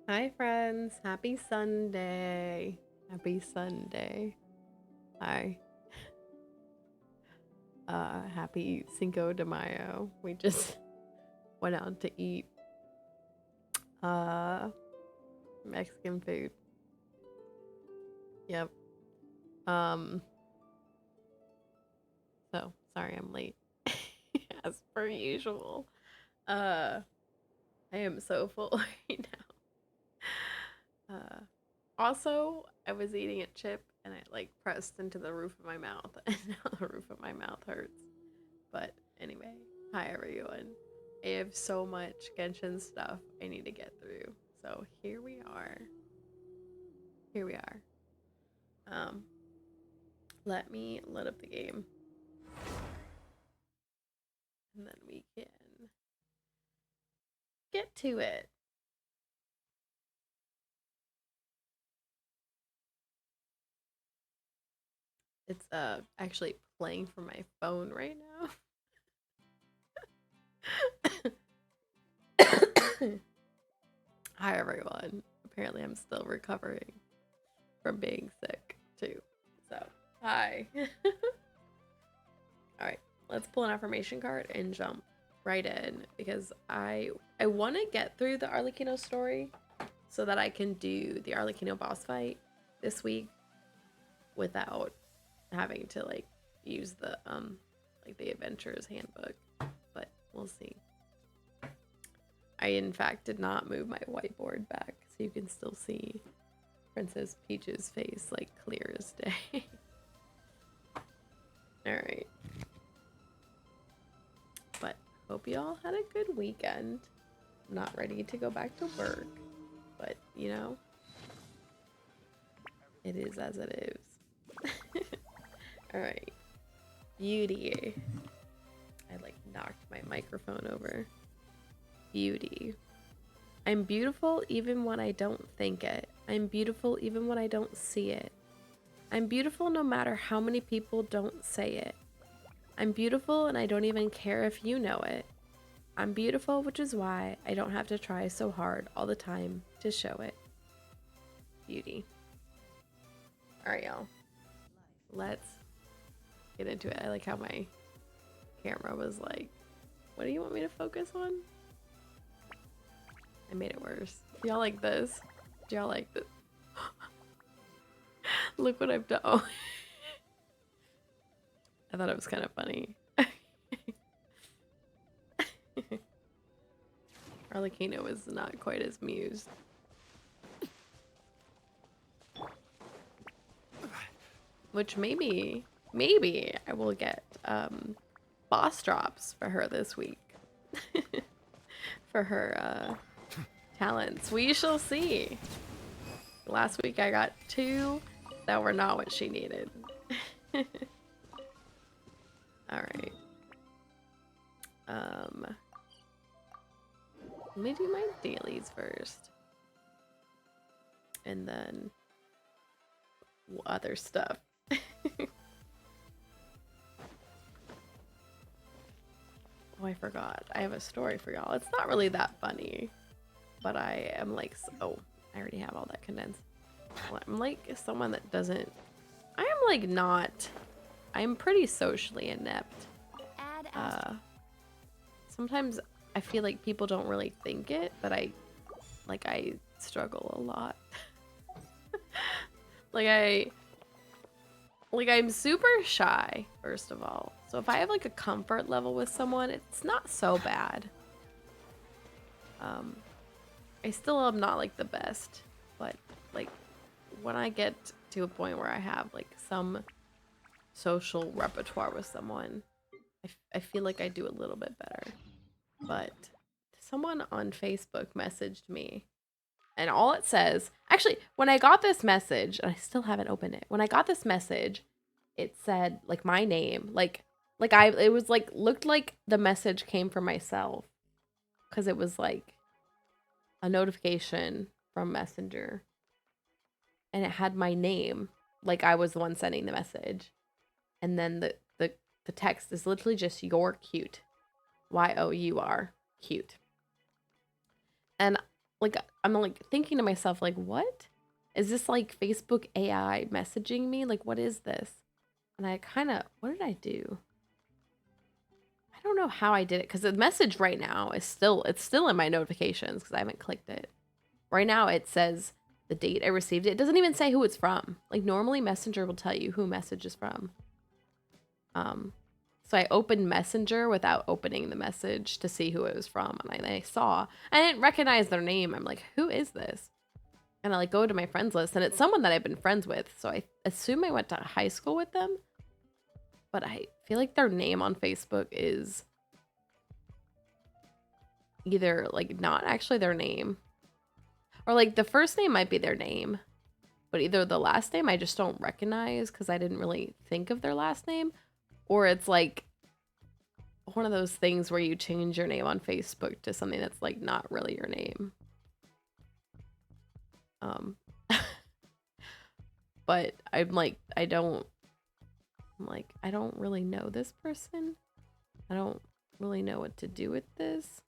Hi friends, happy Sunday. Happy Sunday. Hi. Happy Cinco de Mayo. We just went out to eat uh Mexican food. Yep. Um so sorry I'm late. As per usual. Uh I am so full right now. Also, I was eating a chip and I like pressed into the roof of my mouth and now the roof of my mouth hurts. But anyway, hi everyone. I have so much Genshin stuff I need to get through. So here we are. Here we are. Um, Let me load up the game and then we can get to it. It's actually playing from my phone right now. Hi everyone. Apparently I'm still recovering from being sick too. So, hi. All right, let's pull an affirmation card and jump right in because I want to get through the Arlecchino story so that I can do the Arlecchino boss fight this week without having to like use the like the adventurer's handbook, but we'll see. I in fact did not move my whiteboard back so you can still see Princess Peach's face like clear as day. All right. But hope you all had a good weekend. I'm not ready to go back to work, but you know, it is as it is. All right, beauty. I like knocked my microphone over. Beauty. I'm beautiful even when I don't think it. I'm beautiful even when I don't see it. I'm beautiful no matter how many people don't say it. I'm beautiful and I don't even care if you know it. I'm beautiful, which is why I don't have to try so hard all the time to show it. Beauty. All right, y'all. Let's get into it. I like how my camera was like, what do you want me to focus on? I made it worse. Do y'all like this? Do y'all like this? Look what I've done. Oh. I thought it was kind of funny. Arlecchino is not quite as mused. Which maybe I will get boss drops for her this week. For her talents. We shall see. Last week I got 2 that were not what she needed. Alright. Let me do my dailies first. And then other stuff. Oh, I forgot. I have a story for y'all. It's not really that funny, but I am like, oh, I already have all that condensed. I'm like someone that doesn't, I am like not, I'm pretty socially inept. Sometimes I feel like people don't really think it, but I struggle a lot. I'm super shy, first of all. So if I have like a comfort level with someone, it's not so bad. I still am not like the best, but like when I get to a point where I have like some social repertoire with someone, I feel like I do a little bit better. But someone on Facebook messaged me, and all it says, actually, when I got this message, and I still haven't opened it, when I got this message, it said like my name, it was like, looked like the message came from myself, because it was like a notification from Messenger, and it had my name, like I was the one sending the message, and then the text is literally just "you're cute," YOUR cute, and like I'm like thinking to myself, like, what? Is this like Facebook AI messaging me? Like, what is this? And I kind of, what did I do? I don't know how I did it because the message right now is it's still in my notifications because I haven't clicked it. Right now it says the date I received it. It doesn't even say who it's from. Like normally Messenger will tell you who a message is from. So I opened Messenger without opening the message to see who it was from, and I saw. I didn't recognize their name. I'm like, who is this? And I like go to my friends list, and it's someone that I've been friends with. So I assume I went to high school with them. But I feel like their name on Facebook is either like not actually their name, or like the first name might be their name, but either the last name I just don't recognize because I didn't really think of their last name, or it's like one of those things where you change your name on Facebook to something that's like not really your name. But I don't really know this person. I don't really know what to do with this.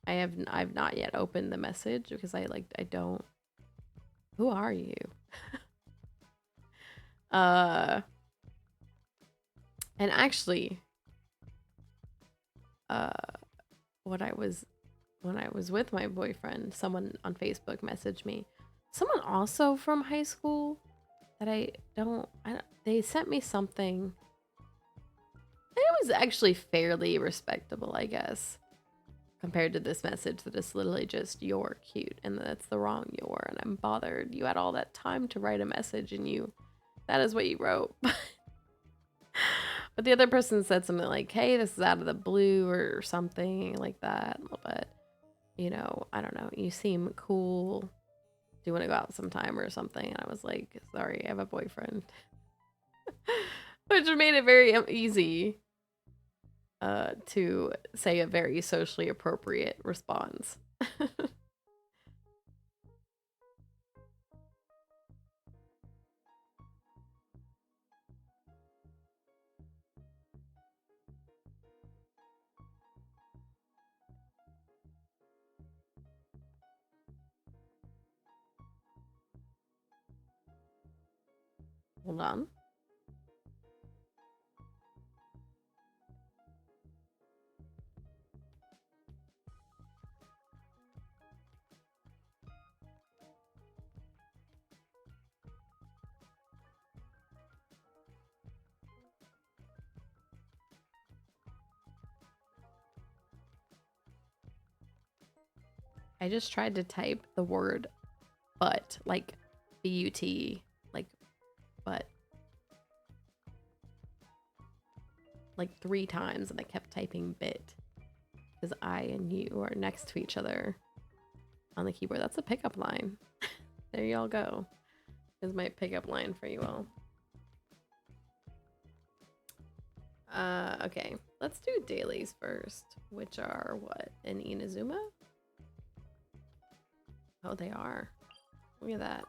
I've not yet opened the message because I don't. Who are you? And actually, when I was with my boyfriend, someone on Facebook messaged me. Someone also from high school that they sent me something. It was actually fairly respectable, I guess, compared to this message that is literally just "you're cute," and that's the wrong "you're," and I'm bothered. You had all that time to write a message, and that is what you wrote. But the other person said something like, "Hey, this is out of the blue," or something like that. But you know, I don't know. You seem cool. Do you want to go out sometime or something? And I was like, sorry, I have a boyfriend. Which made it very easy to say a very socially appropriate response. Hold on. I just tried to type the word but, like B-U-T, like but, like 3 times, and I kept typing bit because I and you are next to each other on the keyboard. That's a pickup line. There y'all go. Is my pickup line for you all. Okay, let's do dailies first, which are what, in Inazuma? Oh, they are. Look at that.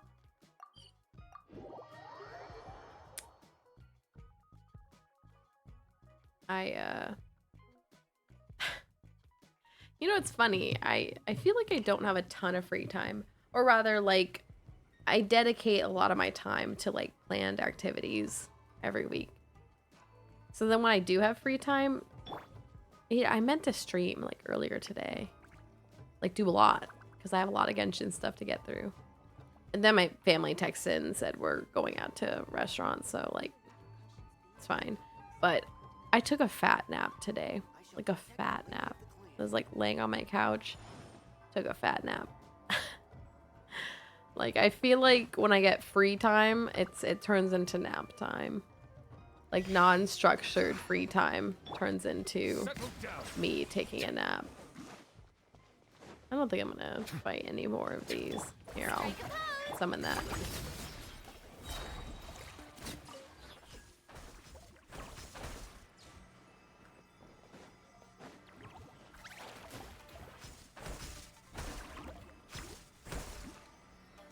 You know, it's funny. I feel like I don't have a ton of free time, or rather, like, I dedicate a lot of my time to like planned activities every week. So then when I do have free time, yeah, I meant to stream like earlier today, like do a lot because I have a lot of Genshin stuff to get through. And then my family texted and said we're going out to restaurants, so like it's fine. But I took a fat nap today, like a fat nap. I was like laying on my couch, took a fat nap. Like I feel like when I get free time, it turns into nap time. Like non-structured free time turns into me taking a nap. I don't think I'm gonna fight any more of these. Here, I'll summon that.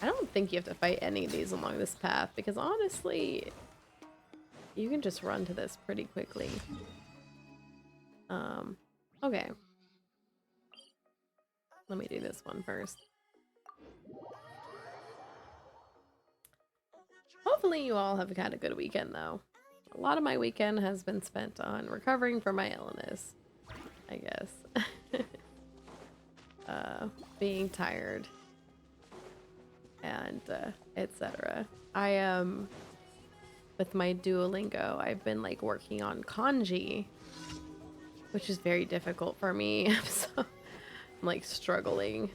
I don't think you have to fight any of these along this path because honestly, you can just run to this pretty quickly. Okay. Let me do this one first. Hopefully you all have had a good weekend, though. A lot of my weekend has been spent on recovering from my illness, I guess. Being tired and etc. With my Duolingo, I've been like working on kanji, which is very difficult for me. So I'm like struggling.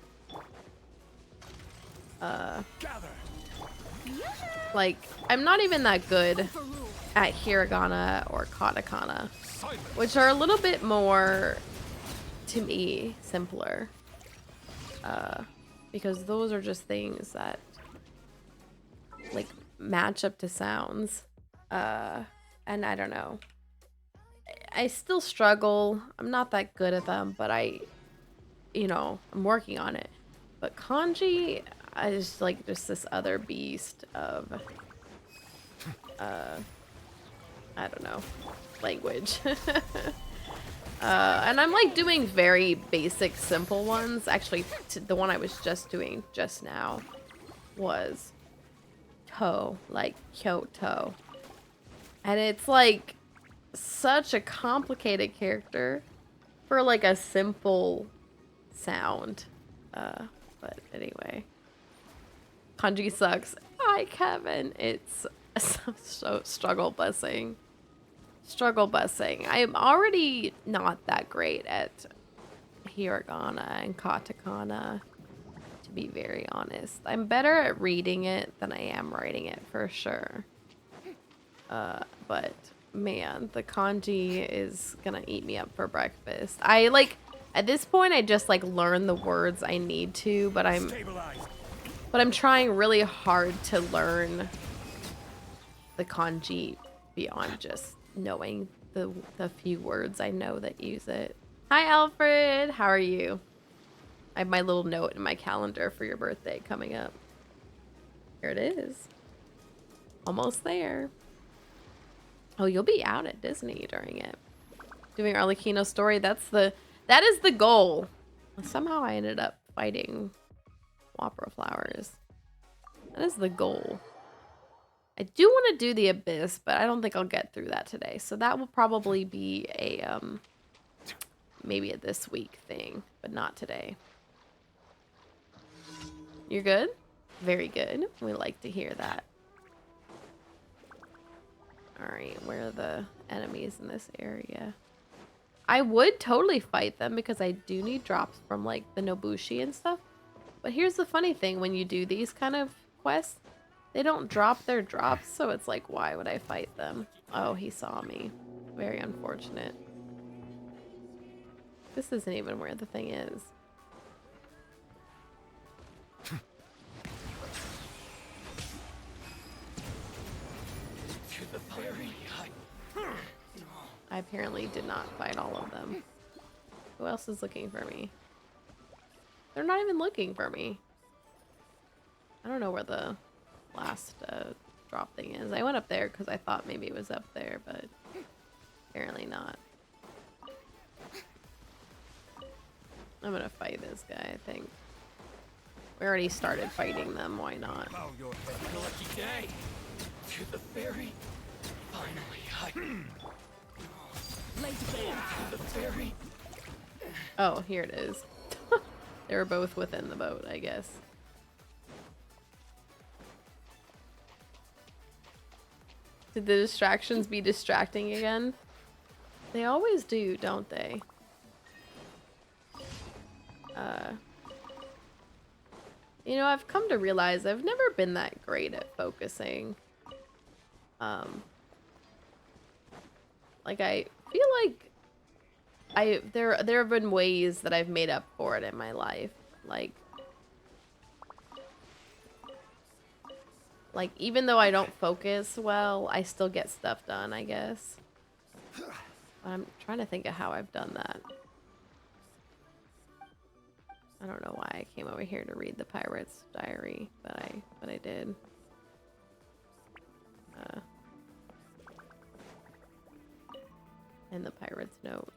Like, I'm not even that good at hiragana or katakana, which are a little bit more, to me, simpler. Because those are just things that, like, match up to sounds. And I don't know. I still struggle. I'm not that good at them, but I'm working on it. But kanji is like just this other beast of, I don't know, language. And I'm like doing very basic, simple ones. Actually, the one I was just doing just now was toe, like Kyoto. And it's like such a complicated character for like a simple sound. But anyway. Kanji sucks. Hi, Kevin. It's so struggle busing. Struggle busing. I am already not that great at hiragana and katakana, to be very honest. I'm better at reading it than I am writing it, for sure. But man, the kanji is gonna eat me up for breakfast. I like, at this point, I just like learn the words I need to, but I'm trying really hard to learn the kanji beyond just knowing the few words I know that use it. Hi, Alfred. How are you? I have my little note in my calendar for your birthday coming up. Here it is. Almost there. Oh, you'll be out at Disney during it. Doing Arlecchino story. That is the goal. Somehow I ended up fighting Wapra flowers. That is the goal. I do want to do the Abyss, but I don't think I'll get through that today. So that will probably be a maybe a this week thing, but not today. You're good? Very good. We like to hear that. Alright, where are the enemies in this area? I would totally fight them because I do need drops from like the Nobushi and stuff. But here's the funny thing, when you do these kind of quests, they don't drop their drops, so it's like, why would I fight them? Oh, he saw me. Very unfortunate. This isn't even where the thing is. I apparently did not fight all of them. Who else is looking for me? They're not even looking for me. I don't know where the last drop thing is. I went up there because I thought maybe it was up there, but apparently not. I'm gonna fight this guy, I think. We already started fighting them, why not? Oh, your lucky day. To the ferry. Finally, the ferry. Oh, here it is. They were both within the boat, I guess. Did the distractions be distracting again? They always do, don't they? You know, I've come to realize I've never been that great at focusing. Like, I feel like there have been ways that I've made up for it in my life. Like even though I don't focus well, I still get stuff done, I guess. But I'm trying to think of how I've done that. I don't know why I came over here to read the pirate's diary, but I did. And the pirate's note.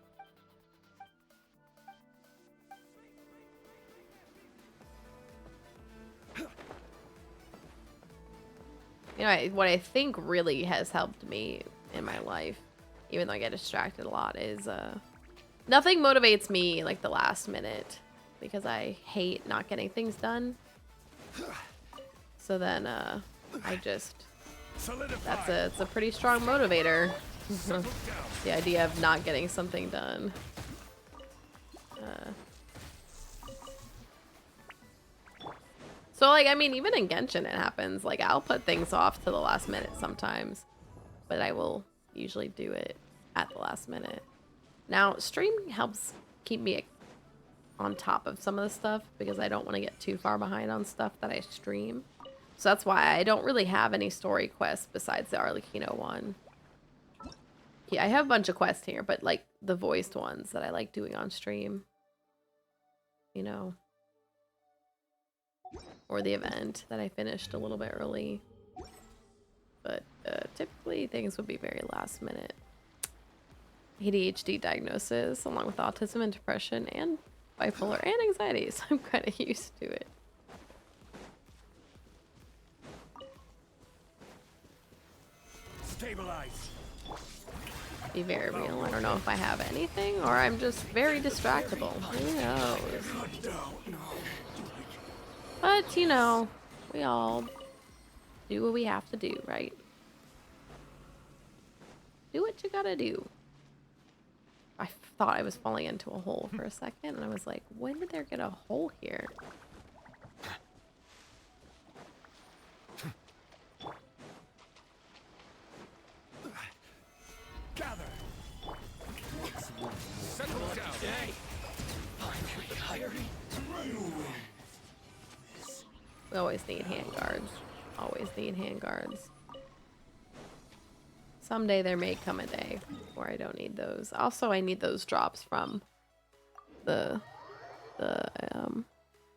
You know, what I think really has helped me in my life, even though I get distracted a lot, is nothing motivates me like the last minute because I hate not getting things done. So then I just it's a pretty strong motivator. The idea of not getting something done. So like, I mean, even in Genshin it happens. Like, I'll put things off to the last minute sometimes, but I will usually do it at the last minute. Now, streaming helps keep me on top of some of the stuff because I don't want to get too far behind on stuff that I stream. So that's why I don't really have any story quests besides the Arlecchino one. Yeah, I have a bunch of quests here, but like the voiced ones that I like doing on stream. You know. Or the event that I finished a little bit early. But typically things would be very last minute. ADHD diagnosis along with autism and depression and bipolar and anxiety, so I'm kind of used to it. Stabilize. Be very real. I don't know if I have anything or I'm just very distractible. Who knows? But, you know, we all do what we have to do, right? Do what you gotta do. I thought I was falling into a hole for a second, and I was like, when did there get a hole here? Gather. Settle down. Today. Finally, tiring. We always need handguards. Always need handguards. Someday there may come a day where I don't need those. Also, I need those drops from the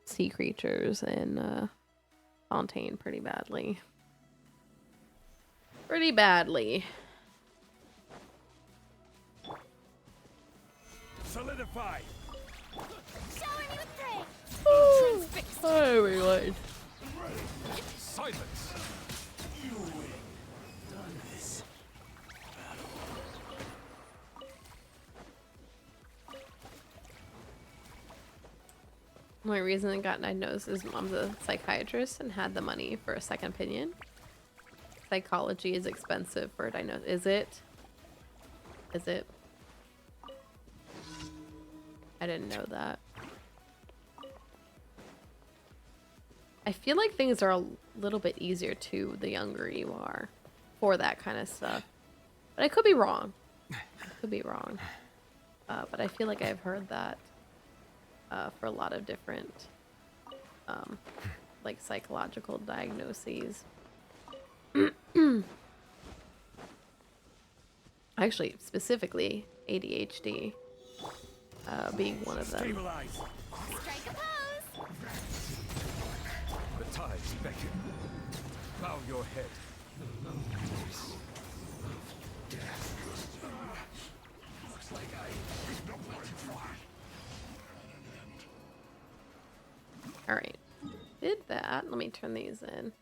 sea creatures in Fontaine pretty badly. Pretty badly. Solidify. Shower me with grace. Oh, we would. Silence. The only reason I got diagnosed is mom's a psychiatrist and had the money for a second opinion. Psychology is expensive for a diagnosis. Is it? Is it? I didn't know that. I feel like things are a little bit easier too the younger you are for that kind of stuff. But I could be wrong. I could be wrong. But I feel like I've heard that for a lot of different like psychological diagnoses. Actually, specifically ADHD being one of them. Stabilize. Strike a pose. The tides beckon. Bow your head. Looks like All right, did that. Let me turn these in.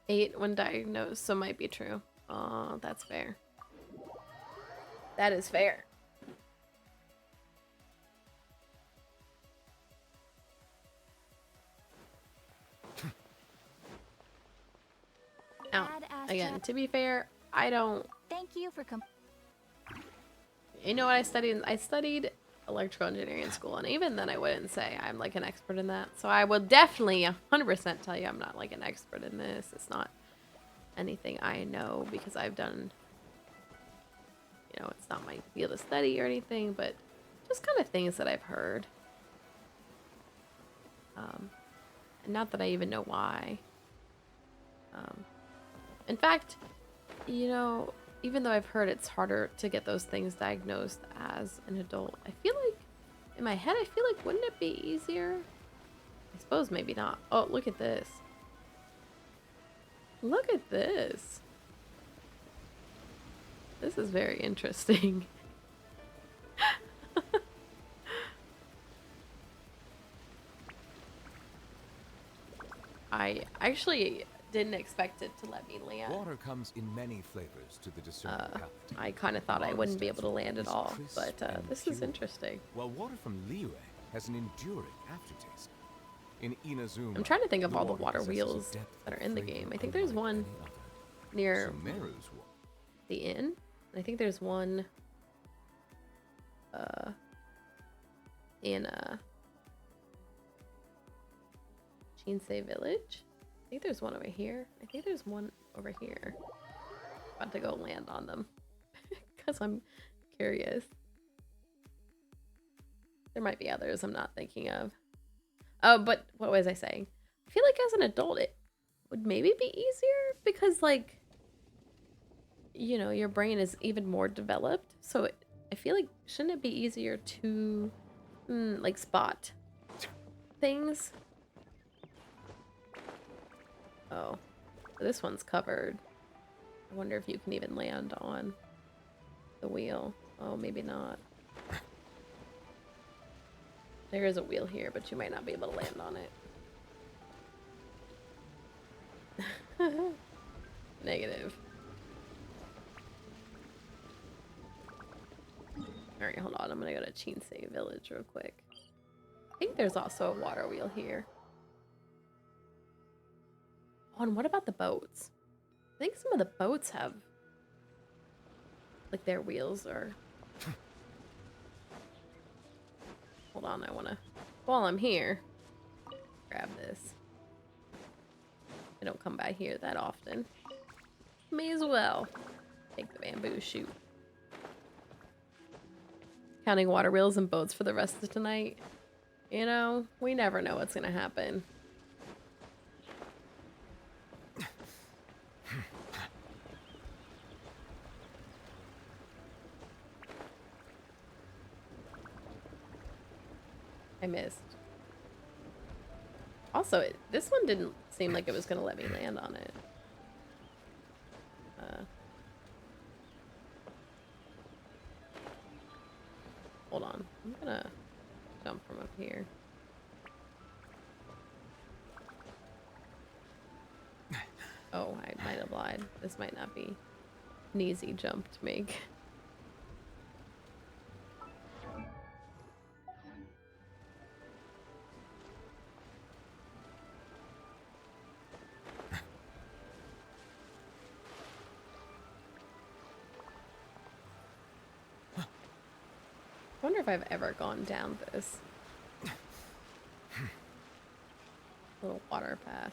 8 when diagnosed, so might be true. Oh, that's fair. That is fair. Now, again, to be fair, I don't. Thank you for You know what I studied? I studied electrical engineering in school, and even then I wouldn't say I'm like an expert in that. So I will definitely 100% tell you I'm not like an expert in this. It's not anything I know because I've done, you know, it's not my field of study or anything, but just kind of things that I've heard. And not that I even know why. In fact, you know, even though I've heard it's harder to get those things diagnosed as an adult, I feel like, in my head, I feel like, wouldn't it be easier? I suppose maybe not. Oh, look at this. Look at this. This is very interesting. I actually didn't expect it to let me land. Water comes in many flavors to the discerning palate. I kind of thought I wouldn't be able to land at all, but this is pure. interesting. While water from Liyue has an enduring aftertaste. In Inazuma, I'm trying to think of all the water possesses a wheels depth that are of in the flavor game. I think there's unlike one any other. near Sumeru's water. the inn. And I think there's one in Chinsei Village. I think there's one over here. I think there's one over here. About to go land on them because I'm curious. There might be others I'm not thinking of. Oh, but what was I saying? I feel like as an adult it would maybe be easier because, like, you know, your brain is even more developed. So I feel like, shouldn't it be easier to like spot things? Oh, this one's covered. I wonder if you can even land on the wheel. Oh, maybe not. There is a wheel here, but you might not be able to land on it. Negative. Alright, hold on. I'm gonna go to Chinsei Village real quick. I think there's also a water wheel here. Oh, and what about the boats? I think some of the boats have, like, their wheels are... Hold on, I wanna... While I'm here, grab this. I don't come by here that often. May as well take the bamboo shoot. Counting water wheels and boats for the rest of tonight. You know, we never know what's gonna happen. I missed. Also, this one didn't seem like it was gonna let me land on it. Hold on. I'm gonna jump from up here. Oh, I might have lied. This might not be an easy jump to make. I wonder if I've ever gone down this little water path.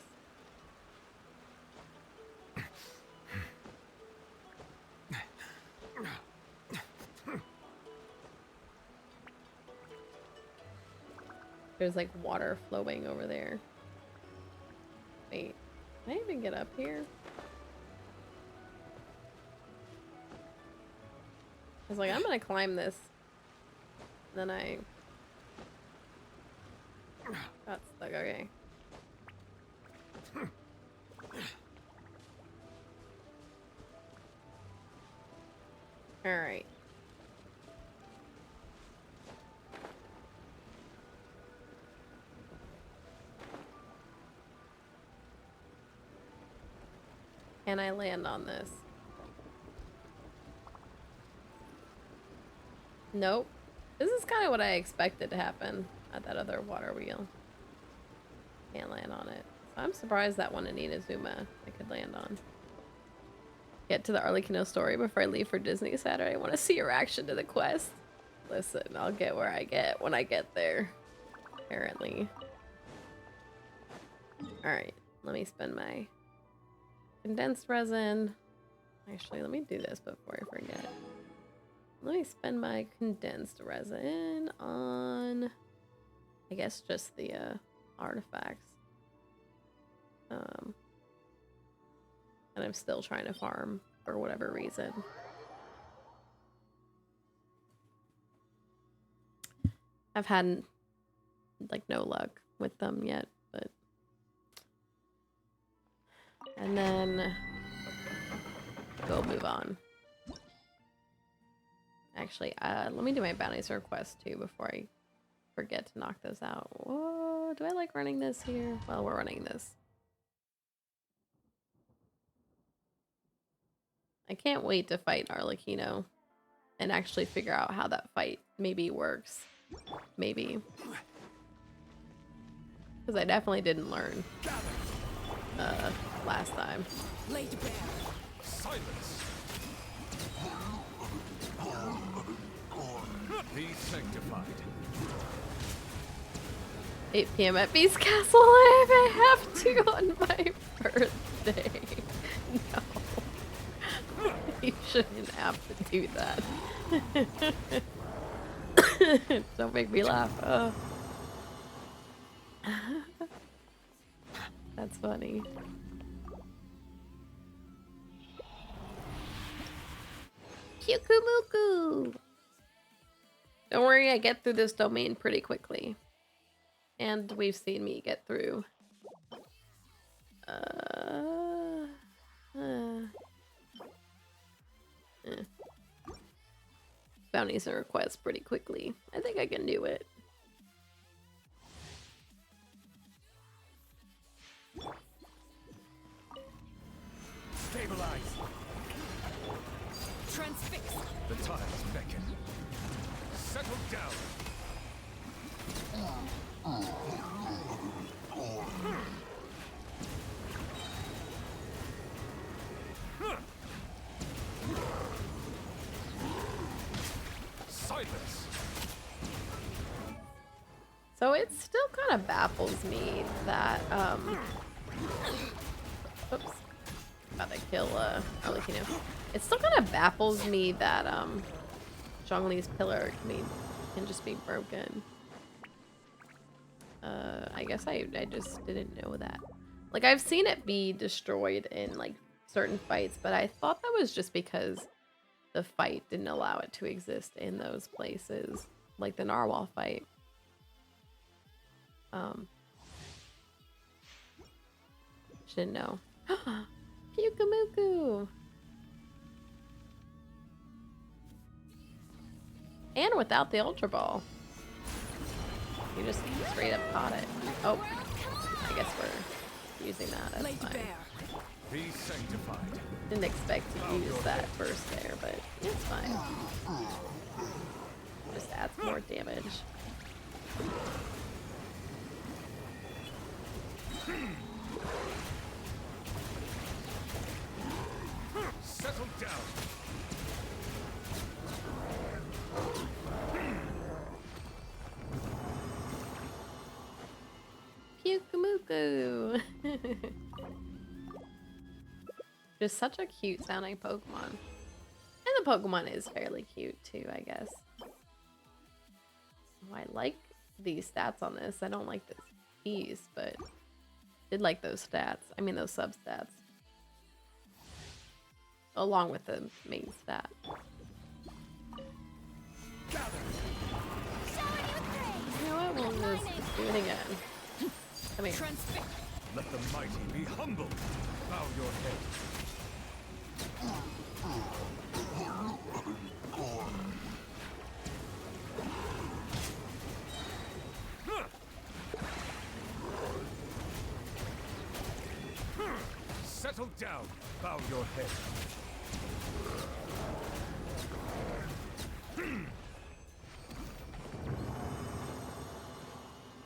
There's like water flowing over there. Wait, can I even get up here? I was like, I'm gonna climb this. Then I got stuck. Okay. All right. Can I land on this? Nope. This is kind of what I expected to happen at that other water wheel. Can't land on it. So I'm surprised that one in Inazuma I could land on. Get to the Arlecchino story before I leave for Disney Saturday. I want to see your reaction to the quest. Listen, I'll get where I get when I get there. Apparently. Alright, let me spend my condensed resin. Actually, let me do this before I forget. Let me spend my condensed resin on, I guess, just the artifacts. And I'm still trying to farm for whatever reason. I've had like no luck with them yet, but and then go move on. Actually, let me do my bounties request too before I forget to knock those out. Whoa, do I like running this here? Well, we're running this. I can't wait to fight Arlecchino and actually figure out how that fight maybe works. Maybe. Because I definitely didn't learn last time. Laid bare. Silence. Be sanctified. 8 p.m. at Beast Castle if I have to on my birthday. No. You shouldn't have to do that. Don't make me laugh. Oh. That's funny. Kyukumuku! Don't worry, I get through this domain pretty quickly. And we've seen me get through. Bounties and requests pretty quickly. I think I can do it. Stabilize. Transfix. The tides beckon. Settle down. Silence. So it still kind of baffles me that, oops. About to kill, Arlecchino. It still kind of baffles me that, Zhongli's pillar can just be broken. I guess I just didn't know that. Like, I've seen it be destroyed in, like, certain fights, but I thought that was just because the fight didn't allow it to exist in those places. Like the narwhal fight. Didn't know. Pyukamuku! And without the Ultra Ball. You just straight up caught it. Oh, I guess we're using that. That's Laid fine. bare. Be sanctified. Didn't expect to use that first there, but it's fine. Just adds more damage. Settle down. Pyukamuku! Just such a cute sounding Pokemon. And the Pokemon is fairly cute too, I guess. Oh, I like these stats on this. I don't like this piece, but did like those stats. I mean those sub-stats. Along with the main stat. You know what? We'll just do it again. Come here. Transfix. Let the mighty be humble. Bow your head. Settle down. Bow your head.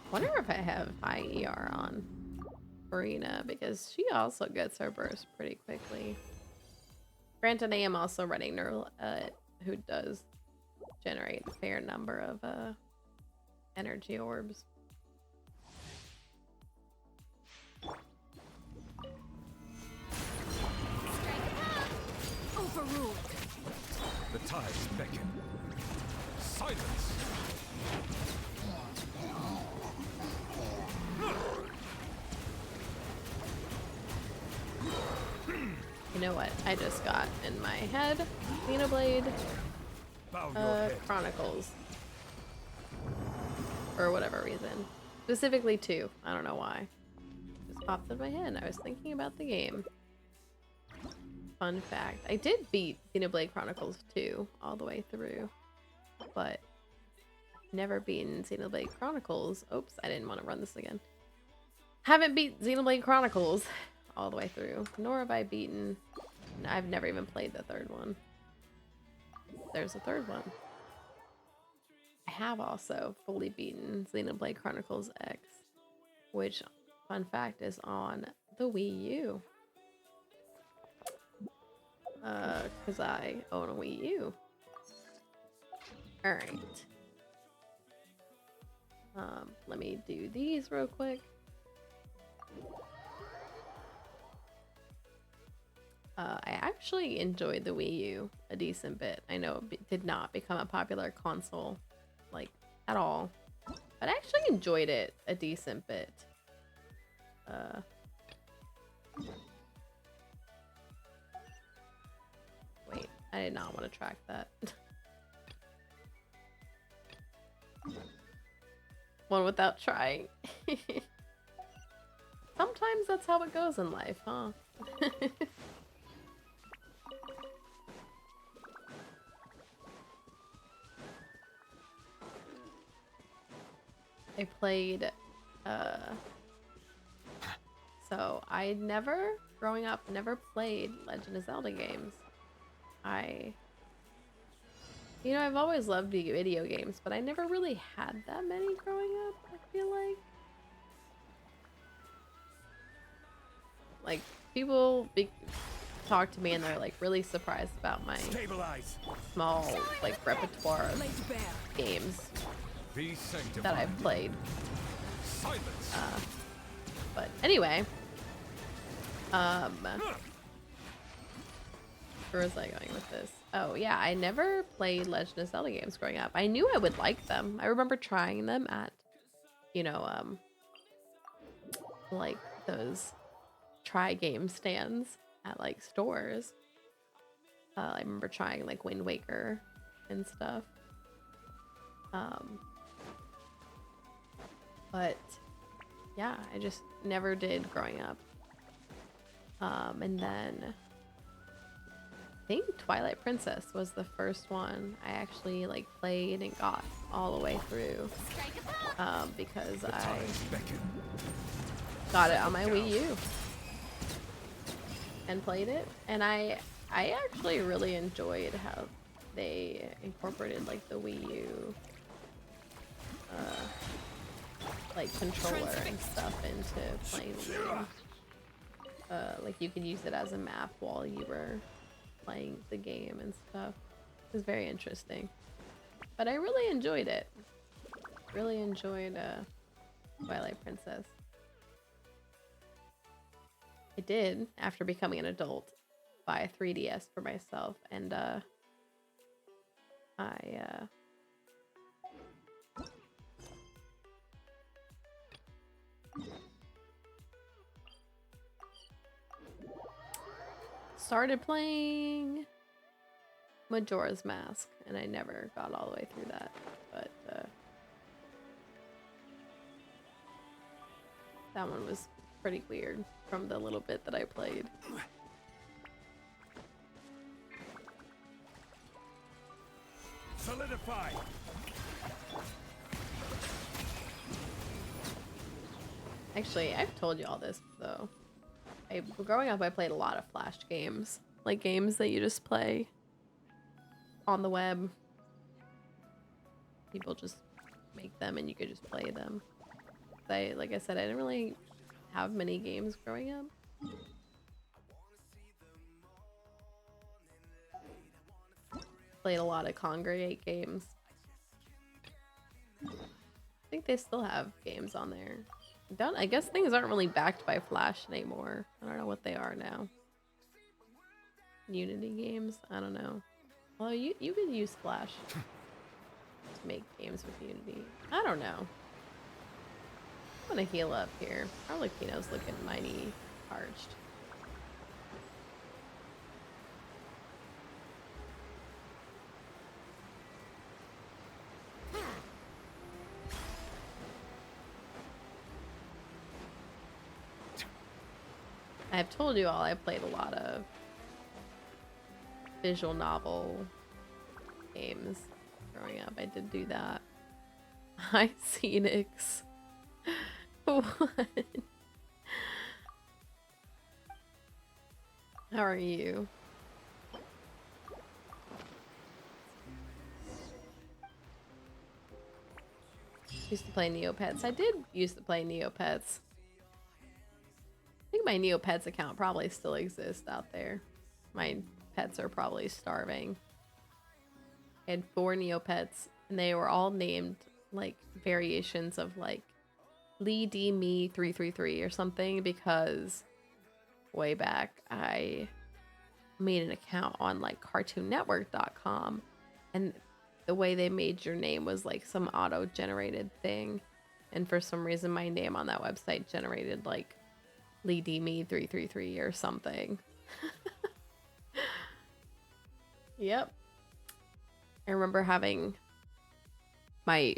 Wonder if I have high ER on Farina because she also gets her burst pretty quickly. Granted, I am also running Neural, who does generate a fair number of energy orbs. Overruled. The tides beckon. Silence. You know what? I just got in my head Xenoblade Bow your head. Chronicles. For whatever reason. Specifically 2. I don't know why. Just popped in my head. I was thinking about the game. Fun fact. I did beat Xenoblade Chronicles 2 all the way through. But never beaten Xenoblade Chronicles. Oops, I didn't want to run this again. Haven't beat Xenoblade Chronicles all the way through. Nor have I beaten I've never even played the third one. There's a third one. I have also fully beaten Xenoblade Chronicles X, which, fun fact, is on the Wii U. Because I own a Wii U. Alright. Let me do these real quick. I actually enjoyed the Wii U a decent bit. I know it did not become a popular console, like, at all. But I actually enjoyed it a decent bit. Wait, I did not want to track that. One without trying. Sometimes that's how it goes in life, huh? I played, so I never, growing up, never played Legend of Zelda games. You know, I've always loved video games, but I never really had that many growing up, I feel like. Like, people talk to me and they're like really surprised about my small, like, repertoire of games that I've played. But anyway, where was I going with this? Oh yeah, I never played Legend of Zelda games growing up. I knew I would like them. I remember trying them at, you know, like those try game stands at like stores. I remember trying like Wind Waker and stuff. But yeah, I just never did growing up. And then I think Twilight Princess was the first one I actually like played and got all the way through. Because I got it on my Wii U and played it, and I actually really enjoyed how they incorporated like the Wii U like controller and stuff into playing the game. Like you could use it as a map while you were playing the game and stuff. It was very interesting, but I really enjoyed it. Really enjoyed Twilight Princess. I did, after becoming an adult, buy a 3DS for myself, and I started playing Majora's Mask, and I never got all the way through that, but that one was pretty weird from the little bit that I played. Solidify. Actually, I've told you all this though. Growing up, I played a lot of Flash games, like games that you just play on the web. People just make them and you could just play them. Like I said, I didn't really have many games growing up. Played a lot of Congregate games. I think they still have games on there. I guess things aren't really backed by Flash anymore. I don't know what they are now. Unity games? I don't know. Well, you could use Flash to make games with Unity. I don't know. I'm gonna heal up here. Arlecchino's looking mighty parched. I've told you all I played a lot of visual novel games growing up. I did do that. Hi, Scenics. What? How are you? Used to play Neopets. I did used to play Neopets. I think my Neopets account probably still exists out there. My pets are probably starving. I had 4 Neopets, and they were all named like variations of like Lee D Me 333 or something, because way back I made an account on like cartoonnetwork.com, and the way they made your name was like some auto-generated thing, and for some reason my name on that website generated like Lee D Me 333 or something. Yep. I remember having my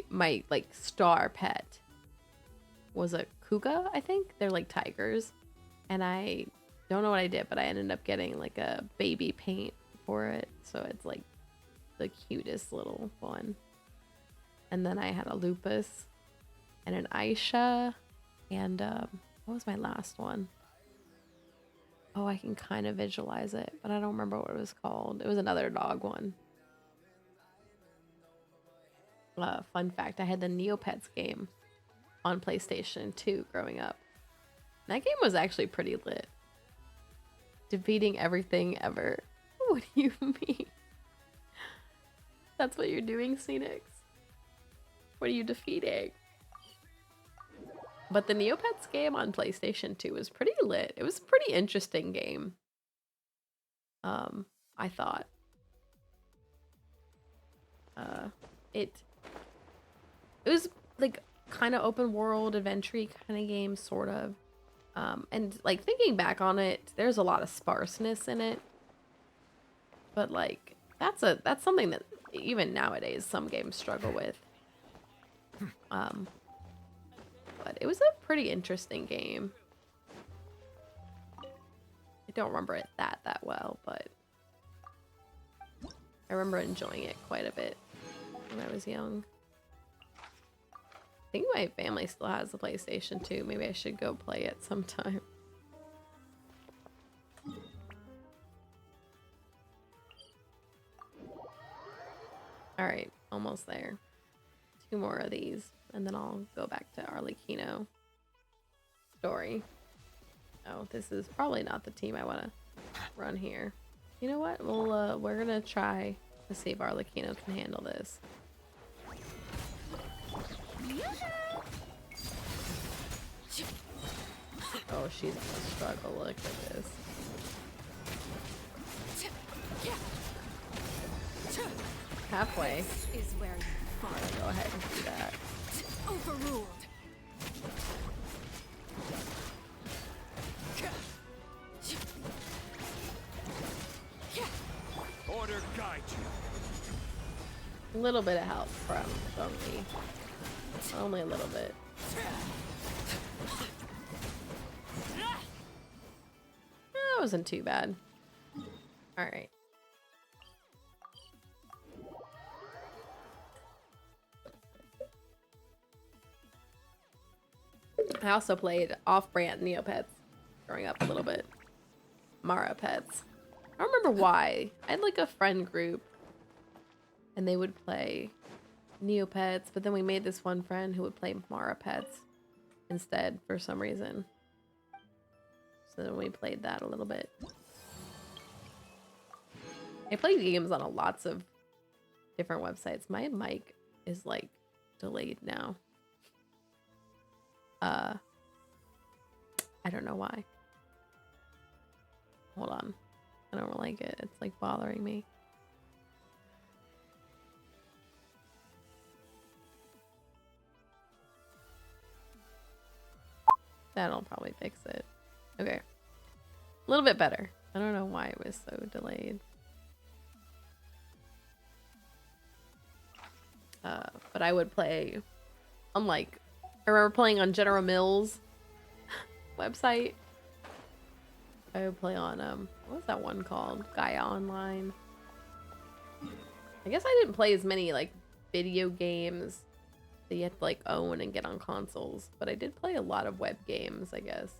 like star pet was a cougar, I think. They're like tigers. And I don't know what I did, but I ended up getting like a baby paint for it. So it's like the cutest little one. And then I had a lupus and an Aisha and what was my last one? Oh, I can kind of visualize it, but I don't remember what it was called. It was another dog one. Fun fact, I had the Neopets game on PlayStation 2 growing up. That game was actually pretty lit. Defeating everything ever. What do you mean? That's what you're doing, Scenics? What are you defeating? But the Neopets game on PlayStation 2 was pretty lit. It was a pretty interesting game. I thought. It was like kind of open world adventure kind of game, sort of. And like thinking back on it, there's a lot of sparseness in it. But like that's something that even nowadays some games struggle with. But it was a pretty interesting game. I don't remember it that well, but I remember enjoying it quite a bit when I was young. I think my family still has the PlayStation 2. Maybe I should go play it sometime. Alright, almost there. 2 more of these, and then I'll go back to Arlecchino story. Oh, this is probably not the team I want to run here. You know what? We're gonna try to see if Arlecchino can handle this. Oh, she's gonna struggle. Look at this. Halfway. Is where you fall. I'm gonna go ahead and do that. Overruled. Order guide A you. little bit of help from me. Only a little bit. That wasn't too bad. Alright. I also played off-brand Neopets growing up a little bit. Mara Pets. I don't remember why. I had like a friend group and they would play Neopets, but then we made this one friend who would play Mara Pets instead for some reason. So then we played that a little bit. I play games on lots of different websites. My mic is like delayed now. I don't know why. Hold on. I don't like it. It's like bothering me. That'll probably fix it. Okay. A little bit better. I don't know why it was so delayed. But I would play on like, I remember playing on General Mills website. I would play on, what was that one called? Gaia Online. I guess I didn't play as many like video games that you have to like own and get on consoles, but I did play a lot of web games, I guess.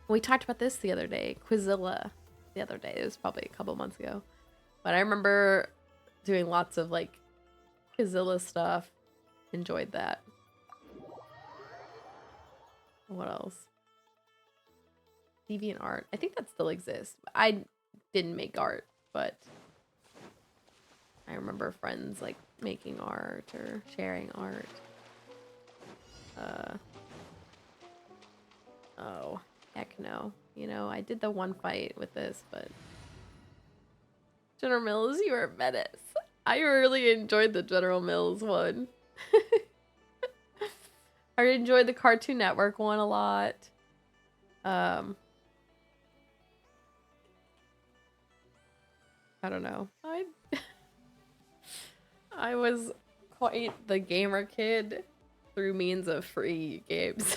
We talked about this the other day, Quizilla, the other day. It was probably a couple months ago. But I remember doing lots of like Quizilla stuff. enjoyed that. What else? Deviant art. I think that still exists. I didn't make art, but I remember friends like making art or sharing art. Oh, heck no. You know, I did the one fight with this, but General Mills, you were a menace. I really enjoyed the General Mills one. I enjoyed the Cartoon Network one a lot. I don't know. I was quite the gamer kid through means of free games.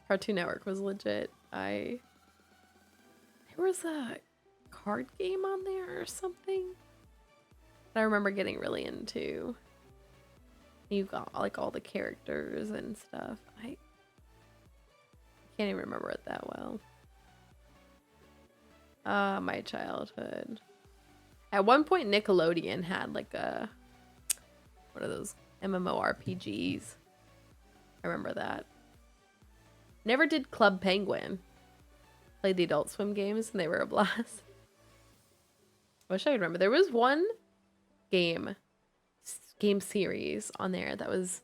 Cartoon Network was legit. There was a card game on there or something that I remember getting really into. You got like all the characters and stuff. I can't even remember it that well. My childhood. At one point, Nickelodeon had like a what are those MMORPGs? I remember that. Never did Club Penguin. Played the Adult Swim games and they were a blast. I wish I could remember. There was one game series on there that was,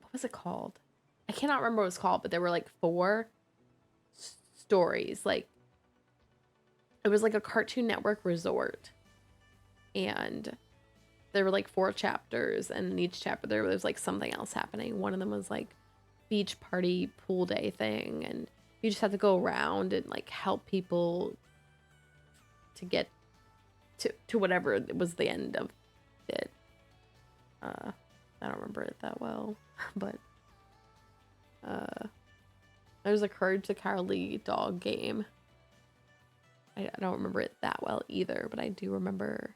what was it called? I cannot remember what it was called, but there were like 4 stories. Like, it was like a Cartoon Network resort. And there were like 4 chapters, and in each chapter there was like something else happening. One of them was like beach party pool day thing, and you just had to go around and like help people to get to whatever was the end of it. I don't remember it that well, but there's a Courage the Cowardly Dog game. I don't remember it that well either, but I do remember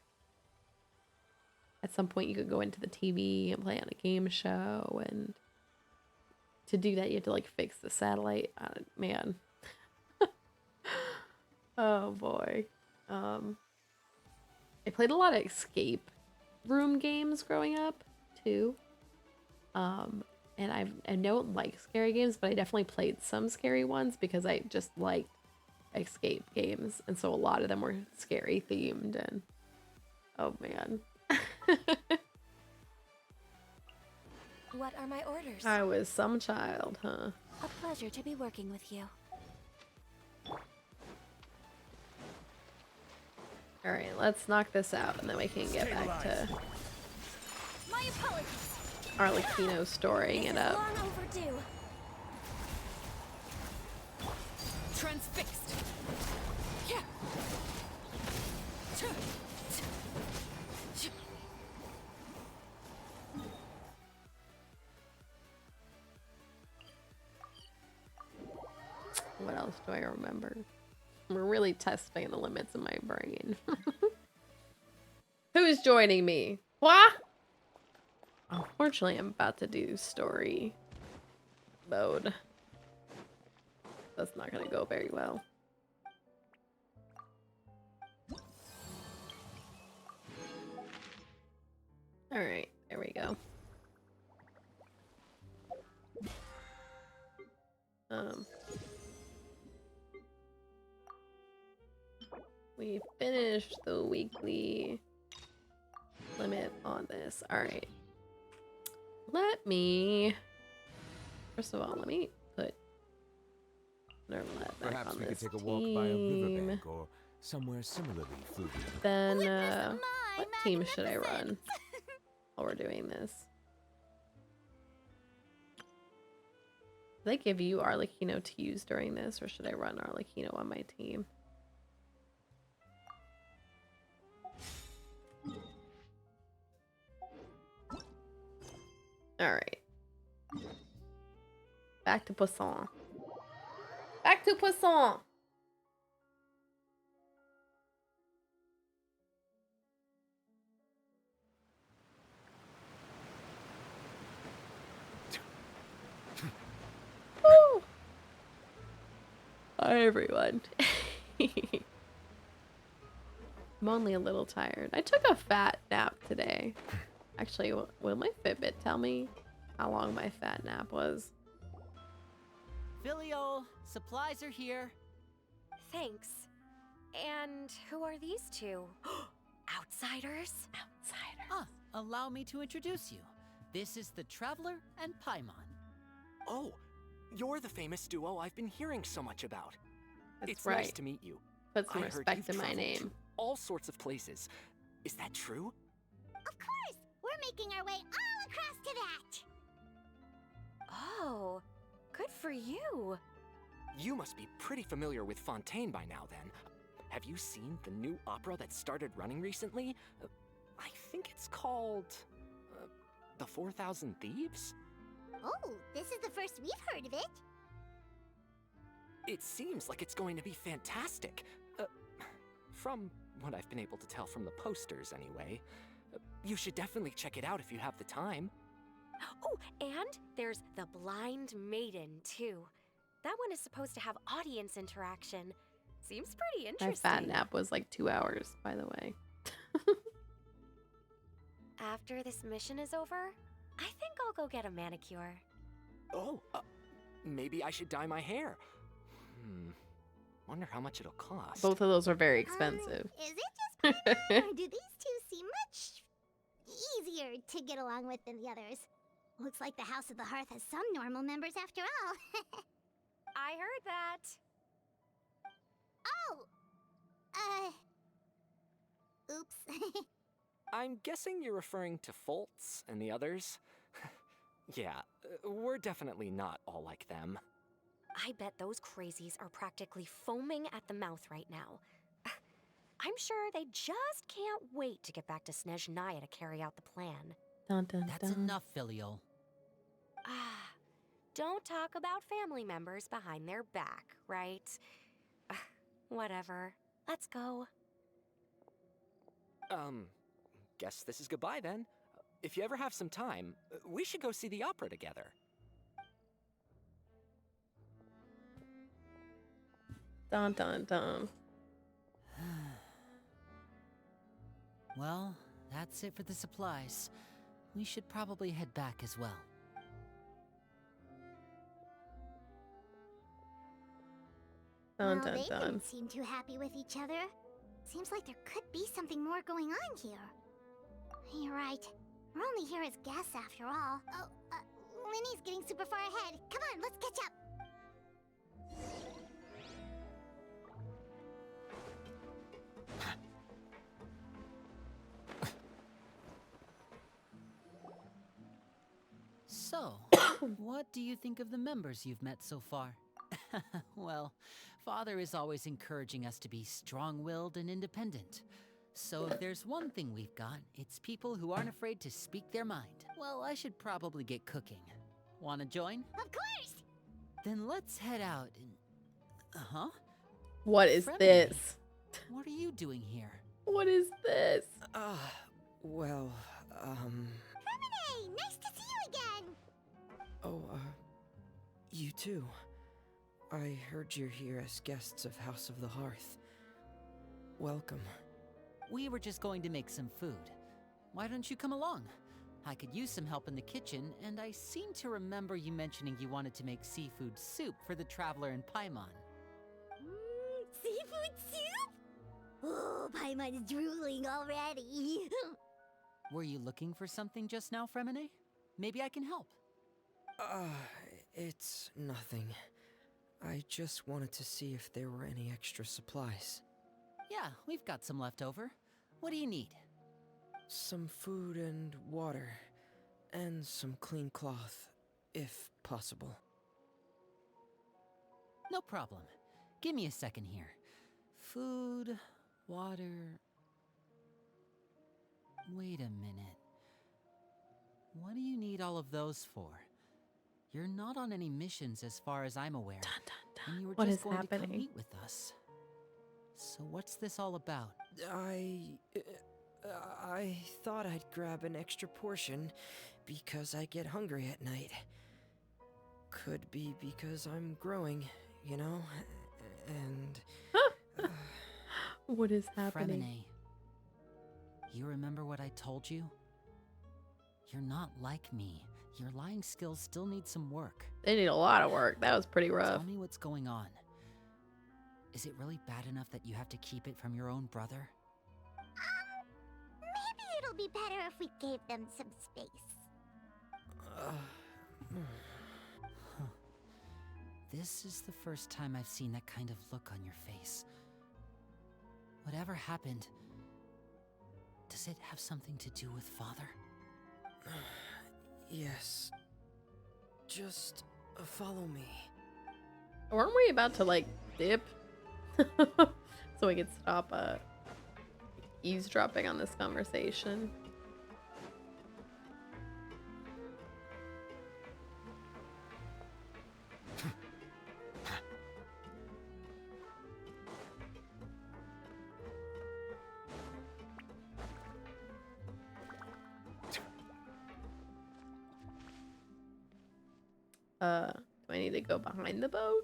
at some point you could go into the TV and play on a game show, and to do that you had to like fix the satellite. Man. Oh boy. I played a lot of escape room games growing up too. And I don't like scary games, but I definitely played some scary ones because I just liked escape games, and so a lot of them were scary themed. And oh man. What are my orders? I was some child, huh? A pleasure to be working with you. All right, let's knock this out, and then we can get back to My apologies. Arlecchino storing This it is up. long overdue. Transfixed. Yeah. What else do I remember? We're really testing the limits of my brain. Who's joining me? What? Unfortunately, I'm about to do story mode. That's not gonna go very well. All right, there we go. We finished the weekly limit on this. All right. First of all, let me put Nervlet back Perhaps on we could this take a walk by a team. riverbank or somewhere similarly fluvial. Then, My what team should I run magnificence. while we're doing this? Do they give you Arlecchino to use during this, or should I run Arlecchino on my team? All right. Back to Poisson. Back to Poisson. Woo. Hi, everyone. I'm only a little tired. I took a fat nap today. Actually, will my Fitbit tell me how long my fat nap was? Filial, supplies are here. Thanks. And who are these two? Outsiders? Outsider. Ah, allow me to introduce you. This is the Traveler and Paimon. Oh, you're the famous duo I've been hearing so much about. That's It's right. nice to meet you. Put some I heard respect you've in my traveled name. to all sorts of places. Is that true? Of course! We're making our way all across to that! Oh, good for you. You must be pretty familiar with Fontaine by now, then. Have you seen the new opera that started running recently? I think it's called... The 4,000 Thieves? Oh, this is the first we've heard of it. It seems like it's going to be fantastic. From what I've been able to tell from the posters, anyway. You should definitely check it out if you have the time. Oh, and there's the Blind Maiden, too. That one is supposed to have audience interaction. Seems pretty My interesting. fat nap was like 2 hours, by the way. After this mission is over, I think I'll go get a manicure. Oh, maybe I should dye my hair. Wonder how much it'll cost. Both of those are very expensive. Is it just Paimon, or do these two seem much easier to get along with than the others? Looks like the House of the Hearth has some normal members after all. I heard that. Oops. I'm guessing you're referring to Foltz and the others? Yeah, we're definitely not all like them. I bet those crazies are practically foaming at the mouth right now. I'm sure they just can't wait to get back to Snezhnaya to carry out the plan. Dun, dun, That's dun. enough, Filial. Ah, don't talk about family members behind their back, right? Whatever. Let's go. Guess this is goodbye then. If you ever have some time, we should go see the opera together. Dun, dun, dun. Well, that's it for the supplies. We should probably head back as well. Dun, Well, dun, they dun. didn't seem too happy with each other. Seems like there could be something more going on here. You're right. We're only here as guests after all. Oh, Linny's getting super far ahead. Come on, let's catch up. So, what do you think of the members you've met so far? Well, Father is always encouraging us to be strong-willed and independent. So if there's one thing we've got, it's people who aren't afraid to speak their mind. Well, I should probably get cooking. Wanna join? Of course! Then let's head out and... Uh-huh. What is Fremini, this? What are you doing here? What is this? Well, Hey, nice to see you again! oh, you too. I heard you're here as guests of House of the Hearth. Welcome. We were just going to make some food. Why don't you come along? I could use some help in the kitchen, and I seem to remember you mentioning you wanted to make seafood soup for the Traveler and Paimon. Seafood soup? Oh, Paimon's drooling already. Were you looking for something just now, Fremine? Maybe I can help. It's nothing. I just wanted to see if there were any extra supplies. Yeah, we've got some left over. What do you need? Some food and water. And some clean cloth, if possible. No problem. Give me a second here. Food, water... Wait a minute. What do you need all of those for? You're not on any missions as far as I'm aware. Dun, dun, dun. And you were What just is going to come happening? meet with us. So what's this all about? I thought I'd grab an extra portion because I get hungry at night. Could be because I'm growing, you know? And... What is happening? Fremine, You remember what I told you? You're not like me. Your lying skills still need some work. They need a lot of work. That was pretty rough. Tell me what's going on. Is it really bad enough that you have to keep it from your own brother? Maybe it'll be better if we gave them some space. This is the first time I've seen that kind of look on your face. Whatever happened, does it have something to do with Father? Yes. Just follow me. Weren't we about to like dip? So we could stop eavesdropping on this conversation. Do I need to go behind the boat?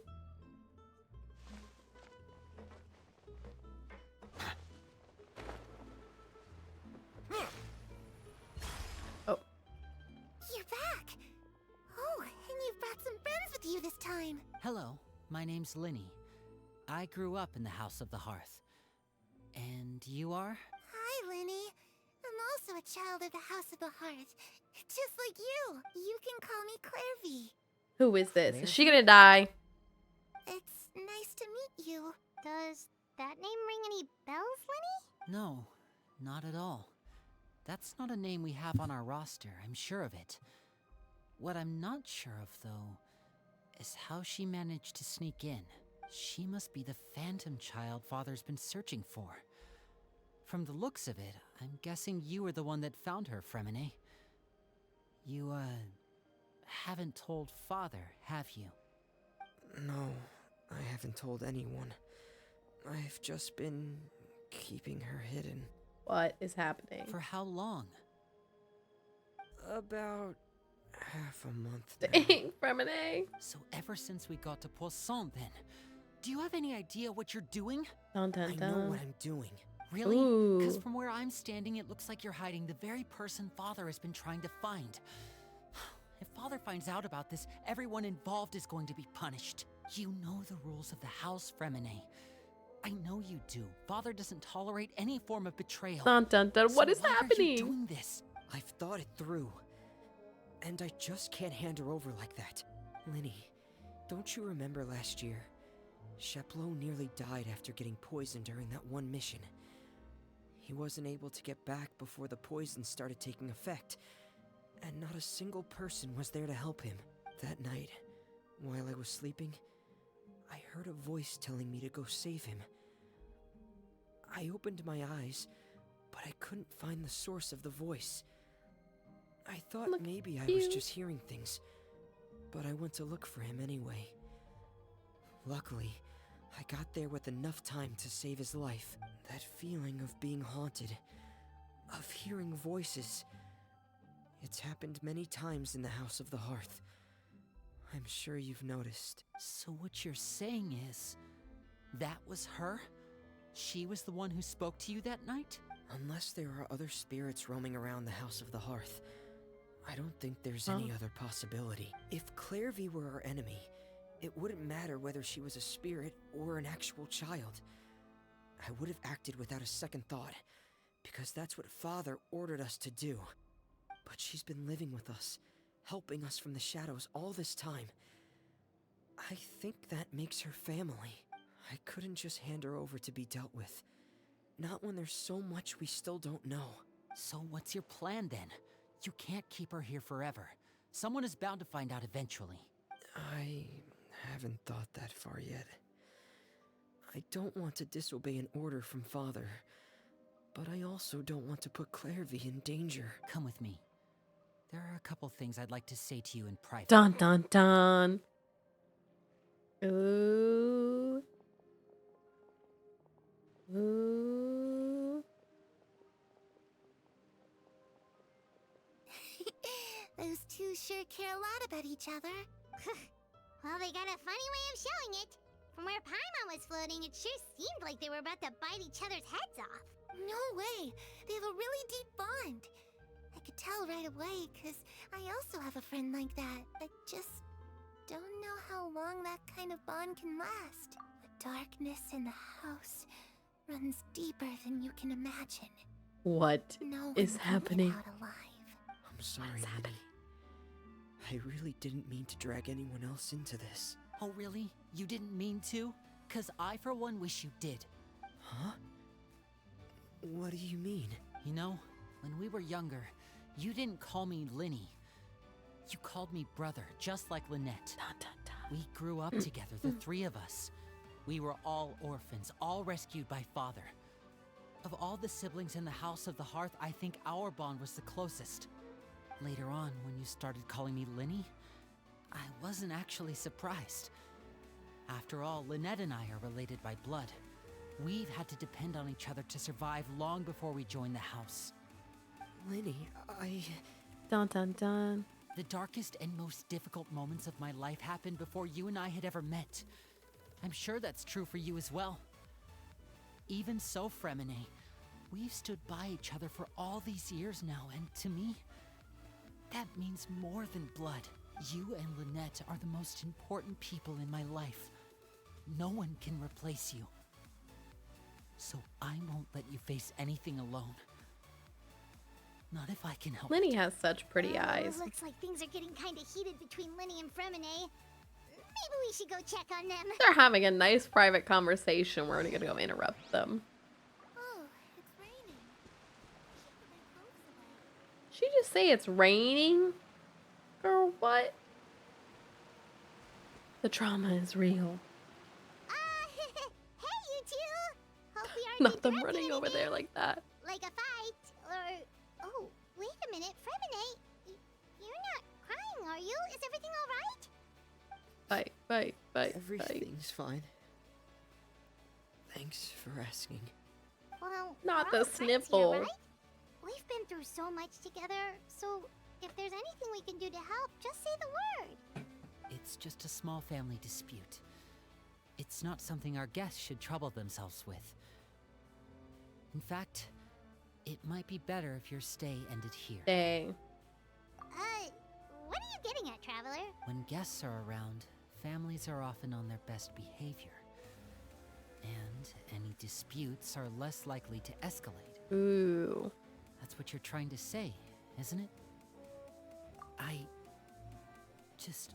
Oh. You're back! Oh, and you've brought some friends with you this time. Hello, my name's Linny. I grew up in the House of the Hearth. And you are? Hi, Linny. I'm also a child of the House of the Hearth. Just like you. You can call me Clairvy. Who is this? Is she gonna die? It's nice to meet you. Does that name ring any bells, Linny? No, not at all. That's not a name we have on our roster, I'm sure of it. What I'm not sure of, though, is how she managed to sneak in. She must be the phantom child Father's been searching for. From the looks of it, I'm guessing you were the one that found her, Fremine. You, haven't told Father, have you? No, I haven't told anyone. I've just been keeping her hidden. What is happening? For how long? About half a month now. Dang, Fremine. So ever since we got to Poisson, then. Do you have any idea what you're doing? Dun, dun, I dun. know what I'm doing. Really? Ooh. Because from where I'm standing, it looks like you're hiding the very person Father has been trying to find. If Father finds out about this, everyone involved is going to be punished. You know the rules of the house, Fremine. I know you do. Father doesn't tolerate any form of betrayal. Dun, dun, dun. What So is why Are happening? you doing this? I've thought it through. And I just can't hand her over like that. Linny, don't you remember last year? Sheplo nearly died after getting poisoned during that one mission. He wasn't able to get back before the poison started taking effect, and not a single person was there to help him. That night, while I was sleeping, I heard a voice telling me to go save him. I opened my eyes, but I couldn't find the source of the voice. I thought Look maybe at I was you. just hearing things, but I went to look for him anyway. Luckily, I got there with enough time to save his life. That feeling of being haunted, of hearing voices, it's happened many times in the House of the Hearth. I'm sure you've noticed. So what you're saying is, that was her? She was the one who spoke to you that night? Unless there are other spirits roaming around the House of the Hearth, I don't think there's any other possibility. If Clairvy were our enemy, it wouldn't matter whether she was a spirit or an actual child. I would have acted without a second thought, because that's what Father ordered us to do. But she's been living with us, helping us from the shadows all this time. I think that makes her family. I couldn't just hand her over to be dealt with. Not when there's so much we still don't know. So what's your plan then? You can't keep her here forever. Someone is bound to find out eventually. I haven't thought that far yet. I don't want to disobey an order from Father, but I also don't want to put Clairvy in danger. Come with me. There are a couple things I'd like to say to you in private. Dun, dun, dun. Ooh. Ooh. Those two sure care a lot about each other. Well, they got a funny way of showing it. From where Paimon was floating, it sure seemed like they were about to bite each other's heads off. No way! They have a really deep bond. I could tell right away, because I also have a friend like that. I just don't know how long that kind of bond can last. The darkness in the house runs deeper than you can imagine. What No one is can get happening? out alive. I'm sorry, Lenny. I really didn't mean to drag anyone else into this. Oh, really? You didn't mean to? 'Cause I, for one, wish you did. Huh? What do you mean? You know, when we were younger, you didn't call me Linny. You called me brother, just like Lynette. Dun, dun, dun. We grew up together, the three of us. We were all orphans, all rescued by father. Of all the siblings in the House of the Hearth, I think our bond was the closest. Later on, when you started calling me Linny, I wasn't actually surprised. After all, Lynette and I are related by blood. We've had to depend on each other to survive long before we joined the house. Lenny, Dun dun dun. The darkest and most difficult moments of my life happened before you and I had ever met. I'm sure that's true for you as well. Even so, Fremine, we've stood by each other for all these years now, and to me, that means more than blood. You and Lynette are the most important people in my life. No one can replace you. So I won't let you face anything alone. Not if I can help it. Linny has such pretty eyes. Looks like things are getting kind of heated between Linny and Fremine. Maybe we should go check on them. They're having a nice private conversation. We're gonna go interrupt them. Oh, it's raining. She just say it's raining? Girl, what? The trauma is real. Hey, you two! Hope we aren't Not them interrupting running over there anything. like that. Like a fight, or... Oh, wait a minute, Fremine. You're not crying, are you? Is everything alright? Fight, fight, fight, fight. everything's fine. Thanks for asking. Well, Not we're all the friends here, sniffle. right? We've been through so much together, so if there's anything we can do to help, just say the word. It's just a small family dispute. It's not something our guests should trouble themselves with. In fact, it might be better if your stay ended here. Dang. What are you getting at, Traveler? When guests are around, families are often on their best behavior. And any disputes are less likely to escalate. Ooh. That's what you're trying to say, isn't it? I just...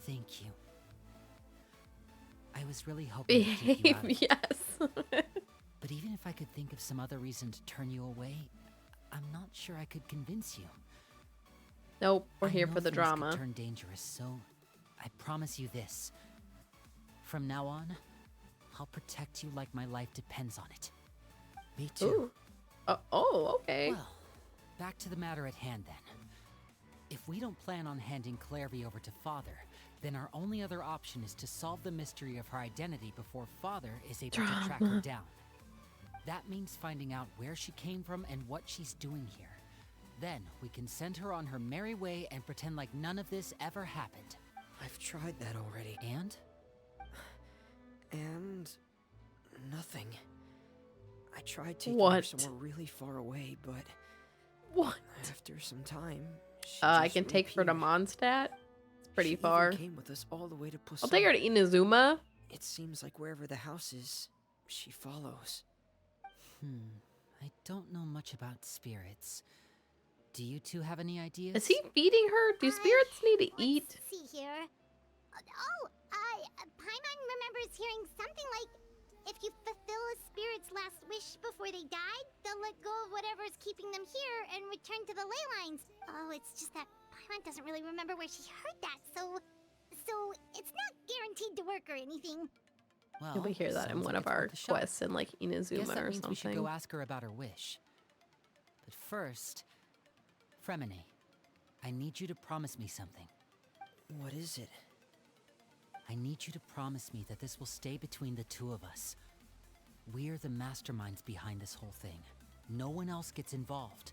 Thank you. I was really hoping to keep you out of Behave, it. yes. But even if I could think of some other reason to turn you away, I'm not sure I could convince you. Nope, we're I here know for the things could drama. turn dangerous, so I promise you this. From now on, I'll protect you like my life depends on it. Me too. Ooh. Oh, okay. Well, back to the matter at hand then. If we don't plan on handing Clairvy over to Father, then our only other option is to solve the mystery of her identity before Father is able to track her Drama. down. That means finding out where she came from and what she's doing here. Then we can send her on her merry way and pretend like none of this ever happened. I've tried that already. And? And... nothing. I tried taking her What? somewhere really far away, but What? after some time, she I just can take her to reappeared. Mondstadt. It's pretty She far. Even came with us all the way to I'll take her to Inazuma. It seems like wherever the house is, she follows. I don't know much about spirits. Do you two have any ideas? Is he feeding her? Do spirits need to eat? Let's see here. Paimon remembers hearing something like, if you fulfill a spirit's last wish before they died, they'll let go of whatever's keeping them here and return to the ley lines. Oh, it's just that Paimon doesn't really remember where she heard that, so it's not guaranteed to work or anything. Well, We hear that in sounds one like of it's our worth a shot. quests in like Guess Inazuma that or means we should something. go ask her about her wish. But first, Fremine, I need you to promise me something. What is it? I need you to promise me that this will stay between the two of us. We're the masterminds behind this whole thing. No one else gets involved.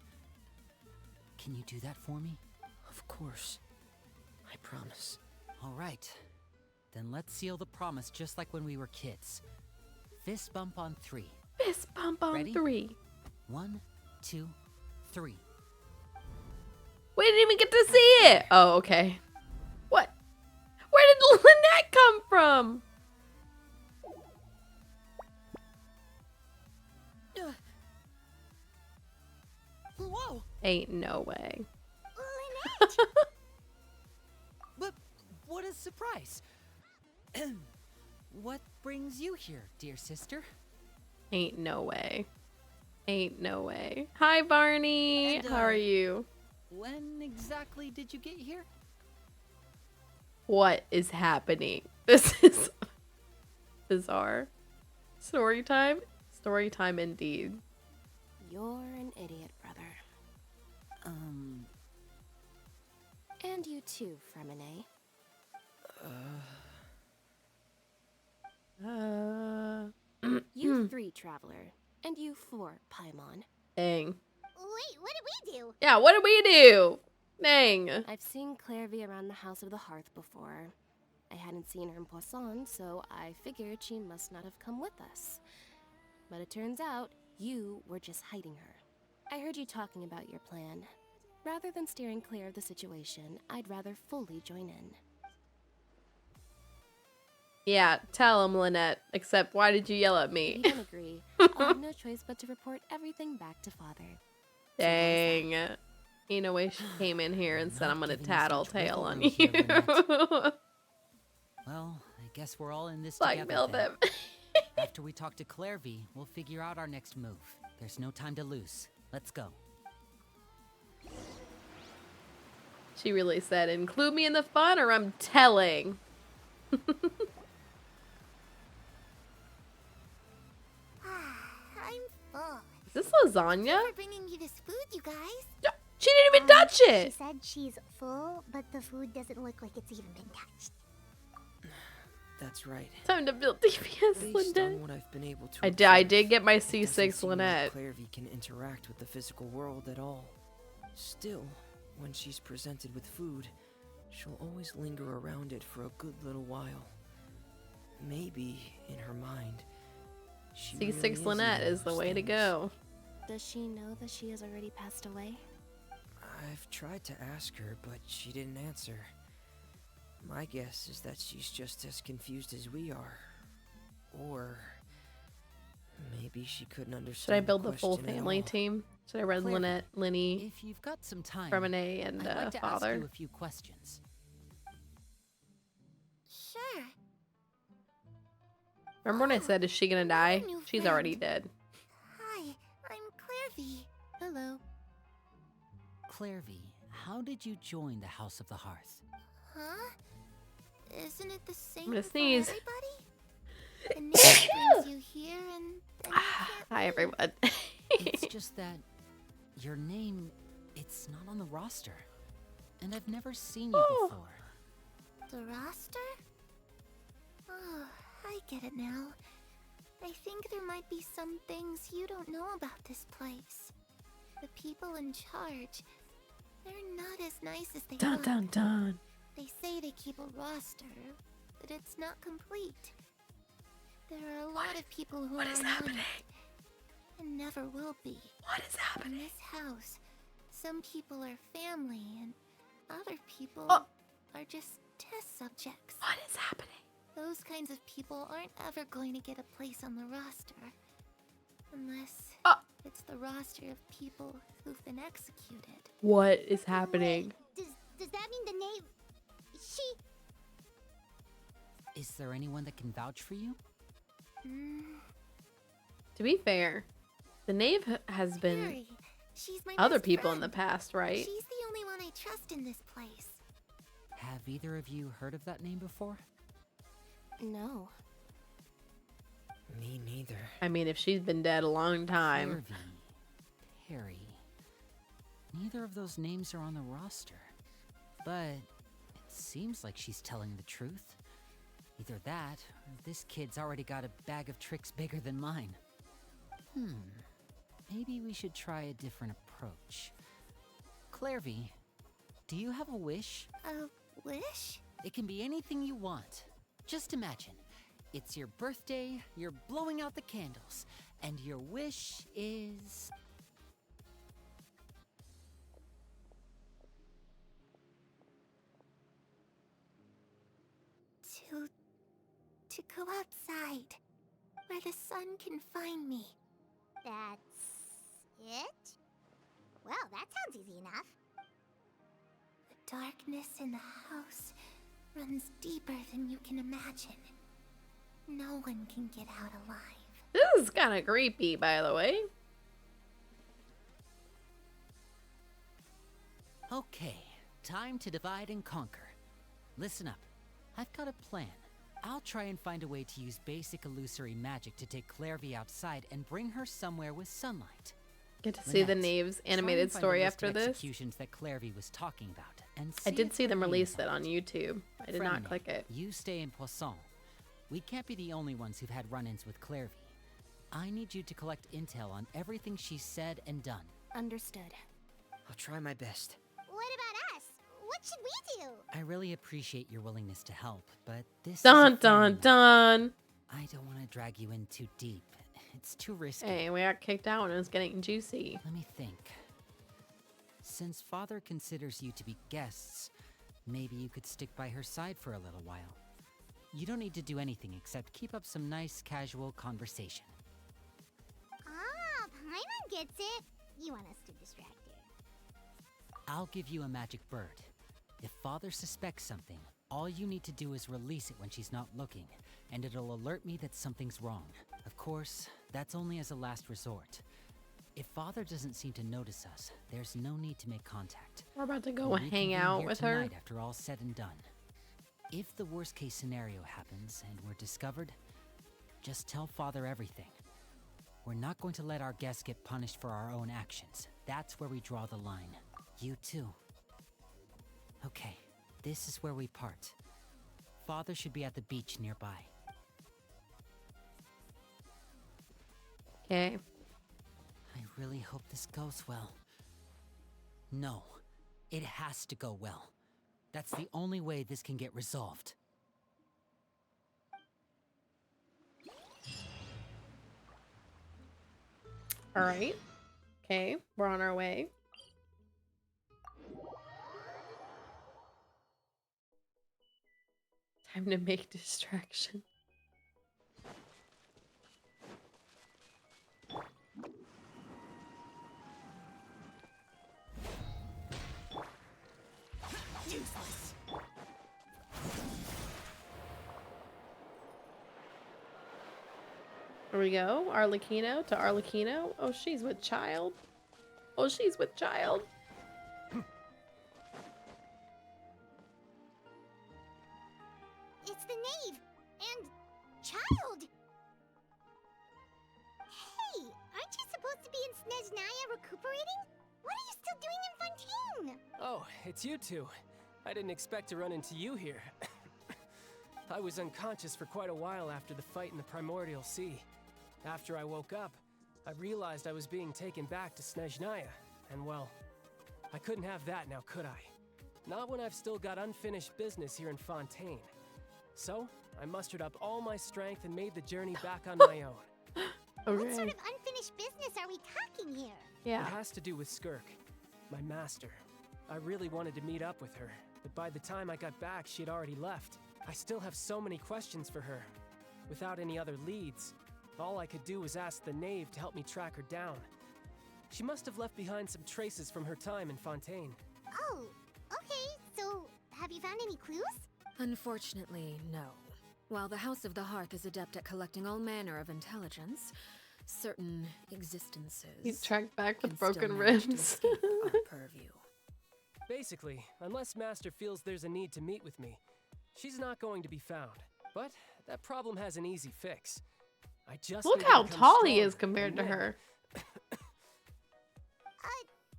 Can you do that for me? Of course. I promise. All right. Then let's seal the promise just like when we were kids. Fist bump on 3. Fist bump on Ready? 3. 1, 2, 3. We didn't even get to see it. Oh, okay. What? Where did Lynette come from? Whoa! Ain't no way. Lynette! But what a surprise! What brings you here, dear sister? Ain't no way. Ain't no way. Hi, Barney. And, How are you? When exactly did you get here? What is happening? This is bizarre. Story time? Story time indeed. You're an idiot, brother. And you too, Fremine. You 3, Traveler. And you 4, Paimon. Dang. Wait, what did we do? Yeah, what did we do? Dang. I've seen Clairvy around the House of the Hearth before. I hadn't seen her in Poisson, so I figured she must not have come with us. But it turns out you were just hiding her. I heard you talking about your plan. Rather than steering clear of the situation, I'd rather fully join in. Yeah, tell him, Lynette. Except, why did you yell at If me? you don't agree, I'll have no choice but to report everything back to Father. Dang. Ain't no way she came in here and said, Not I'm gonna giving you such tattletale wiggle on room you. here, Lynette. Well, I guess we're all in this Blackmail together. them. Then. After we talk to Clairvy, we'll figure out our next move. There's no time to lose. Let's go. She really said, include me in the fun or I'm telling. I'm full. Is this lasagna? For bringing you this food, you guys. She didn't even touch She it. said she's full, but the food doesn't look like it's even been touched. That's right. Time to build DPS, Based Lynette. on what I've been able to I observe, did get my it doesn't C6 seem like Lynette. Clairvy can interact with the physical world at all. Still, when she's presented with food, she'll always linger around it for a good little while. Maybe, in her mind, she really C6 Lynette eating is the those way to things. go. Does she know that she has already passed away? I've tried to ask her, but she didn't answer. My guess is that she's just as confused as we are. Or maybe she couldn't understand. Should I build the full question at family all. team? Should I run Clairvy, Lynette, Linny, If you've got some time, Fremine, and I'd like to ask Father? you a few questions. Sure. Remember when I said, is she gonna die? new She's friend. already dead. Hi, I'm Clairvy. Hello. Clairvy, how did you join the House of the Hearth? Huh? Isn't it the same gonna for sneeze. everybody? The name brings you here and then you can't Hi, leave. everyone. It's just that your name, it's not on the roster. And I've never seen you Oh. before. The roster? Oh, I get it now. I think there might be some things you don't know about this place. The people in charge, they're not as nice as they Dun look. dun dun. They say they keep a roster, but it's not complete. There are a lot of people who What are is on happening? it, and never will be. What is In happening? this house, some people are family, and other people Oh. are just test subjects. What is happening? Those kinds of people aren't ever going to get a place on the roster. Unless Oh. it's the roster of people who've been executed. What is happening? Does that mean the name... She... Is there anyone that can vouch for you? To be fair, the knave has been Mary. She's my other best people in the friend. past, right? She's the only one I trust in this place. Have either of you heard of that name before? No. Me neither. I mean, if she's been dead a long time. Clairvy, Perry. Neither of those names are on the roster. But it seems like she's telling the truth. Either that, or this kid's already got a bag of tricks bigger than mine. Maybe we should try a different approach. Clairvy, do you have a wish? A wish? It can be anything you want. Just imagine. It's your birthday, you're blowing out the candles, and your wish is... To go outside, where the sun can find me. That's it? Well, that sounds easy enough. The darkness in the house runs deeper than you can imagine. No one can get out alive. This is kind of creepy, by the way. Okay, time to divide and conquer. Listen up, I've got a plan. I'll try and find a way to use basic illusory magic to take Clairvy outside and bring her somewhere with sunlight. Get to see the Lynette, Knave's try and animated find a story list after of this. executions that Clairvy was talking about, and I see did if see them they're release it meaningful. on YouTube. I did not Fremine, click it. You stay in Poisson. We can't be the only ones who've had run-ins with Clairvy. I need you to collect intel on everything she's said and done. Understood. I'll try my best. What about us? What should we do? I really appreciate your willingness to help, but this is Dun a dun family. dun. I don't want to drag you in too deep. It's too risky. Hey, we got kicked out and it was getting juicy. Let me think. Since Father considers you to be guests, maybe you could stick by her side for a little while. You don't need to do anything except keep up some nice, casual conversation. Ah, Paimon gets it. You want us to distract her. I'll give you a magic bird. If Father suspects something, all you need to do is release it when she's not looking, and it'll alert me that something's wrong. Of course, that's only as a last resort. If Father doesn't seem to notice us, there's no need to make contact. We're about to go We'll hang reconvene out here with her. tonight after all's said and done. If the worst case scenario happens and we're discovered, just tell Father everything. We're not going to let our guests get punished for our own actions. That's where we draw the line. You too. Okay, this is where we part. Father should be at the beach nearby. Okay. I really hope this goes well. No, it has to go well. That's the only way this can get resolved. All right. Okay, we're on our way. Time to make distraction. Useless. Here we go. Arlecchino to Arlecchino. Oh, she's with child. Oh, she's with child. It's the knave and child. Hey, aren't you supposed to be in Snezhnaya recuperating? What are you still doing in Fontaine? Oh, it's you two. I didn't expect to run into you here. I was unconscious for quite a while after the fight in the Primordial Sea. After I woke up, I realized I was being taken back to Snezhnaya, and well, I couldn't have that now, could I? Not when I've still got unfinished business here in Fontaine. So, I mustered up all my strength and made the journey back on my own. Okay. What sort of unfinished business are we talking here? Yeah. It has to do with Skirk, my master. I really wanted to meet up with her, but by the time I got back, she'd already left. I still have so many questions for her. Without any other leads, all I could do was ask the knave to help me track her down. She must have left behind some traces from her time in Fontaine. Oh, okay. So, have you found any clues? Unfortunately, no. While the House of the Hearth is adept at collecting all manner of intelligence, certain existences He's tracked back with can still broken manage to ribs. escape our purview. Basically, unless Master feels there's a need to meet with me, she's not going to be found. But that problem has an easy fix. I just Look need to how become tall he stronger is compared and to then- her.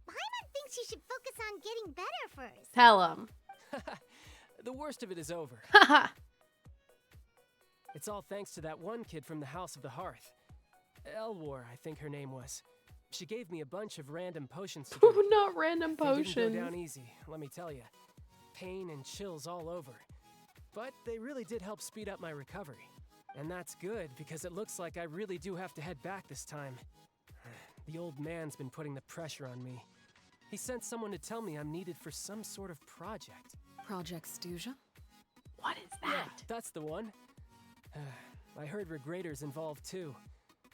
Paimon thinks you should focus on getting better first. Tell him. The worst of it is over. Haha. It's all thanks to that one kid from the House of the Hearth. Elwar, I think her name was. She gave me a bunch of random potions to drink. Not random They didn't go down potions. easy, let me tell you. Pain and chills all over. But they really did help speed up my recovery. And that's good, because it looks like I really do have to head back this time. The old man's been putting the pressure on me. He sent someone to tell me I'm needed for some sort of project. Project Stuja? What is Yeah, that? that's the one. I heard Regrador's involved too.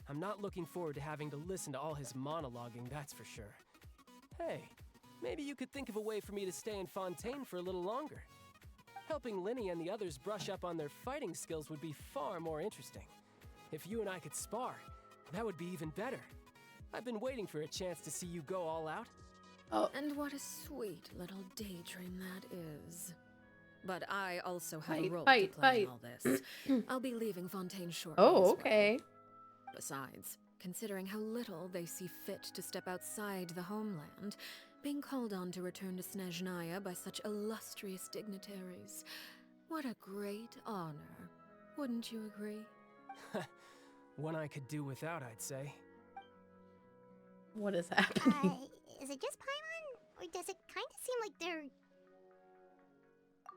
I'm not looking forward to having to listen to all his monologuing, that's for sure. Hey, maybe you could think of a way for me to stay in Fontaine for a little longer. Helping Linny and the others brush up on their fighting skills would be far more interesting. If you and I could spar, that would be even better. I've been waiting for a chance to see you go all out. Oh, And what a sweet little daydream that is. But I also have a role to Fight, play in fight. all this. I'll be leaving Fontaine shortly. oh, as well. okay. Besides, considering how little they see fit to step outside the homeland, being called on to return to Snezhnaya by such illustrious dignitaries, what a great honor. Wouldn't you agree? One I could do without, I'd say. What is happening? Is it just Paimon? Or does it kind of seem like they're...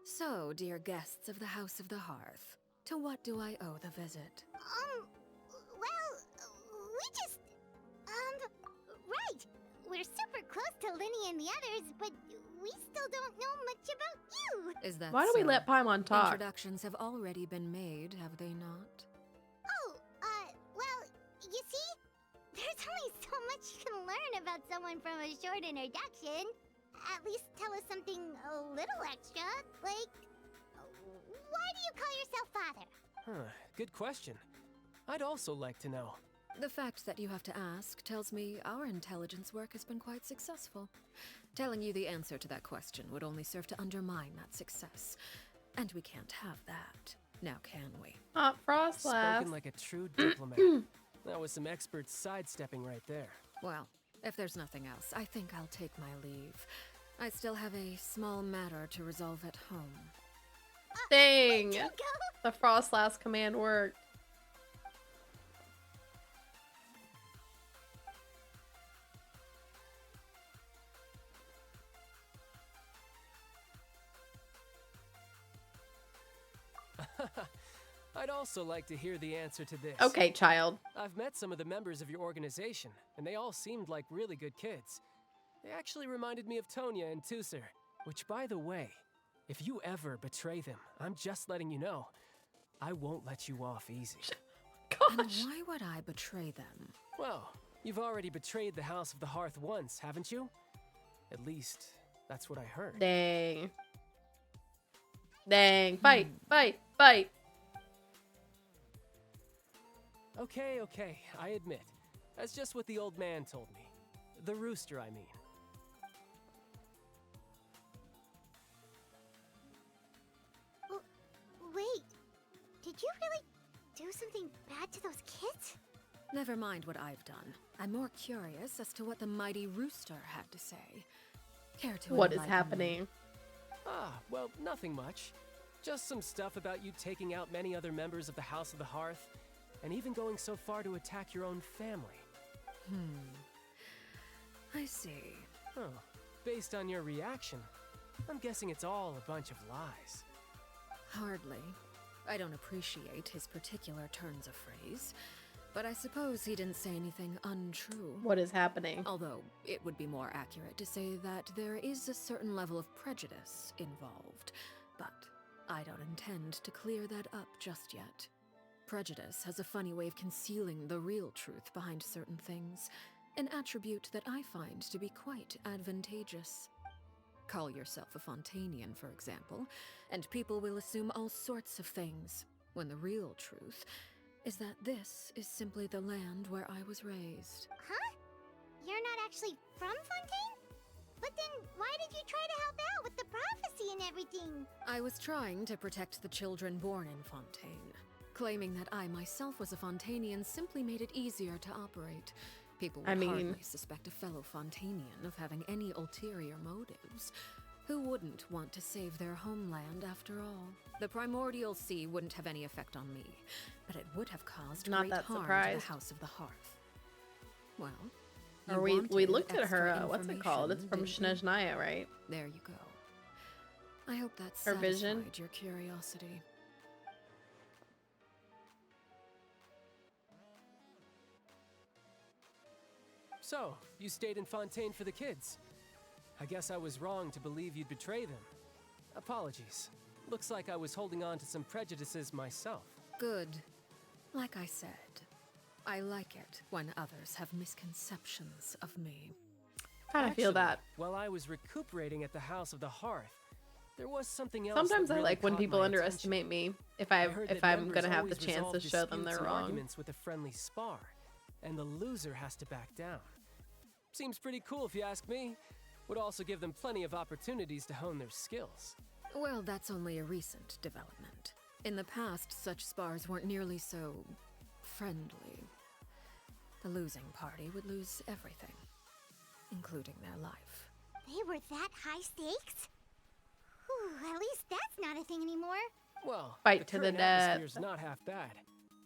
So, dear guests of the House of the Hearth, to what do I owe the visit? Well, we just... right. We're super close to Linny and the others, but we still don't know much about you. Is that Why do we so? let Paimon talk? Introductions have already been made, have they not? Oh, well, you see, there's only so much you can learn about someone from a short introduction. At least tell us something a little extra, like, why do you call yourself father? Huh, good question. I'd also like to know. The fact that you have to ask tells me our intelligence work has been quite successful. Telling you the answer to that question would only serve to undermine that success. And we can't have that, now can we? Hot frost laugh. Spoken like a true diplomat. That was some expert sidestepping right there. Well, if there's nothing else, I think I'll take my leave. I still have a small matter to resolve at home. Dang. Go. The frost last command worked. I'd also like to hear the answer to this. Okay, child. I've met some of the members of your organization, and they all seemed like really good kids. They actually reminded me of Tonya and Tusser, which, by the way, if you ever betray them, I'm just letting you know, I won't let you off easy. And Gosh. why would I betray them? Well, you've already betrayed the House of the Hearth once, haven't you? At least, that's what I heard. Dang. Dang. Fight, fight, fight. Okay, I admit. That's just what the old man told me. The rooster, I mean. Wait, did you really do something bad to those kids? Never mind what I've done. I'm more curious as to what the mighty rooster had to say. Care to What is enlighten me? happening? Ah, well, nothing much. Just some stuff about you taking out many other members of the House of the Hearth, and even going so far to attack your own family. I see. Oh, based on your reaction, I'm guessing it's all a bunch of lies. Hardly. I don't appreciate his particular turns of phrase, but I suppose he didn't say anything untrue. What is happening? Although, it would be more accurate to say that there is a certain level of prejudice involved, but I don't intend to clear that up just yet. Prejudice has a funny way of concealing the real truth behind certain things, an attribute that I find to be quite advantageous. Call yourself a Fontainian, for example, and people will assume all sorts of things, when the real truth is that this is simply the land where I was raised. Huh? You're not actually from Fontaine? But then why did you try to help out with the prophecy and everything? I was trying to protect the children born in Fontaine. Claiming that I myself was a Fontainian simply made it easier to operate. People would hardly suspect a fellow Fontainian of having any ulterior motives. Who wouldn't want to save their homeland after all? The Primordial Sea wouldn't have any effect on me, but it would have caused Not great that harm to surprised. the House of the Hearth. Well, Or you we wanted looked at her, extra what's it called? It's from information, didn't you? Snezhnaya, right? There you go. I hope that Her satisfied vision? your curiosity. So, you stayed in Fontaine for the kids. I guess I was wrong to believe you'd betray them. Apologies. Looks like I was holding on to some prejudices myself. Good. Like I said, I like it when others have misconceptions of me. Kind of feel Actually, that. While I was recuperating at the House of the Hearth, there was something else. Sometimes that I really like when caught people my underestimate me. If I heard that I'm members gonna have the always chance to resolve show them disputes they're and wrong. arguments with a friendly spar, and the loser has to back down. Seems pretty cool if you ask me. Would also give them plenty of opportunities to hone their skills. Well, that's only a recent development. In the past, such spars weren't nearly so friendly. The losing party would lose everything, including their life. They were that high stakes? Whew, at least that's not a thing anymore. Well, Fight the to the current death. atmosphere's not half bad.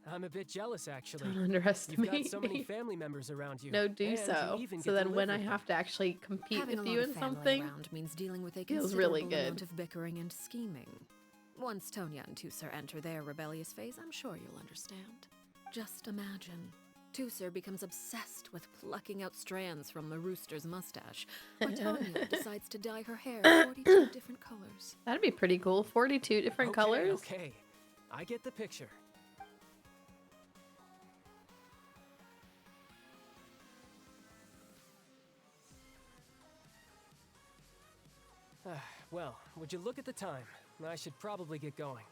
I'm a bit jealous, actually. Don't You've underestimate got so many me. family members around you. No, do and so. you even So get to then when live I with have to actually compete Having with a you lot in of family something, around means dealing with a feels considerable really good. amount of bickering and scheming. Once Tonya and Tusser enter their rebellious phase, I'm sure you'll understand. Just imagine. Tusser becomes obsessed with plucking out strands from the rooster's mustache, while Tonya decides to dye her hair 42 different colors. That'd be pretty cool. 42 different okay, colors. Okay, I get the picture. Well, would you look at the time? I should probably get going.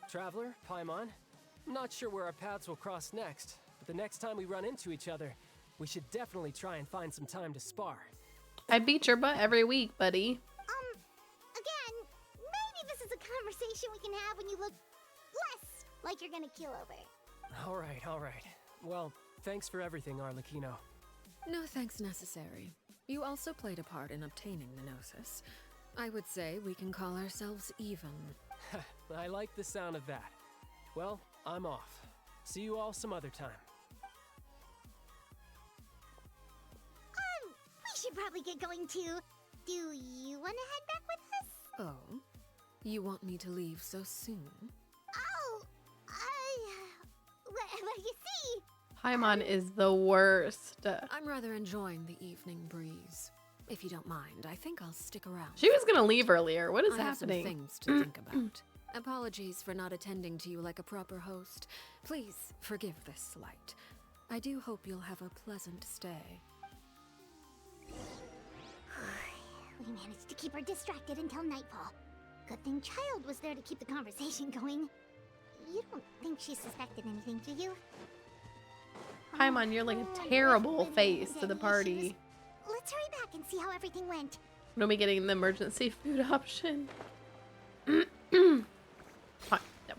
Traveler, Paimon, I'm not sure where our paths will cross next, but the next time we run into each other, we should definitely try and find some time to spar. I beat your butt every week, buddy. Again, maybe this is a conversation we can have when you look less like you're gonna keel over. All right. Well, thanks for everything, Arlecchino. No thanks necessary. You also played a part in obtaining the Gnosis. I would say we can call ourselves even. I like the sound of that. Well, I'm off. See you all some other time. We should probably get going too. Do you want to head back with us? Oh? You want me to leave so soon? Oh, well, you see, Paimon is the worst. I'm rather enjoying the evening breeze. If you don't mind, I think I'll stick around. She was gonna leave earlier. What is I have some happening? things to think about. Apologies for not attending to you like a proper host. Please forgive this slight. I do hope you'll have a pleasant stay. we managed to keep her distracted until nightfall. Good thing Child was there to keep the conversation going. You don't think she suspected anything, do you? Paimon, you're like a terrible face to the party. Let's hurry back and see how everything went. When are we getting the emergency food option?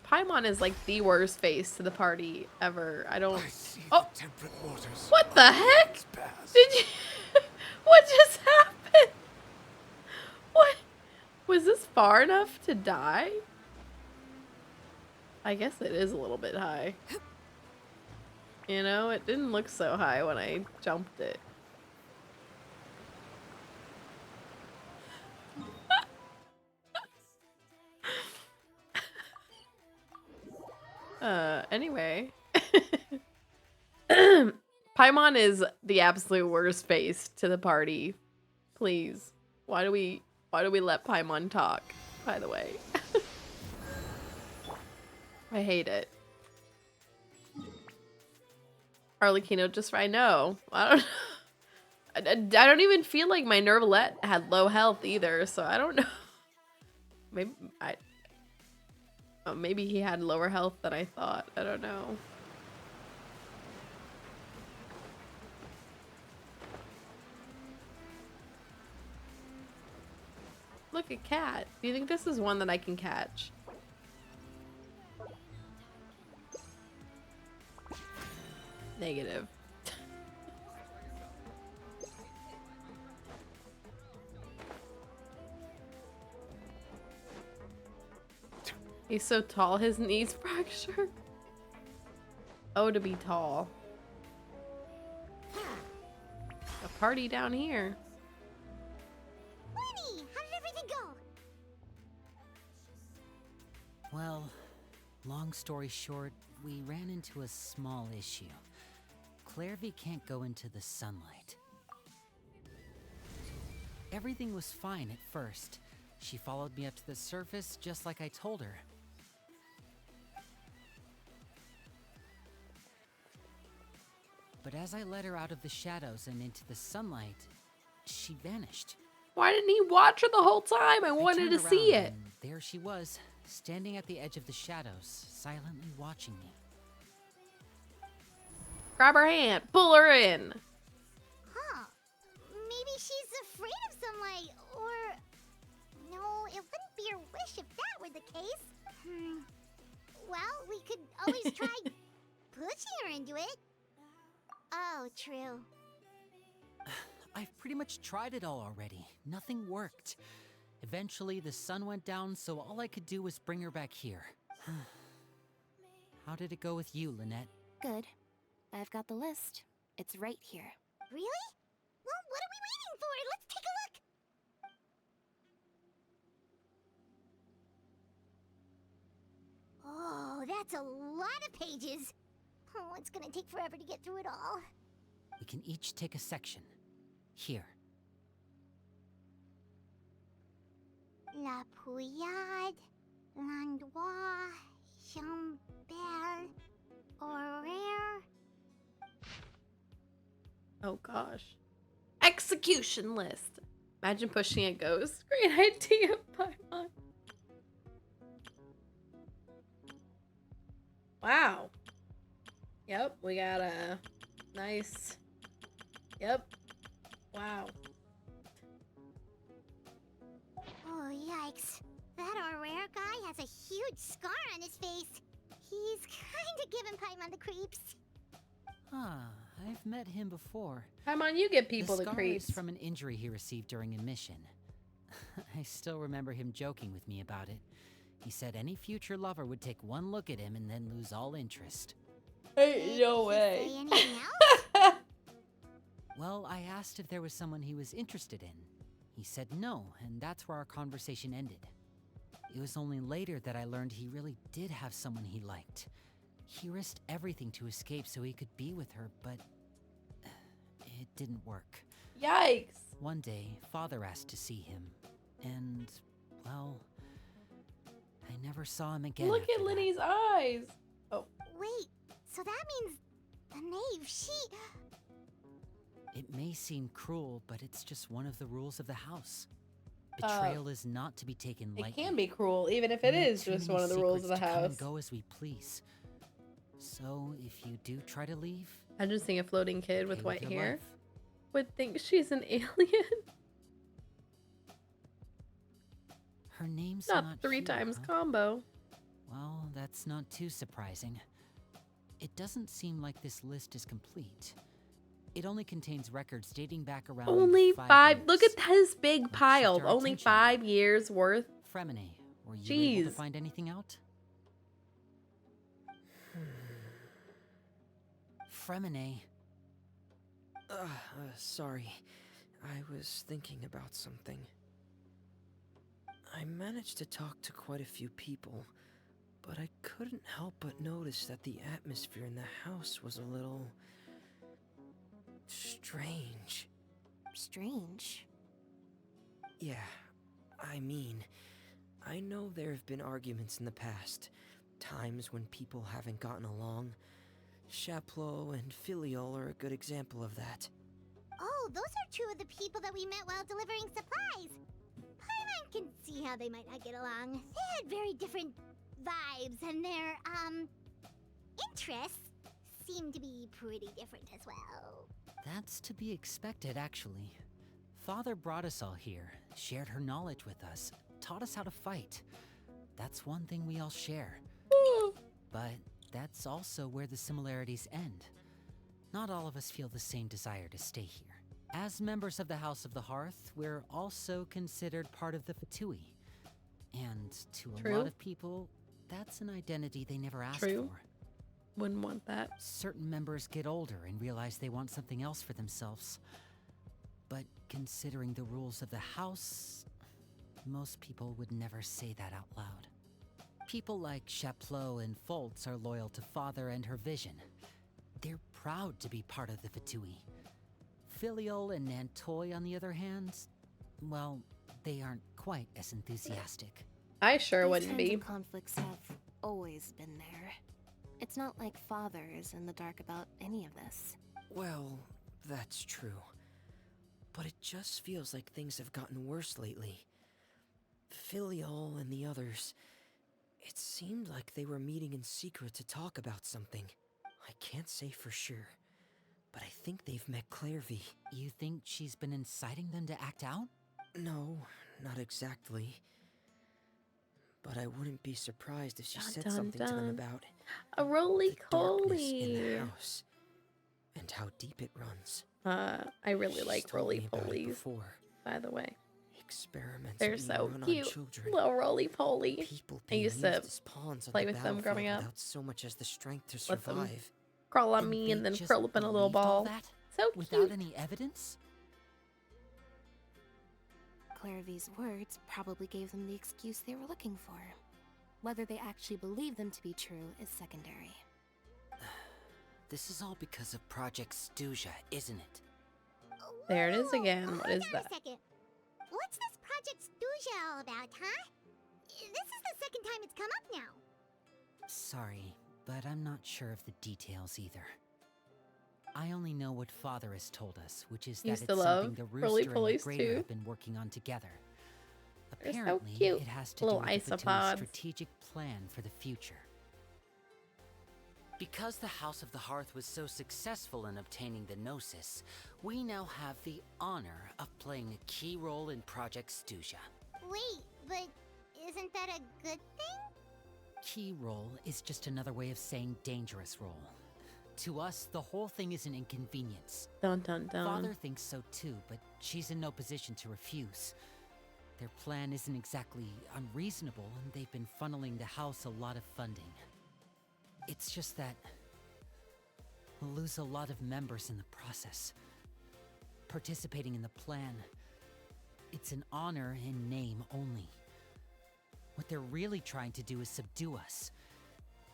Paimon is like the worst face to the party ever. I don't. Oh, temperate waters. What the heck? Did you? What just happened? What? Was this far enough to die? I guess it is a little bit high. You know, it didn't look so high when I jumped it. Anyway. Paimon is the absolute worst face to the party. Please. Why do we let Paimon talk, by the way? I hate it. Arlecchino, just I know. I don't even feel like my Nervalette had low health either, so I don't know. Maybe he had lower health than I thought. I don't know. Look, a cat. Do you think this is one that I can catch? Negative. He's so tall, his knees fracture. Oh, to be tall. A party down here. Winnie, how did everything go? Well, long story short, we ran into a small issue. Clairvy can't go into the sunlight. Everything was fine at first. She followed me up to the surface just like I told her. But as I led her out of the shadows and into the sunlight, she vanished. Why didn't he watch her the whole time? I wanted to turned see around, it. and there she was, standing at the edge of the shadows, silently watching me. Grab her hand, pull her in. Huh. Maybe she's afraid of sunlight, or... No, it wouldn't be her wish if that were the case. Well, we could always try pushing her into it. Oh, true. I've pretty much tried it all already. Nothing worked. Eventually, the sun went down, so all I could do was bring her back here. How did it go with you, Lynette? Good. I've got the list. It's right here. Really? Well, what are we waiting for? Let's take a look. Oh, that's a lot of pages. Oh, it's gonna take forever to get through it all. We can each take a section. Here. La Pouillade, Landois, Chambert, Horaire. Oh gosh. Execution list. Imagine pushing a ghost. Great idea, Paimon. Wow. Yep, we got a nice... Yep. Wow. Oh, yikes. That Horaire guy has a huge scar on his face. He's kinda giving Paimon the creeps. I've met him before. Paimon, you get people the the scar creeps. is from an injury he received during a mission. I still remember him joking with me about it. He said any future lover would take one look at him and then lose all interest. Hey, no Did he way. say anything else? Well, I asked if there was someone he was interested in. He said no, and that's where our conversation ended. It was only later that I learned he really did have someone he liked. He risked everything to escape so he could be with her, but it didn't work. Yikes. One day, Father asked to see him, and, well, I never saw him again. Look after at that. Linny's eyes. Oh. Wait, so that means the knave, It may seem cruel, but it's just one of the rules of the house. Betrayal is not to be taken lightly. It can be cruel, even if it We have is too just many one of the rules of the secrets to come and house. go as we please. So, if you do try to leave, I'm just seeing a floating kid with pay white your hair. life. Would think she's an alien. Her name's Not not three here, times huh? combo. Well, that's not too surprising. It doesn't seem like this list is complete. It only contains records dating back around Only 5. Look years. at this big What pile. kept our Only attention? 5 years worth. Fremine, were you able to Jeez. find anything out? Fremine, Sorry. I was thinking about something. I managed to talk to quite a few people, but I couldn't help but notice that the atmosphere in the house was a little... strange. Strange. Yeah, I mean, I know there have been arguments in the past, times when people haven't gotten along. Chaplot and Filiol are a good example of that. Oh, those are 2 of the people that we met while delivering supplies. Paimon can see how they might not get along. They had very different vibes, and their, interests seem to be pretty different as well. that's to be expected, actually. Father brought us all here, shared her knowledge with us, taught us how to fight. That's one thing we all share. But that's also where the similarities end. Not all of us feel the same desire to stay here. As members of the House of the Hearth, we're also considered part of the Fatui. And to a True. lot of people, that's an identity they never asked True. for. Wouldn't want that. Certain members get older and realize they want something else for themselves. But considering the rules of the house, most people would never say that out loud. People like Chaplot and Foltz are loyal to Father and her vision. They're proud to be part of the Fatui. Filiol and Nantoy, on the other hand, well, they aren't quite as enthusiastic. I sure These wouldn't kinds be. of conflicts have always been there. It's not like Father is in the dark about any of this. Well, that's true. But it just feels like things have gotten worse lately. Filial and the others, it seemed like they were meeting in secret to talk about something. I can't say for sure, but I think they've met Clairvy. You think she's been inciting them to act out? No, not exactly. But I wouldn't be surprised if she Dun, said dun, something to them dun. about A roly the darkness in the poly. house and how deep it runs. I really She's like told roly me about it polies, before. by the way. Experiments They're being so run cute. on children. Little roly poly. People I being used used to as pawns on play the with them growing battlefield up. without so much as the strength to Let them survive. crawl on me they and then just curl up in a little believed all ball. that So without cute. any evidence? Clairvy's words probably gave them the excuse they were looking for. Whether they actually believe them to be true is secondary. This is all because of Project Stuja, isn't it? There it is Whoa, again. What is hold on that? a second. What's this Project Stuja all about, huh? This is the second time it's come up now. Sorry, but I'm not sure of the details either. I only know what Father has told us, which is that Used it's to something love the roly Rooster and the polies Grater too. have been working on together. They're so Apparently, cute. it has to Little do with the Batu's isopods. strategic plan for the future. Because the House of the Hearth was so successful in obtaining the Gnosis, we now have the honor of playing a key role in Project Stuja. Wait, but isn't that a good thing? Key role is just another way of saying dangerous role. To us, the whole thing is an inconvenience. Dun dun dun. Father thinks so too, but she's in no position to refuse. Their plan isn't exactly unreasonable, and they've been funneling the house a lot of funding. It's just that we'll lose a lot of members in the process. Participating in the plan, it's an honor in name only. What they're really trying to do is subdue us.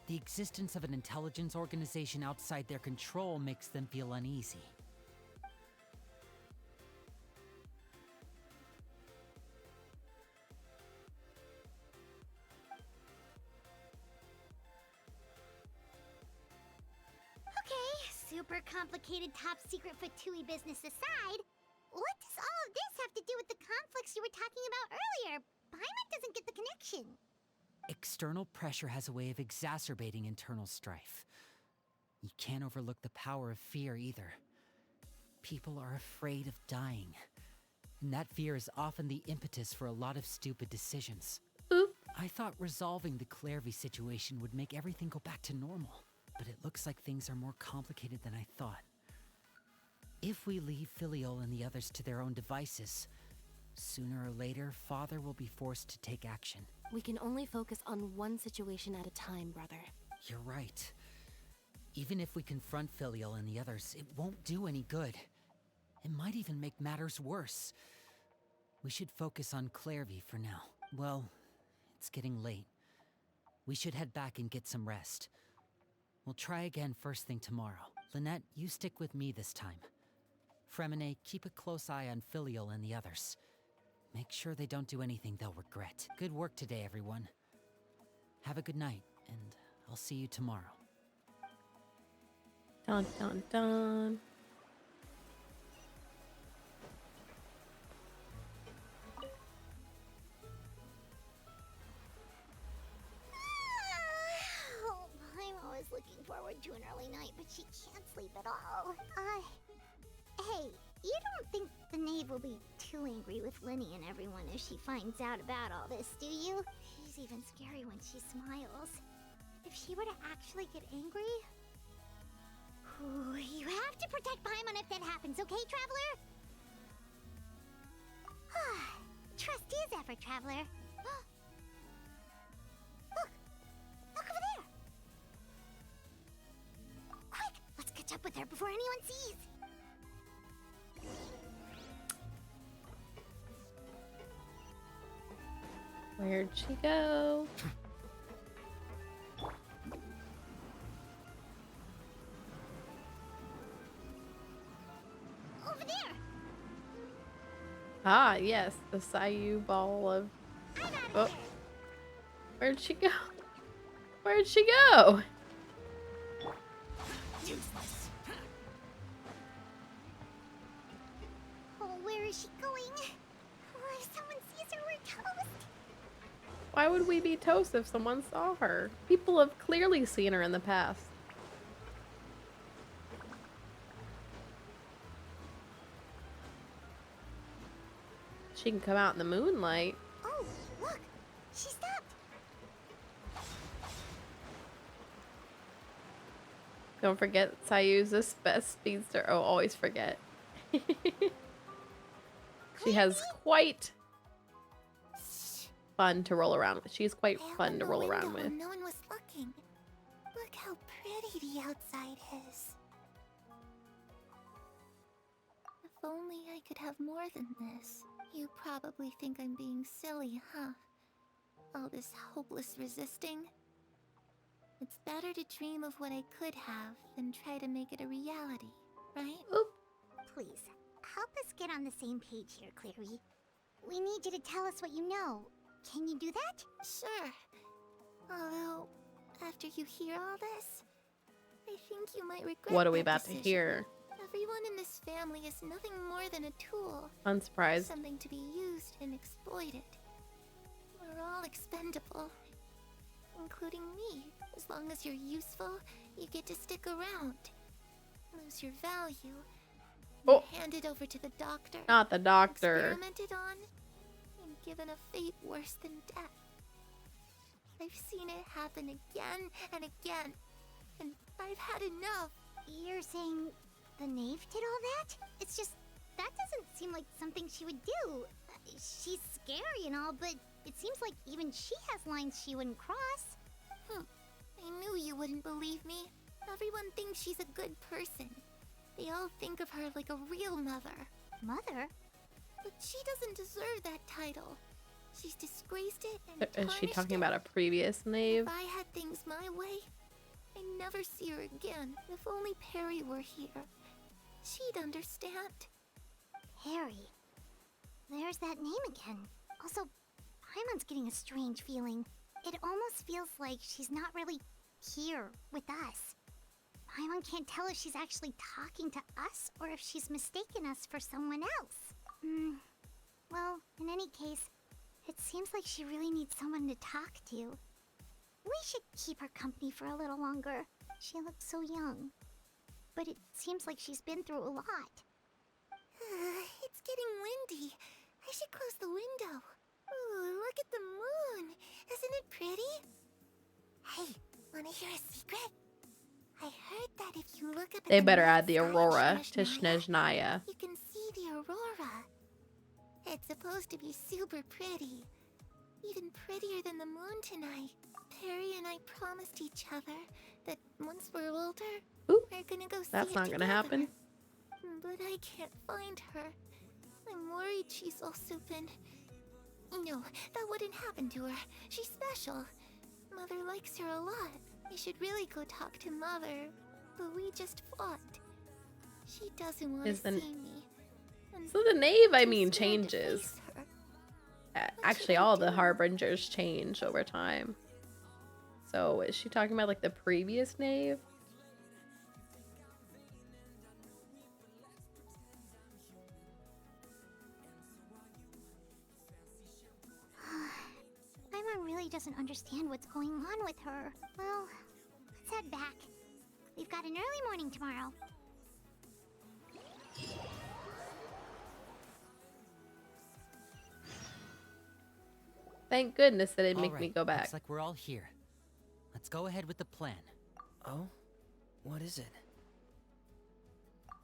The existence of an intelligence organization outside their control makes them feel uneasy. Okay, super complicated top secret Fatui business aside, what does all of this have to do with the conflicts you were talking about earlier? Paimon doesn't get the connection. External pressure has a way of exacerbating internal strife. You can't overlook the power of fear either. People are afraid of dying, and that fear is often the impetus for a lot of stupid decisions. Oop. I thought resolving the Clairvy situation would make everything go back to normal, but it looks like things are more complicated than I thought. If we leave Filial and the others to their own devices, sooner or later, Father will be forced to take action. We can only focus on one situation at a time, brother. You're right. Even if we confront Filial and the others, it won't do any good. It might even make matters worse. We should focus on Clairvy for now. Well, it's getting late. We should head back and get some rest. We'll try again first thing tomorrow. Lynette, you stick with me this time. Fremine, keep a close eye on Filial and the others. Make sure they don't do anything they'll regret. Good work today, everyone. Have a good night, and I'll see you tomorrow. Dun dun dun. Oh, I'm always looking forward to an early night, but she can't sleep at all. Hey, you don't think the knave will be too angry with Linny and everyone if she finds out about all this, do you? She's even scary when she smiles. If she were to actually get angry... Ooh, you have to protect Paimon if that happens, okay, Traveler? Trust is effort, Traveler. Look! Look over there! Quick! Let's catch up with her before anyone sees! Where'd she go? Over there! Ah, yes, the Sayu ball of... Oh, where'd she go? Where'd she go? Useless. Oh, where is she going? Oh, if someone sees her, we're toast. Why would we be toast if someone saw her? People have clearly seen her in the past. She can come out in the moonlight. Oh, look, she stopped. Don't forget Sayu's the best speedster. Oh, always forget. She has quite fun to roll around with. She's quite fun to roll around with. No one was looking. Look how pretty the outside is. If only I could have more than this. You probably think I'm being silly, huh? All this hopeless resisting. It's better to dream of what I could have than try to make it a reality, right? Oop. Please, help us get on the same page here, Clary. We need you to tell us what you know. Can you do that? Sure. Although, after you hear all this, I think you might regret What are we that about to decision. hear? Everyone in this family is nothing more than a tool. Unsurprised. Something to be used and exploited. We're all expendable. Including me. As long as you're useful, you get to stick around. Lose your value. Oh. Handed over to the doctor. Not the doctor. Experimented on. And given a fate worse than death. I've seen it happen again and again. And I've had enough. You're saying the knave did all that? It's just, that doesn't seem like something she would do. She's scary and all, but it seems like even she has lines she wouldn't cross. I knew you wouldn't believe me. Everyone thinks she's a good person. They all think of her like a real mother. Mother? But she doesn't deserve that title. She's disgraced it and Is she tarnished talking it. about a previous knave? If I had things my way, I'd never see her again. If only Perry were here, she'd understand. Perry? There's that name again. Also, Paimon's getting a strange feeling. It almost feels like she's not really here with us. Paimon can't tell if she's actually talking to us or if she's mistaken us for someone else. Well, in any case, it seems like she really needs someone to talk to. We should keep her company for a little longer. She looks so young. But it seems like she's been through a lot. It's getting windy. I should close the window. Ooh, look at the moon. Isn't it pretty? Hey, wanna hear a secret? I heard that if you look up at They the better night add the sky of aurora to Snezhnaya, Snezhnaya. you can see the aurora. It's supposed to be super pretty. Even prettier than the moon tonight. Perry and I promised each other that once we're older, Ooh, we're gonna go see that's it not gonna together. happen. But I can't find her. I'm worried she's all souped. No, that wouldn't happen to her. She's special. Mother likes her a lot. I should really go talk to Mother, but we just fought. She doesn't want to Isn't- see me. And So the knave, I I'm mean, scared to changes. face her. Actually, all the harbingers change over time. So is she talking about like the previous knave? Paimon really doesn't understand what's going on with her. Well, let's head back. We've got an early morning tomorrow. Thank goodness they didn't All make right, me go back. Looks like we're all here. Let's go ahead with the plan. Oh? What is it?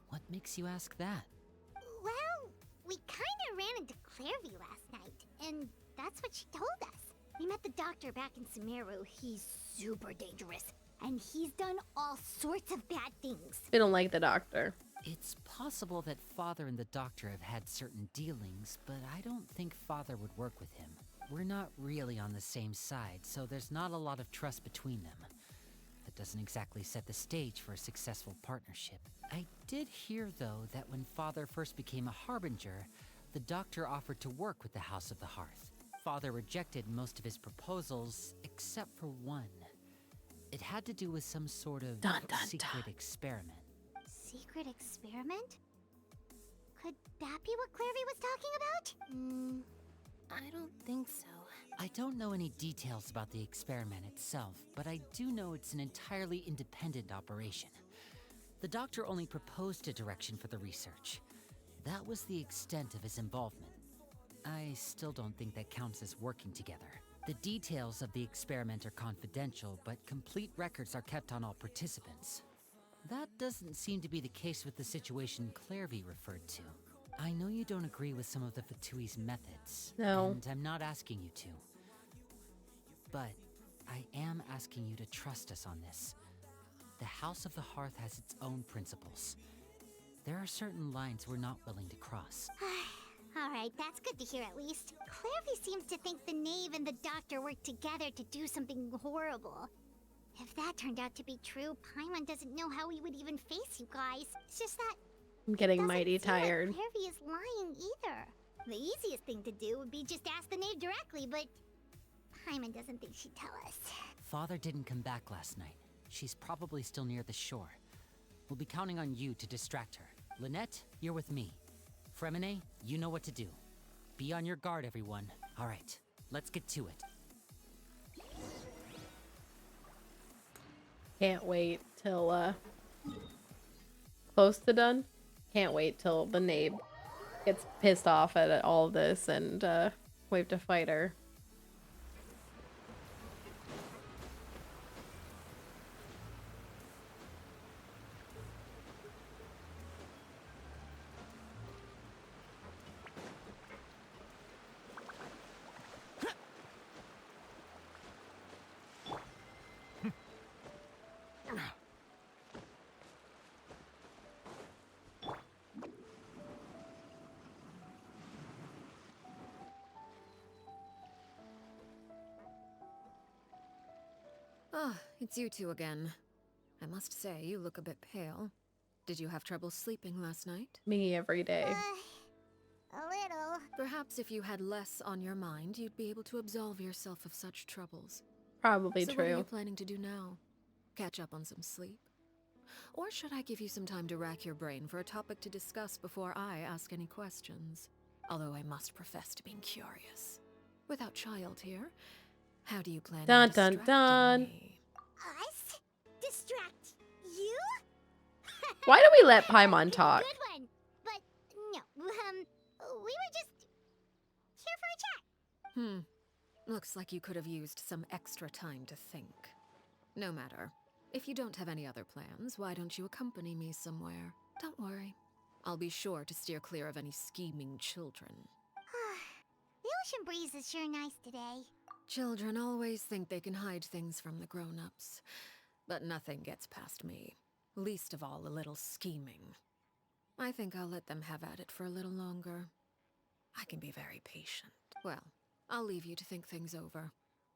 What makes you ask that? Well, we kinda ran into Clairview last night, and that's what she told us. We met the doctor back in Sumeru. He's super dangerous, and he's done all sorts of bad things. We don't like the doctor. It's possible that Father and the Doctor have had certain dealings, but I don't think Father would work with him. We're not really on the same side, so there's not a lot of trust between them. That doesn't exactly set the stage for a successful partnership. I did hear, though, that when Father first became a Harbinger, the doctor offered to work with the House of the Hearth. Father rejected most of his proposals, except for one. It had to do with some sort of secret experiment. Secret experiment? Could that be what Clairvy was talking about? I don't think so. I don't know any details about the experiment itself, but I do know it's an entirely independent operation. The doctor only proposed a direction for the research. That was the extent of his involvement. I still don't think that counts as working together. The details of the experiment are confidential, but complete records are kept on all participants. That doesn't seem to be the case with the situation Clairvy referred to. I know you don't agree with some of the Fatui's methods, and I'm not asking you to. But I am asking you to trust us on this. The House of the Hearth has its own principles. There are certain lines we're not willing to cross. Alright, that's good to hear at least. Clairvy seems to think the knave and the doctor worked together to do something horrible. If that turned out to be true, Paimon doesn't know how he would even face you guys. It's just that I'm getting mighty tired. like Clairvy is lying either. The easiest thing to do would be just ask the knave directly, but Paimon doesn't think she'd tell us. Father didn't come back last night. She's probably still near the shore. We'll be counting on you to distract her. Lynette, you're with me. Fremine, you know what to do. Be on your guard, everyone. All right, let's get to it. Can't wait till close to done. Can't wait till the knave gets pissed off at all of this and we have to fight her. Ah, it's you two again. I must say, you look a bit pale. Did you have trouble sleeping last night? Me every day. A little. Perhaps if you had less on your mind, you'd be able to absolve yourself of such troubles. Probably So what are you true. planning to do now? Catch up on some sleep? Or should I give you some time to rack your brain for a topic to discuss before I ask any questions? Although I must profess to being curious. Without child here, how do you plan Dun, on dun, distracting dun. me? Us? Distract you? Why do we let Paimon talk? Good one. But no, we were just here for a chat. Looks like you could have used some extra time to think. No matter. If you don't have any other plans, why don't you accompany me somewhere? Don't worry. I'll be sure to steer clear of any scheming children. The ocean breeze is sure nice today. Children always think they can hide things from the grown-ups. But nothing gets past me. Least of all a little scheming. I think I'll let them have at it for a little longer. I can be very patient. Well, I'll leave you to think things over.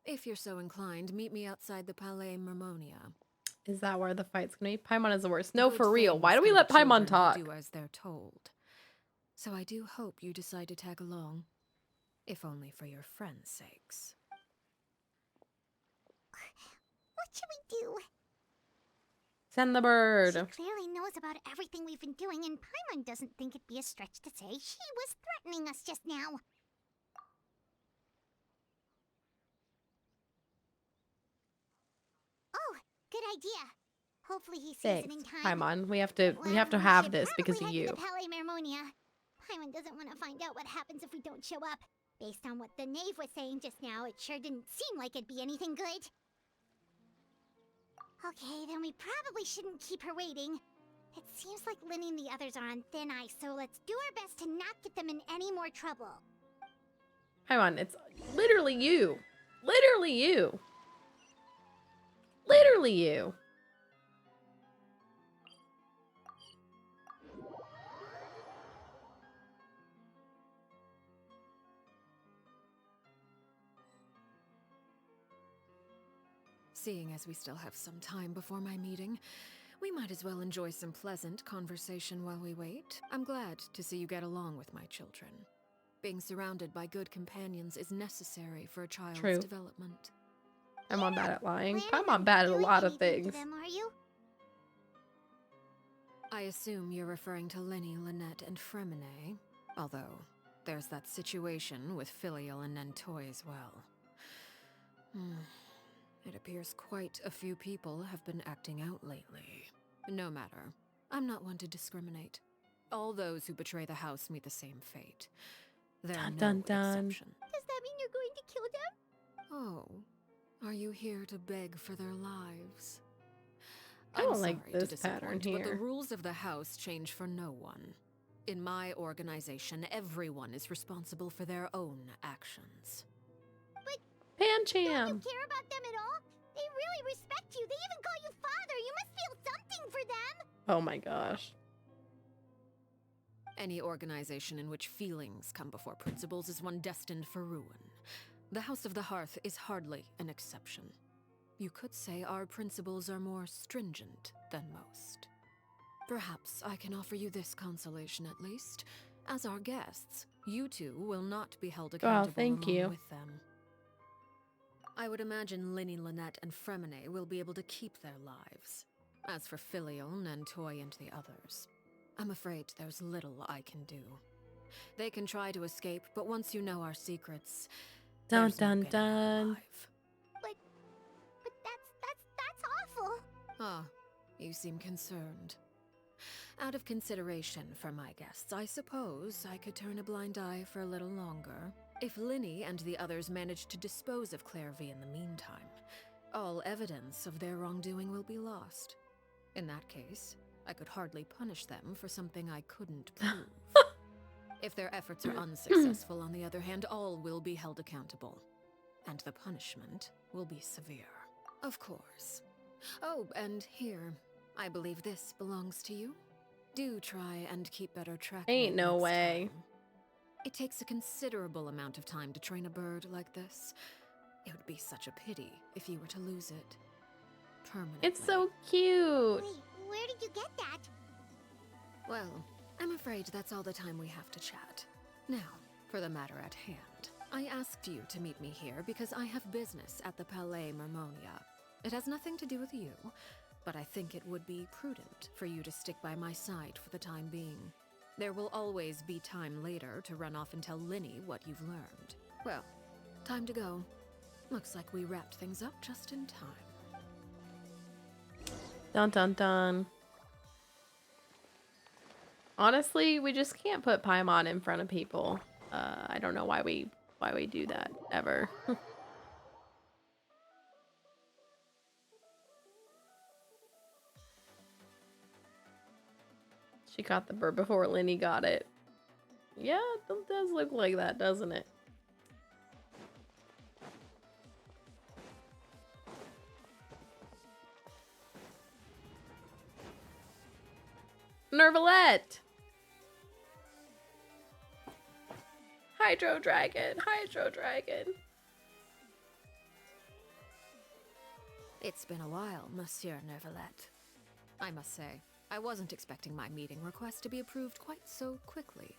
If you're so inclined, meet me outside the Palais Mermonia. Is that where the fight's gonna be? Paimon is the worst. No, Good for real. things Why do we come let to Paimon children who talk? do as they're told. So I do hope you decide to tag along. If only for your friends' sakes. What should we do? Send the bird. She clearly knows about everything we've been doing, and Paimon doesn't think it'd be a stretch to say she was threatening us just now. Oh, good idea. Hopefully he sees it in Thanks, time. Paimon. We have to Well, have should this because probably of head to you. the Palais Mermonia. Paimon doesn't want to find out what happens if we don't show up. Based on what the knave was saying just now, it sure didn't seem like it'd be anything good. Okay, then we probably shouldn't keep her waiting. It seems like Linny and the others are on thin ice, so let's do our best to not get them in any more trouble. Paimon, it's literally you. Literally you. Literally you. Seeing as we still have some time before my meeting, we might as well enjoy some pleasant conversation while we wait. I'm glad to see you get along with my children. Being surrounded by good companions is necessary for a child's True. development. I'm on bad at lying. Planning I'm on on bad at a doing lot of anything things. to them, are you? I assume you're referring to Linny, Lynette, and Fremine, although there's that situation with Filial and Nentoy as well. It appears quite a few people have been acting out lately. No matter. I'm not one to discriminate. All those who betray the house meet the same fate. They're Dun, no dun, dun. exception. Does that mean you're going to kill them? Oh, are you here to beg for their lives? I don't I'm like sorry this to pattern disappoint, but the here. rules of the house change for no one. In my organization, everyone is responsible for their own actions. Pan Don't you Cham. care about them at all? They really respect you. They even call you father. You must feel something for them. Oh my gosh. Any organization in which feelings come before principles is one destined for ruin. The House of the Hearth is hardly an exception. You could say our principles are more stringent than most. Perhaps I can offer you this consolation at least. As our guests, you two will not be held accountable thank along you. with them. I would imagine Linny, Lynette, and Fremine will be able to keep their lives. As for Filial, Nentoy, and the others, I'm afraid there's little I can do. They can try to escape, but once you know our secrets, Dun there's no dun getting out dun. alive. But that's awful. Ah, you seem concerned. Out of consideration for my guests, I suppose I could turn a blind eye for a little longer. If Linny and the others manage to dispose of Clairvy in the meantime, all evidence of their wrongdoing will be lost. In that case, I could hardly punish them for something I couldn't prove. If their efforts are unsuccessful, on the other hand, all will be held accountable. And the punishment will be severe. Of course. Oh, and here, I believe this belongs to you. Do try and keep better track of Ain't it no next way. time. It takes a considerable amount of time to train a bird like this. It would be such a pity if you were to lose it permanently. It's so cute. Wait, where did you get that? Well, I'm afraid that's all the time we have to chat. Now, for the matter at hand. I asked you to meet me here because I have business at the Palais Mermonia. It has nothing to do with you, but I think it would be prudent for you to stick by my side for the time being. There will always be time later to run off and tell Linny what you've learned. Well, time to go. Looks like we wrapped things up just in time. Dun dun dun. Honestly, we just can't put Paimon in front of people. I don't know why we do that ever. She got the bird before Linny got it. Yeah, it does look like that, doesn't it? Nervalette! Hydro Dragon! Hydro Dragon! It's been a while, Monsieur Nervalette. I must say, I wasn't expecting my meeting request to be approved quite so quickly.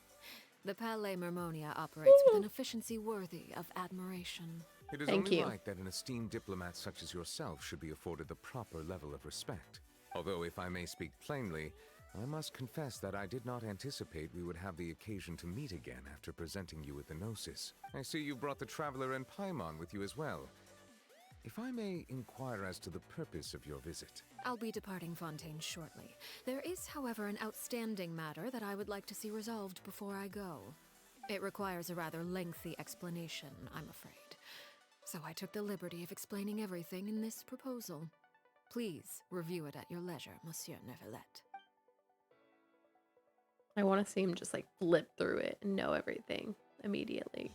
The Palais Mermonia operates with an efficiency worthy of admiration. It is Thank only you. right that an esteemed diplomat such as yourself should be afforded the proper level of respect. Although, if I may speak plainly, I must confess that I did not anticipate we would have the occasion to meet again after presenting you with the Gnosis. I see you brought the Traveler and Paimon with you as well. If I may inquire as to the purpose of your visit. I'll be departing Fontaine shortly. There is, however, an outstanding matter that I would like to see resolved before I go. It requires a rather lengthy explanation, I'm afraid. So I took the liberty of explaining everything in this proposal. Please review it at your leisure, Monsieur Nervalette. I want to see him just like flip through it and know everything immediately.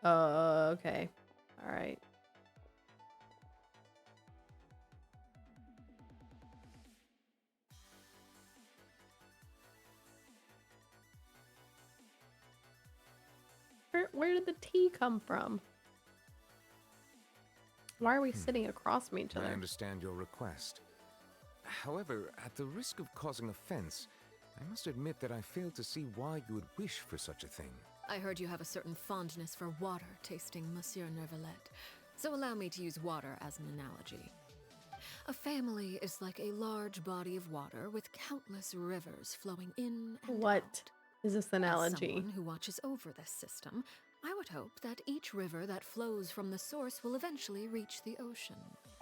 Okay. All right. Where did the tea come from? Why are we sitting across from each I other? understand your request. However, at the risk of causing offense, I must admit that I fail to see why you would wish for such a thing. I heard you have a certain fondness for water tasting, Monsieur Nervalette, so allow me to use water as an analogy. A family is like a large body of water with countless rivers flowing in and What out. is this As analogy? someone who watches over this system, I would hope that each river that flows from the source will eventually reach the ocean.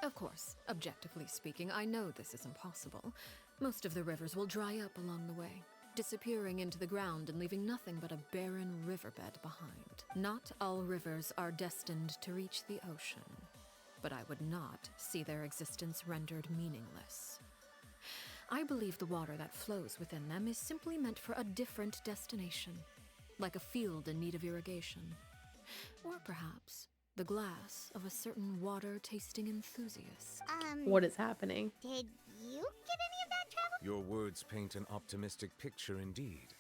Of course, objectively speaking, I know this is impossible. Most of the rivers will dry up along the way, disappearing into the ground and leaving nothing but a barren riverbed behind. Not all rivers are destined to reach the ocean, but I would not see their existence rendered meaningless. I believe the water that flows within them is simply meant for a different destination, like a field in need of irrigation. Or perhaps the glass of a certain water-tasting enthusiast. What is happening? Did you get any of that, Travel? Your words paint an optimistic picture indeed.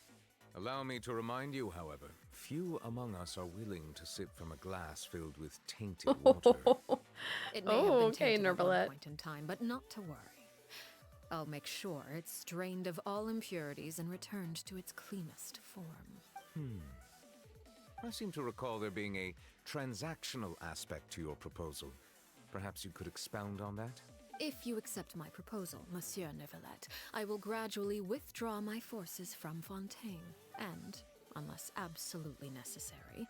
Allow me to remind you, however, few among us are willing to sip from a glass filled with tainted water. It may have Oh, been okay, tainted at one Nervalette. point in time, but not to worry. I'll make sure it's drained of all impurities and returned to its cleanest form. I seem to recall there being a transactional aspect to your proposal. Perhaps you could expound on that? If you accept my proposal, Monsieur Nervalette, I will gradually withdraw my forces from Fontaine, and, unless absolutely necessary,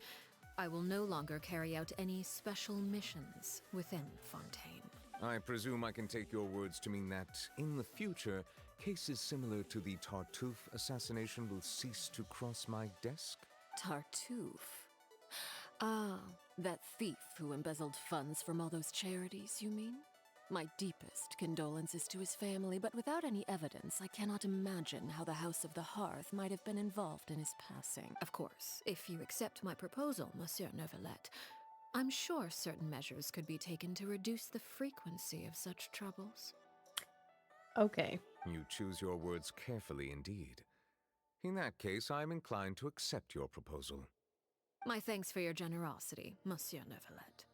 I will no longer carry out any special missions within Fontaine. I presume I can take your words to mean that, in the future, cases similar to the Tartuffe assassination will cease to cross my desk? Tartuffe. Ah, that thief who embezzled funds from all those charities, you mean? My deepest condolences to his family, but without any evidence, I cannot imagine how the House of the Hearth might have been involved in his passing. Of course, if you accept my proposal, Monsieur Nervalette, I'm sure certain measures could be taken to reduce the frequency of such troubles. Okay. You choose your words carefully indeed. In that case, I am inclined to accept your proposal. My thanks for your generosity, Monsieur Nervalette.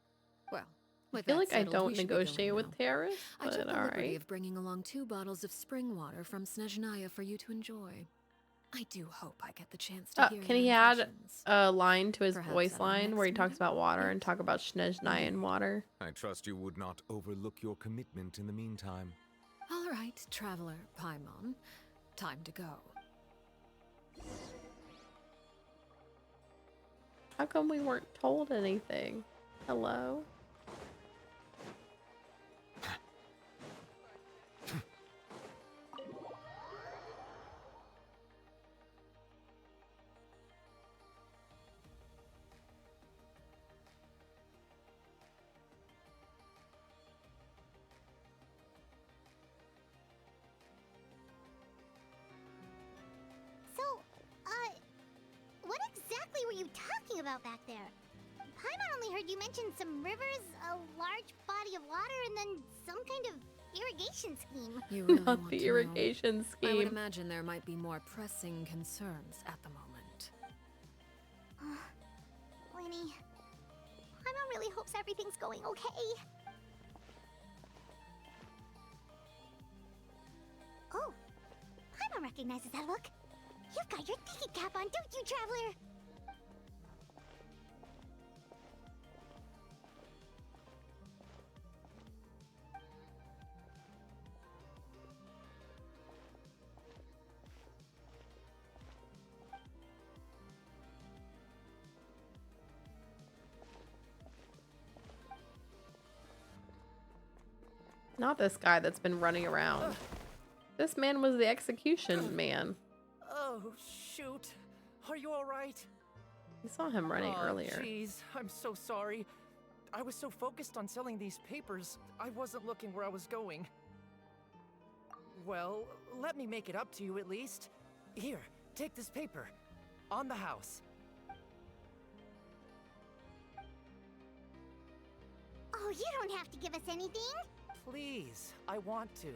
Well, I with feel that like I settled, don't we should be going negotiate now. with terrorists, I took but the liberty alright. of bringing along 2 bottles of spring water from Snezhnaya for you to enjoy. I do hope I get the chance to hear Can your he add impressions. a line to his Perhaps voice at our line where he next talks meeting? about water and Yes. talk about Snezhnayan water? I trust you would not overlook your commitment in the meantime. All right, traveler Paimon. Time to go. How come we weren't told anything? Hello? So, what exactly were you talking about back there? Paimon only heard you mention some rivers, a large body of water, and then some kind of irrigation scheme. You really Not want the to know? irrigation I would scheme. imagine there might be more pressing concerns at the moment. Winnie, Paimon really hopes everything's going okay. Oh, Paimon recognizes that look. You've got your ticket cap on, don't you, Traveler? Not this guy that's been running around. This man was the execution man. Oh, shoot. Are you alright? We saw him running earlier. Jeez, I'm so sorry. I was so focused on selling these papers, I wasn't looking where I was going. Well, let me make it up to you at least. Here, take this paper. On the house. Oh, you don't have to give us anything. Please, I want to.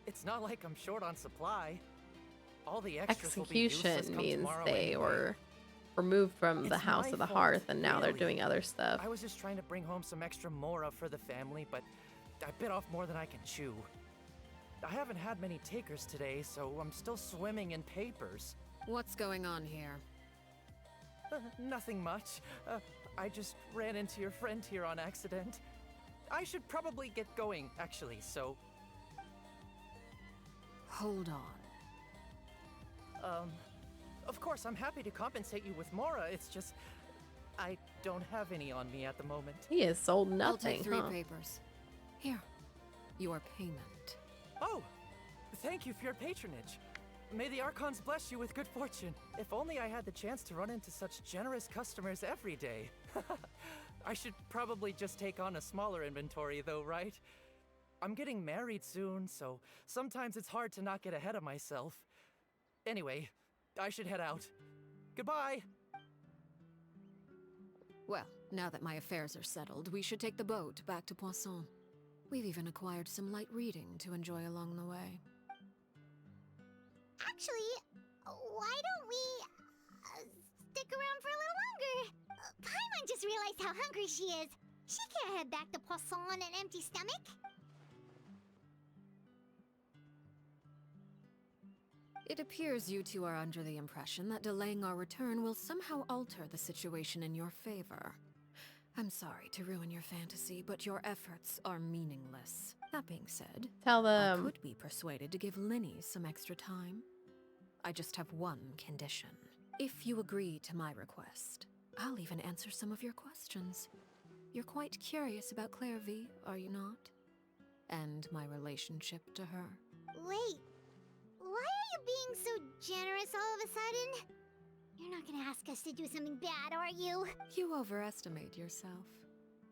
It's not like I'm short on supply. All the extras will be useless Execution come means tomorrow they anyway. were removed from the It's House my of the fault, Hearth and now they're really. doing other stuff. I was just trying to bring home some extra mora for the family, but I bit off more than I can chew. I haven't had many takers today, so I'm still swimming in papers. What's going on here? Nothing much. I just ran into your friend here on accident. I should probably get going, actually, so... Hold on. Of course, I'm happy to compensate you with Mora, it's just... I don't have any on me at the moment. He has sold I'll nothing, take 3 huh? papers. Here. Your payment. Oh! Thank you for your patronage. May the Archons bless you with good fortune. If only I had the chance to run into such generous customers every day. I should probably just take on a smaller inventory though, right? I'm getting married soon, so sometimes it's hard to not get ahead of myself. Anyway, I should head out. Goodbye! Well, now that my affairs are settled, we should take the boat back to Poisson. We've even acquired some light reading to enjoy along the way. Actually, why don't we stick around for a little longer? Paimon just realized how hungry she is. She can't head back to Poisson on an empty stomach. It appears you two are under the impression that delaying our return will somehow alter the situation in your favor. I'm sorry to ruin your fantasy, but your efforts are meaningless. That being said, Tell I them. could be persuaded to give Linny some extra time. I just have one condition. If you agree to my request, I'll even answer some of your questions. You're quite curious about Clairvy, are you not? And my relationship to her. Wait, why are you being so generous all of a sudden? You're not gonna ask us to do something bad, are you? You overestimate yourself.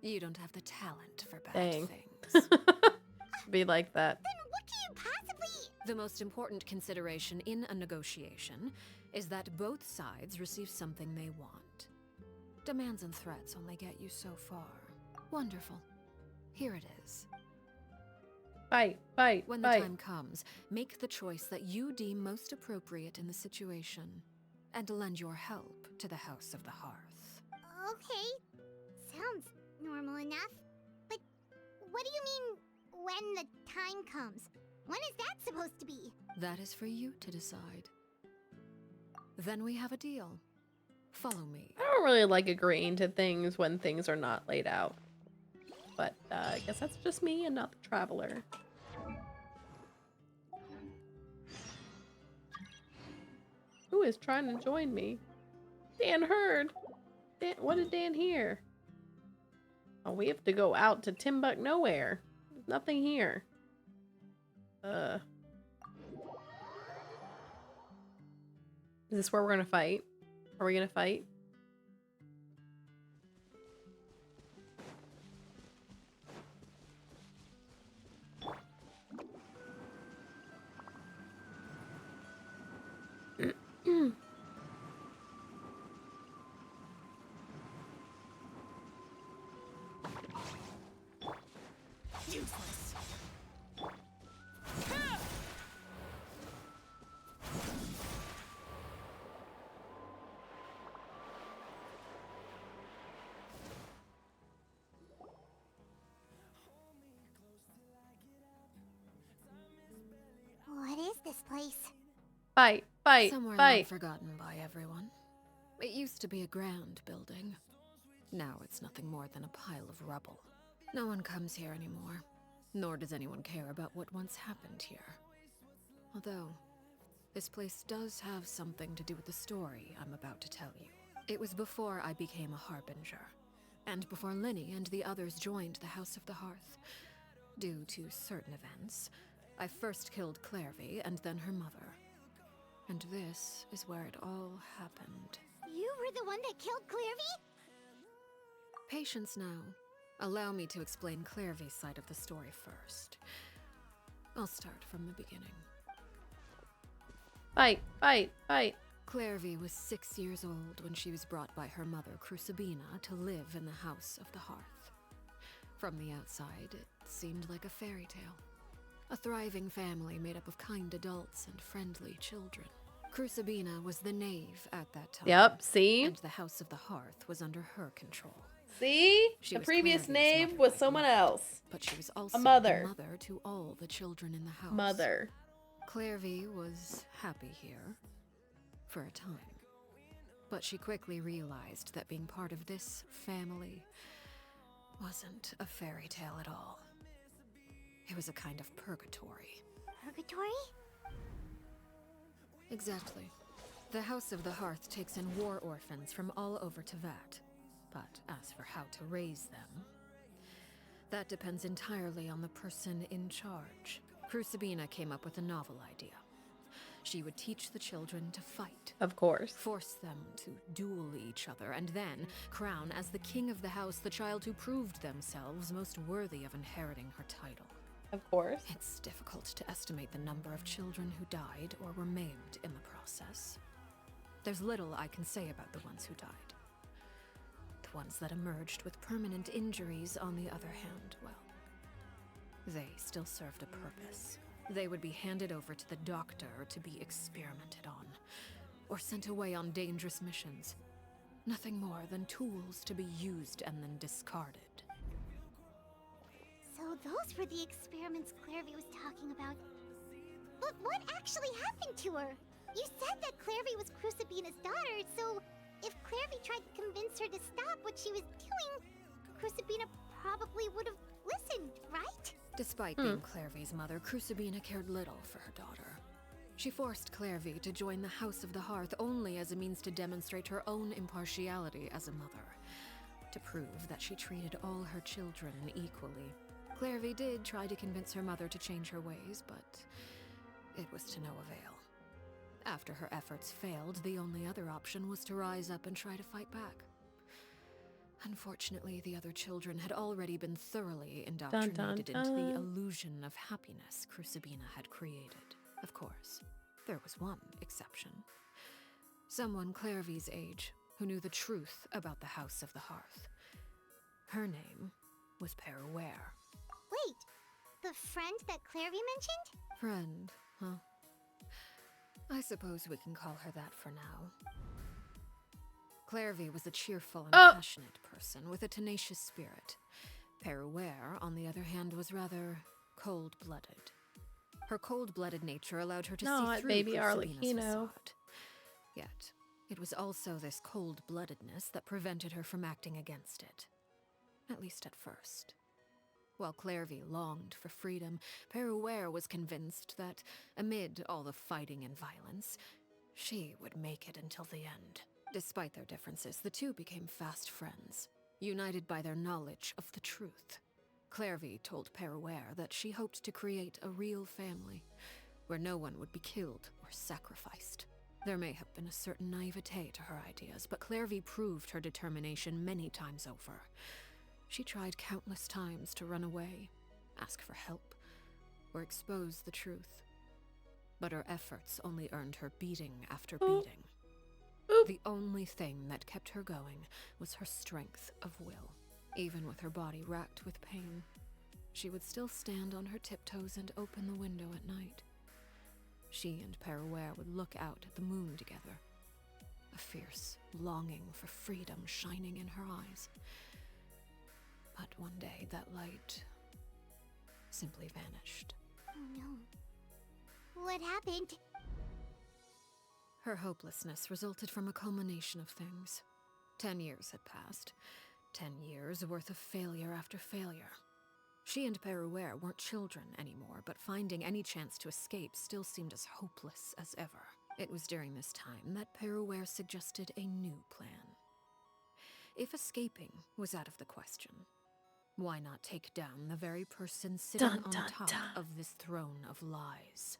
You don't have the talent for bad Dang. things. Be like that. Then what can you possibly... The most important consideration in a negotiation is that both sides receive something they want. Demands and threats only get you so far. Wonderful. Here it is. Fight, fight, When the fight. time comes, make the choice that you deem most appropriate in the situation, and lend your help to the House of the Hearth. Okay, sounds normal enough. But what do you mean, when the time comes? When is that supposed to be? That is for you to decide. Then we have a deal. Follow me. I don't really like agreeing to things when things are not laid out. But I guess that's just me and not the traveler. Who is trying to join me? Dan heard. Dan, what did Dan hear? Oh, we have to go out to Timbuk nowhere. There's nothing here. Is this where we're gonna fight? Are we gonna fight? Useless. What is this place? Fight, fight, Somewhere long fight. forgotten by everyone. It used to be a grand building. Now it's nothing more than a pile of rubble. No one comes here anymore, nor does anyone care about what once happened here. Although, this place does have something to do with the story I'm about to tell you. It was before I became a harbinger, and before Linny and the others joined the House of the Hearth. Due to certain events, I first killed Clairvy and then her mother. And this is where it all happened. You were the one that killed Clairvy? Patience now. Allow me to explain Clairvy's side of the story first. I'll start from the beginning. Fight, fight, fight. Clairvy was 6 years old when she was brought by her mother, Crucibina, to live in the House of the Hearth. From the outside, it seemed like a fairy tale. A thriving family made up of kind adults and friendly children. Crucibina was the knave at that time. Yep, see? And the House of the Hearth was under her control. See? She The was previous Clairvy's name mother was by someone blood, else. but she was also mother. the mother to all the children in the house. Mother. Clairvy was happy here for a time. But she quickly realized that being part of this family wasn't a fairy tale at all. It was a kind of purgatory. Purgatory? Exactly. The House of the Hearth takes in war orphans from all over Tevat. But as for how to raise them, that depends entirely on the person in charge. Crucibina came up with a novel idea. She would teach the children to fight. Of course. Force them to duel each other, and then crown as the king of the house the child who proved themselves most worthy of inheriting her title. Of course. It's difficult to estimate the number of children who died or were maimed in the process. There's little I can say about the ones who died. The ones that emerged with permanent injuries, on the other hand, well, they still served a purpose. They would be handed over to the doctor to be experimented on, or sent away on dangerous missions. Nothing more than tools to be used and then discarded. So those were the experiments Clairvy was talking about. But what actually happened to her? You said that Clairvy was Crucibina's daughter, so if Clairvy tried to convince her to stop what she was doing, Crucibina probably would have listened, right? Despite being Clairvy's mother, Crucibina cared little for her daughter. She forced Clairvy to join the House of the Hearth only as a means to demonstrate her own impartiality as a mother, to prove that she treated all her children equally. Clairvy did try to convince her mother to change her ways, but it was to no avail. After her efforts failed, the only other option was to rise up and try to fight back. Unfortunately, the other children had already been thoroughly indoctrinated into the illusion of happiness Crucibina had created. Of course, there was one exception. Someone Clairvy's age who knew the truth about the House of the Hearth. Her name was Peruere. Wait, the friend that Clairvy mentioned? Friend, huh? I suppose we can call her that for now. Clairvy was a cheerful and passionate person with a tenacious spirit. Peruere, on the other hand, was rather cold-blooded. Her cold-blooded nature allowed her to see through baby Crucibina's Arlecchino. facade. Yet, it was also this cold-bloodedness that prevented her from acting against it. At least at first. While Clairvy longed for freedom, Peruere was convinced that, amid all the fighting and violence, she would make it until the end. Despite their differences, the two became fast friends, united by their knowledge of the truth. Clairvy told Peruere that she hoped to create a real family, where no one would be killed or sacrificed. There may have been a certain naivete to her ideas, but Clairvy proved her determination many times over. She tried countless times to run away, ask for help, or expose the truth. But her efforts only earned her beating after beating. The only thing that kept her going was her strength of will. Even with her body racked with pain, she would still stand on her tiptoes and open the window at night. She and Peruere would look out at the moon together, a fierce longing for freedom shining in her eyes. But one day that light simply vanished. Oh no. What happened? Her hopelessness resulted from a culmination of things. 10 years had passed. 10 years worth of failure after failure. She and Peruere weren't children anymore, but finding any chance to escape still seemed as hopeless as ever. It was during this time that Peruere suggested a new plan. If escaping was out of the question, why not take down the very person sitting on top of this throne of lies?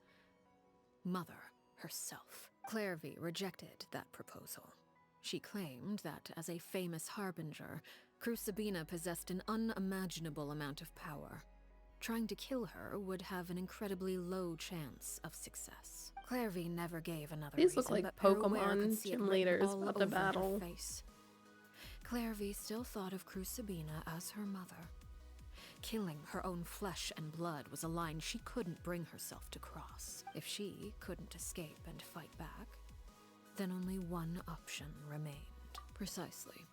Mother herself. Clairvy rejected that proposal. She claimed that, as a famous harbinger, Crucibina possessed an unimaginable amount of power. Trying to kill her would have an incredibly low chance of success. Clairvy never gave another These reason, look like but Peruere could Pokemon see it gym written leaders all about to over her battle. face. Clairvy still thought of Crucibina as her mother. Killing her own flesh and blood was a line she couldn't bring herself to cross. If she couldn't escape and fight back, then only one option remained. Precisely.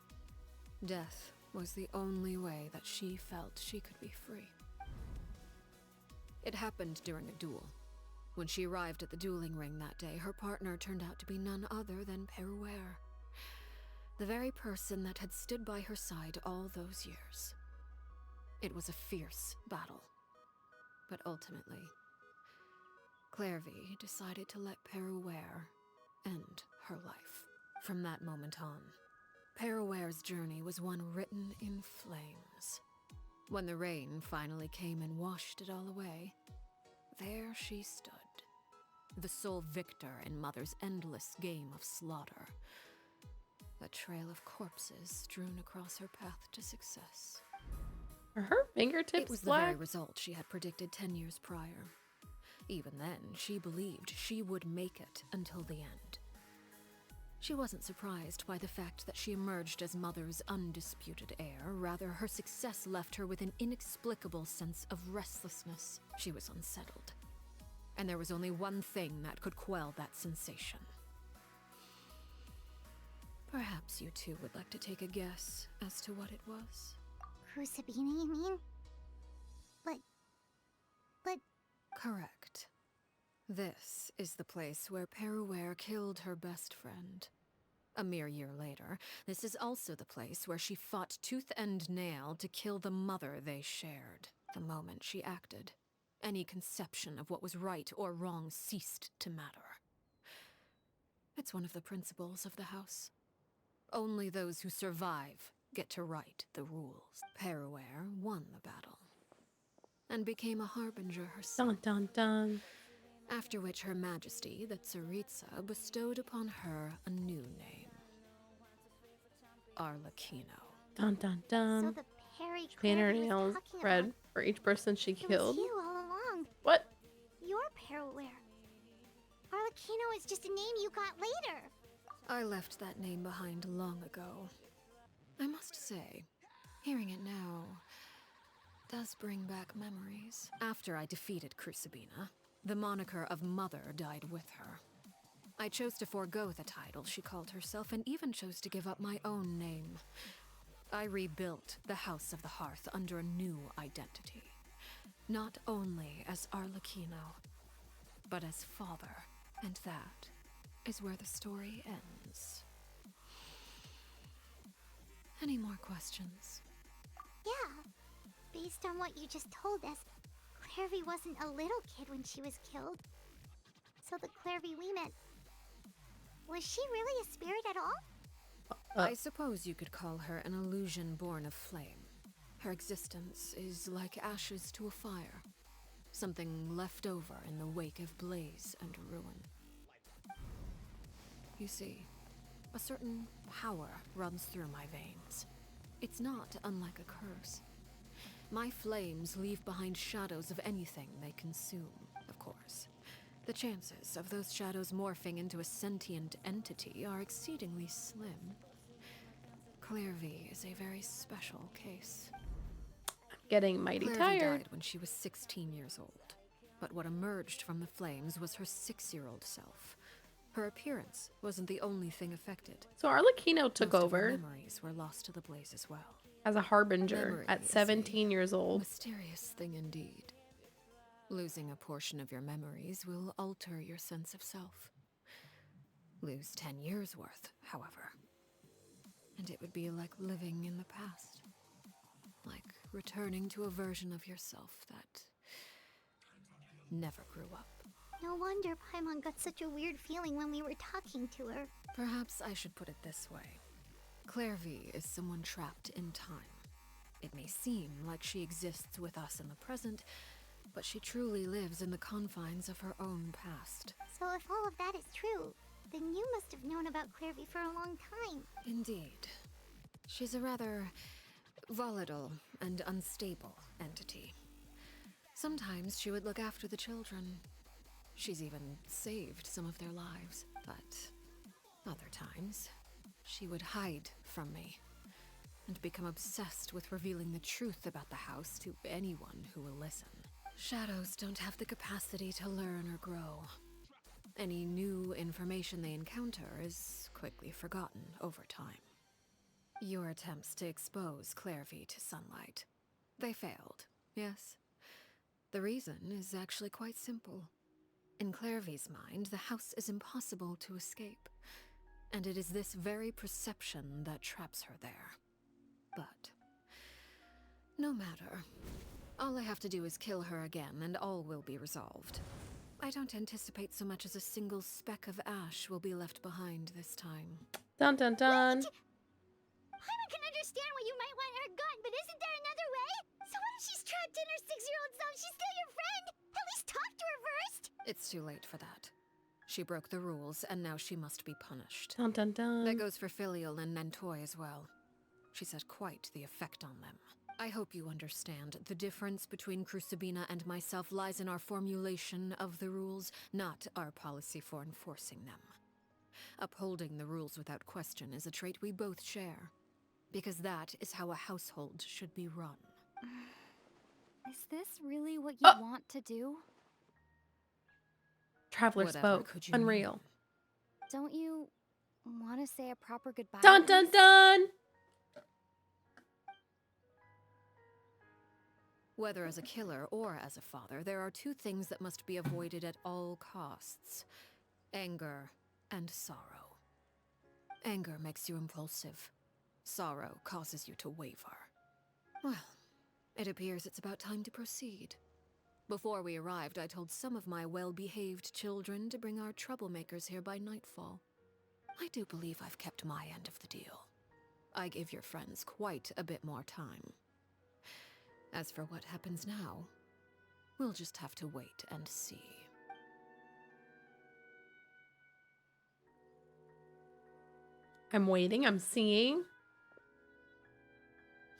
Death was the only way that she felt she could be free. It happened during a duel. When she arrived at the dueling ring that day, her partner turned out to be none other than Peruere, the very person that had stood by her side all those years. It was a fierce battle, but ultimately, Clairvy decided to let Peruere end her life. From that moment on, Peruere's journey was one written in flames. When the rain finally came and washed it all away, there she stood, the sole victor in Mother's endless game of slaughter. A trail of corpses strewn across her path to success. Are her fingertips It was black? the very result she had predicted 10 years prior. Even then, she believed she would make it until the end. She wasn't surprised by the fact that she emerged as Mother's undisputed heir. Rather, her success left her with an inexplicable sense of restlessness. She was unsettled. And there was only one thing that could quell that sensation. Perhaps you two would like to take a guess as to what it was? Crucibina, you mean? But... Correct. This is the place where Peruere killed her best friend. A mere year later, this is also the place where she fought tooth and nail to kill the mother they shared. The moment she acted, any conception of what was right or wrong ceased to matter. It's one of the principles of the house. Only those who survive get to write the rules. Peruere won the battle, and became a harbinger herself. Dun dun dun. After which Her Majesty, the Tsaritsa, bestowed upon her a new name. Arlecchino. Dun dun So dun. the Perry Paint her Clary was nails talking red about, for each person she it was killed. you all along. What? You're Peruere. Arlecchino is just a name you got later. I left that name behind long ago. I must say, hearing it now does bring back memories. After I defeated Crucibina, the moniker of Mother died with her. I chose to forego the title she called herself, and even chose to give up my own name. I rebuilt the House of the Hearth under a new identity. Not only as Arlecchino, but as father. And that is where the story ends. Any more questions? Yeah. Based on what you just told us, Clairvy wasn't a little kid when she was killed. So the Clairvy we met, was she really a spirit at all? I suppose you could call her an illusion born of flame. Her existence is like ashes to a fire. Something left over in the wake of blaze and ruin. You see, a certain power runs through my veins. It's not unlike a curse. My flames leave behind shadows of anything they consume, of course. The chances of those shadows morphing into a sentient entity are exceedingly slim. Clairvy is a very special case. Getting mighty Clairvy tired. died when she was 16 years old. But what emerged from the flames was her 6-year-old self. Her appearance wasn't the only thing affected. So Arlecchino took Most of her over memories were lost to the blaze as well. as a harbinger Memory at is 17 years old. Mysterious thing indeed. Losing a portion of your memories will alter your sense of self. Lose 10 years worth, however, and it would be like living in the past. Like returning to a version of yourself that never grew up. No wonder Paimon got such a weird feeling when we were talking to her. Perhaps I should put it this way. Clairvy is someone trapped in time. It may seem like she exists with us in the present, but she truly lives in the confines of her own past. So if all of that is true, then you must have known about Clairvy for a long time. Indeed. She's a rather volatile and unstable entity. Sometimes she would look after the children. She's even saved some of their lives. But other times, she would hide from me and become obsessed with revealing the truth about the house to anyone who will listen. Shadows don't have the capacity to learn or grow. Any new information they encounter is quickly forgotten over time. Your attempts to expose Clairvy to sunlight. They failed, yes? The reason is actually quite simple. In Clairvy's mind, the house is impossible to escape, and it is this very perception that traps her there. But no matter. All I have to do is kill her again, and all will be resolved. I don't anticipate so much as a single speck of ash will be left behind this time. Dun dun dun. I can understand why you might want her gone, but isn't there another way? So what if she's trapped in her 6-year-old self? She's still your friend! At least talk to her first! It's too late for that. She broke the rules, and now she must be punished. Dun dun dun. That goes for Filial and Nantoy as well. She's had quite the effect on them. I hope you understand. The difference between Crucibina and myself lies in our formulation of the rules, not our policy for enforcing them. Upholding the rules without question is a trait we both share, because that is how a household should be run. Is this really what you want to do? Traveler Whatever spoke. could you Unreal. mean? Don't you want to say a proper goodbye? Dun dun dun. Whether as a killer or as a father, there are two things that must be avoided at all costs: anger and sorrow. Anger makes you impulsive. Sorrow causes you to waver. Well, it appears it's about time to proceed. Before we arrived, I told some of my well-behaved children to bring our troublemakers here by nightfall. I do believe I've kept my end of the deal. I give your friends quite a bit more time. As for what happens now, we'll just have to wait and see. I'm waiting. I'm seeing.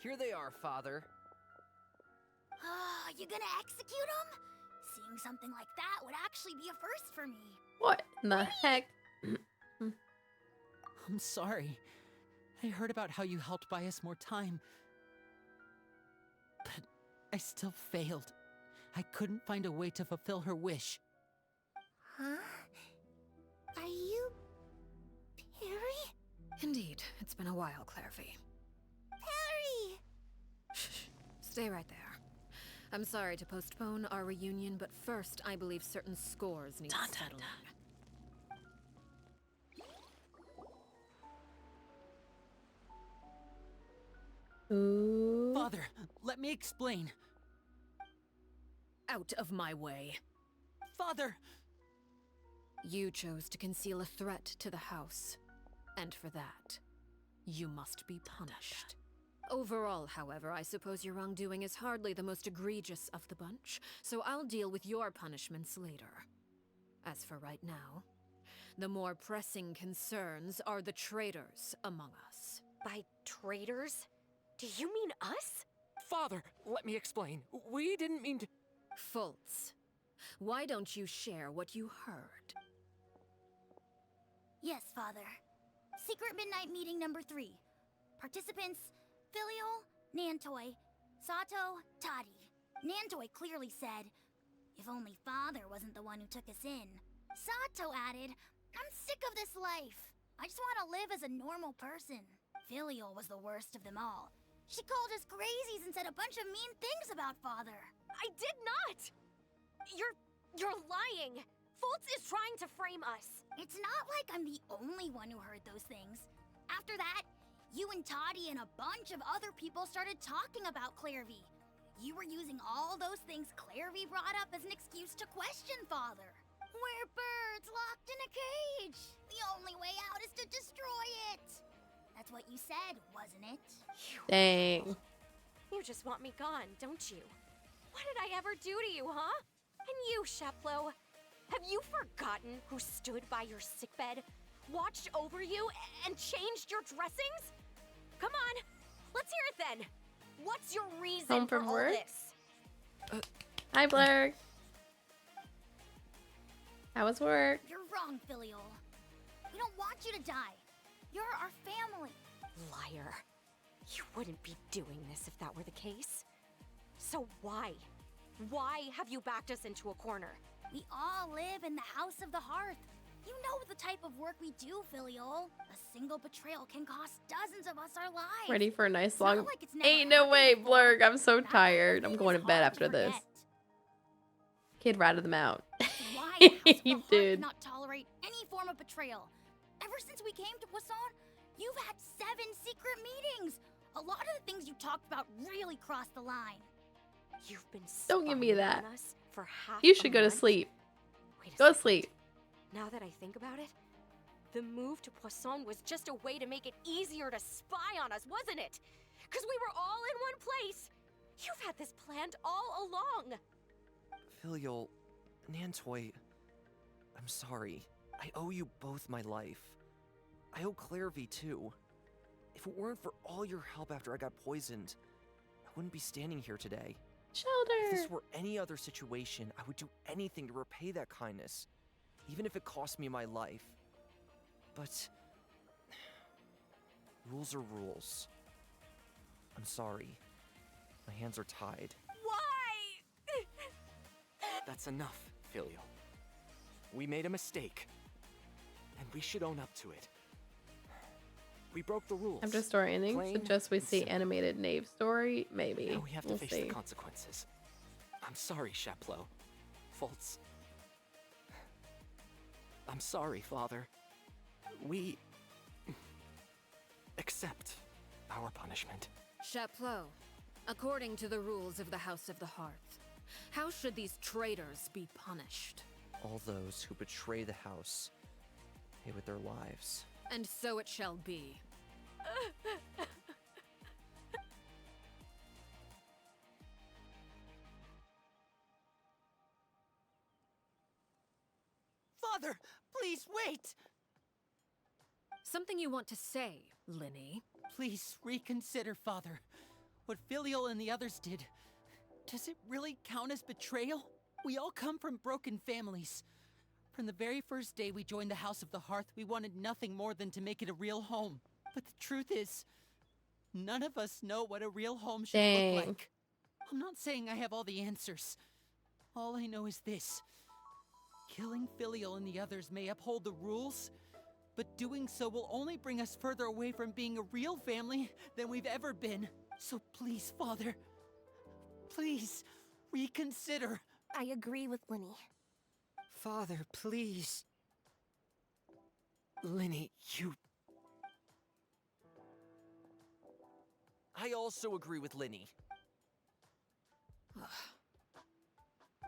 Here they are, Father. You gonna execute him? Seeing something like that would actually be a first for me. What in the heck? I'm sorry. I heard about how you helped buy us more time. But I still failed. I couldn't find a way to fulfill her wish. Huh? Are you... Perry? Indeed, it's been a while, Clairvy. Perry! Shh, stay right there. I'm sorry to postpone our reunion, but first, I believe certain scores need settling. Ooh. Father, let me explain. Out of my way. Father! You chose to conceal a threat to the house, and for that, you must be punished. Overall, however, I suppose your wrongdoing is hardly the most egregious of the bunch, so I'll deal with your punishments later. As for right now, the more pressing concerns are the traitors among us. By traitors? Do you mean us? Father, let me explain. We didn't mean to... Fultz, why don't you share what you heard? Yes, Father. Secret midnight meeting number 3. Participants: Filial, Nantoy, Sato, Toddy. Nantoy clearly said, "If only Father wasn't the one who took us in." Sato added, "I'm sick of this life. I just want to live as a normal person." Filial was the worst of them all. She called us crazies and said a bunch of mean things about Father. I did not! You're lying! Fultz is trying to frame us. It's not like I'm the only one who heard those things. After that, you and Toddy and a bunch of other people started talking about Clairvy. You were using all those things Clairvy brought up as an excuse to question Father. We're birds locked in a cage. The only way out is to destroy it. That's what you said, wasn't it? Dang. You just want me gone, don't you? What did I ever do to you, huh? And you, Sheplo, have you forgotten who stood by your sickbed, watched over you, and changed your dressings? Come on, let's hear it then. What's your reason Home for from all work? this? Hi, Blair. How was work? You're wrong, Filial. We don't want you to die. You're our family. Liar. You wouldn't be doing this if that were the case. So why? Why have you backed us into a corner? We all live in the House of the Hearth. You know the type of work we do, Filial. A single betrayal can cost dozens of us our lives. Ready for a nice It's not long. like it's never Ain't no way, happened before. Blurg. I'm so That tired. kind I'm of going thing to is bed hard after this. forget. Kid ratted them out. That's why the House of He the Heart did. cannot tolerate any form of betrayal. Ever since we came to Poisson, you've had 7 secret meetings. A lot of the things you talked about really crossed the line. You've been Don't give me spying that. on us for half You a should go to month? sleep. Wait a Go to second. sleep. Now that I think about it, the move to Poisson was just a way to make it easier to spy on us, wasn't it? Because we were all in one place. You've had this planned all along. Filial, Nantoy, I'm sorry. I owe you both my life. I owe Clairvy too. If it weren't for all your help after I got poisoned, I wouldn't be standing here today. If Shoulder. this were any other situation, I would do anything to repay that kindness, even if it cost me my life. But rules are rules. I'm sorry. My hands are tied. Why? That's enough, Filial. We made a mistake, and we should own up to it. We broke the rules. After story ending, Plain suggest we and see simple. animated Knave story. Maybe. Now we have to We'll face see. the consequences. I'm sorry, Chaplo. Faults. I'm sorry, Father. We accept our punishment. Chapleau, according to the rules of the House of the Hearth, how should these traitors be punished? All those who betray the house pay with their lives. And so it shall be. Father, please wait! Something you want to say, Linny? Please reconsider, Father. What Filial and the others did. Does it really count as betrayal? We all come from broken families. From the very first day we joined the House of the Hearth, we wanted nothing more than to make it a real home. But the truth is, none of us know what a real home should Dang. look like. I'm not saying I have all the answers. All I know is this. Killing Filial and the others may uphold the rules, but doing so will only bring us further away from being a real family than we've ever been. So please, Father, please, reconsider. I agree with Linny. Father, please. Linny, you... I also agree with Linny.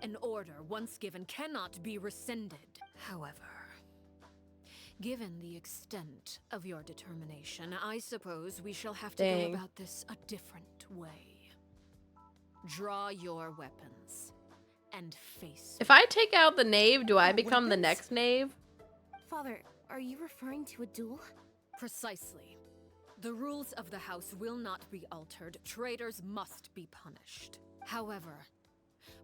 An order once given cannot be rescinded. However, given the extent of your determination, I suppose we shall have to Dang. go about this a different way. Draw your weapons and face If I take out the knave, do I become the weapons? next knave? Father, are you referring to a duel? Precisely. The rules of the house will not be altered. Traitors must be punished. However,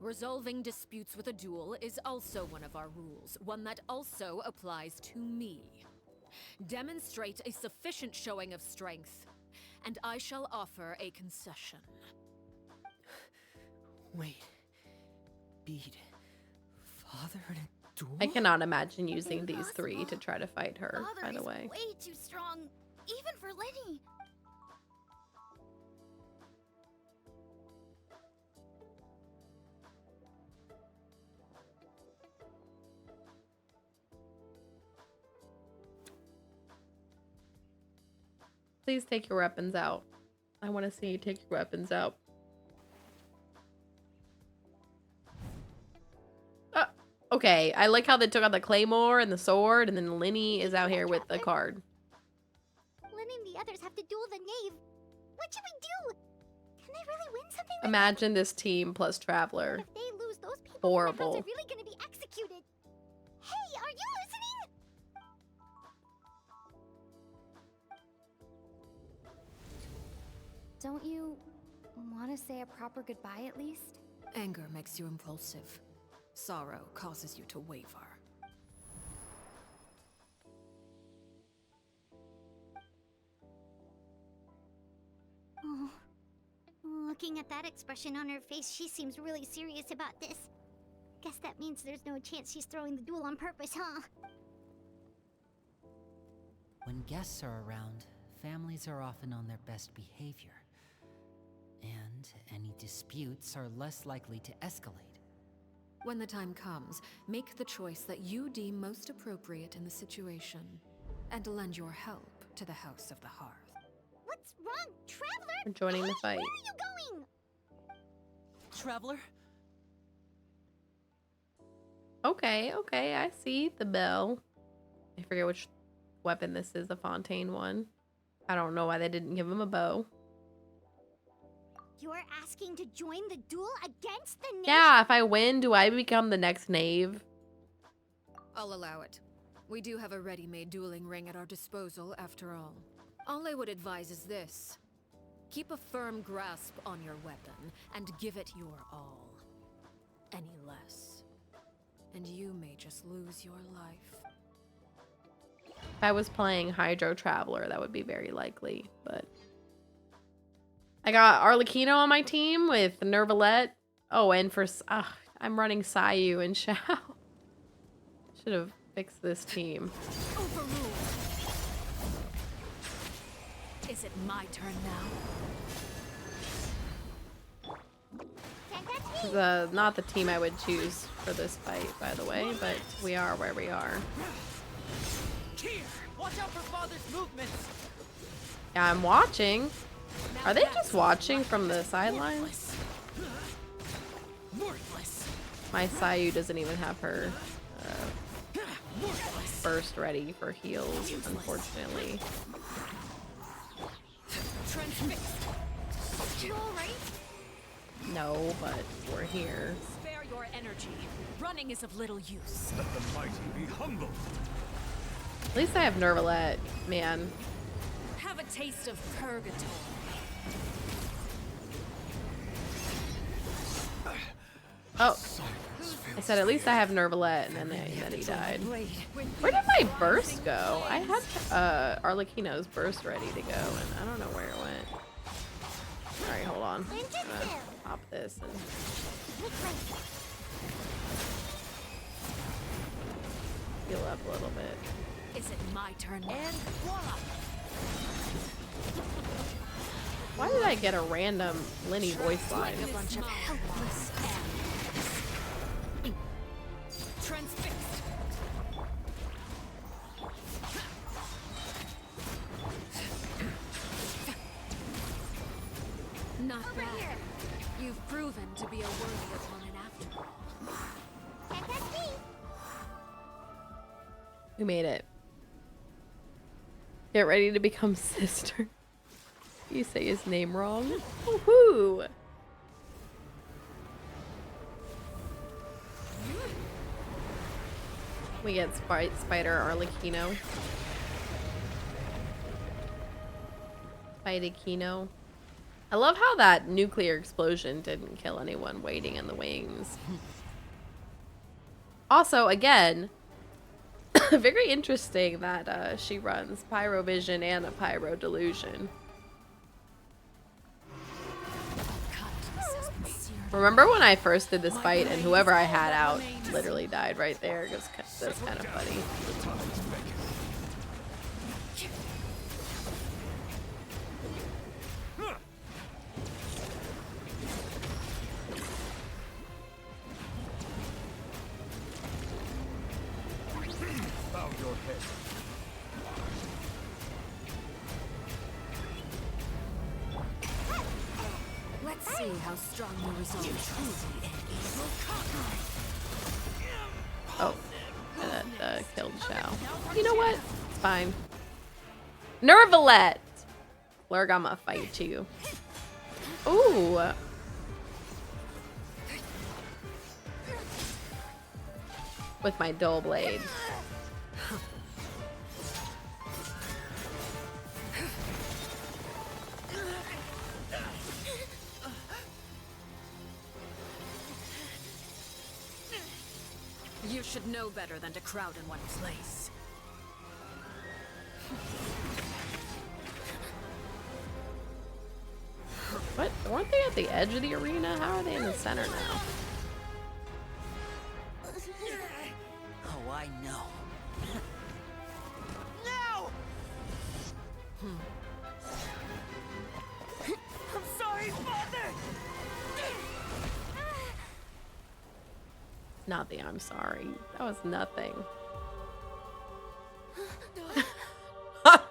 resolving disputes with a duel is also one of our rules, one that also applies to me. Demonstrate a sufficient showing of strength, and I shall offer a concession. Wait. Bede. Father in a duel? I cannot imagine using these three to try to fight her, Father by the is way. way too strong, even for Linny. Please take your weapons out. I want to see you take your weapons out. Okay, I like how they took out the claymore and the sword, and then Linny is out here with the card. Lynn and the others have to duel the knave. What should we do? Can they really win something like Imagine this team plus Traveler. that? If they lose, those people Horrible. from the house are really gonna be executed. Hey, are you listening? Don't you want to say a proper goodbye at least? Anger makes you impulsive. Sorrow causes you to waver. Oh, looking at that expression on her face, she seems really serious about this. Guess that means there's no chance she's throwing the duel on purpose, huh? When guests are around, families are often on their best behavior. And any disputes are less likely to escalate. When the time comes, make the choice that you deem most appropriate in the situation, and lend your help to the House of the Hearth. What's wrong, Traveler? I'm joining the fight. Where are you going? Traveler? Okay, okay, I see the bell. I forget which weapon this is, the Fontaine one. I don't know why they didn't give him a bow. You're asking to join the duel against the knave? Yeah, if I win, do I become the next knave? I'll allow it. We do have a ready-made dueling ring at our disposal, after all. All I would advise is this. Keep a firm grasp on your weapon, and give it your all. Any less, and you may just lose your life. If I was playing Hydro Traveler, that would be very likely, but... I got Arlecchino on my team with Nervalette. Oh, and for... I'm running Sayu and Xiao. Should have fixed this team. Overruled. Is it my turn now? This is not the team I would choose for this fight, by the way, but we are where we are. Here! Watch out for Father's movements! Yeah, I'm watching. Are they just watching from the sidelines? My Sayu doesn't even have her burst ready for heals, unfortunately. You alright? No, but we're here. Spare your energy. Running is of little use. Let the mighty be humble. At least I have Nervalette, man. Have a taste of purgatory. Oh, I said at least I have Nervalette, and then he died. Where did my burst go? I had Arlecchino's burst ready to go, and I don't know where it went. Alright, hold on. I'm gonna pop this and... heal up a little bit. Is it my turn? And voila! Why did I get a random Lenny voice line? Like a bunch of helpless animals. Transfixed. Not bad. You've proven to be a worthy opponent after all. We made it. Get ready to become sister. You say his name wrong. Woohoo! We get Spider Arlecchino. Spidekino. I love how that nuclear explosion didn't kill anyone waiting in the wings. Also, again, very interesting that she runs Pyrovision and a Pyro Delusion. Remember when I first did this fight and whoever I had out literally died right there? Because that's kind of funny. Bow your head. Let's see how strong your resolve truly is. Oh, that killed Xiao. You know what? It's fine. Nervalette! Lurg, I'm gonna fight you. Ooh. With my dull blade. You should know better than to crowd in one place. What? Weren't they at the edge of the arena? How are they in the center now? Oh, I know. No! Not the I'm sorry. That was nothing.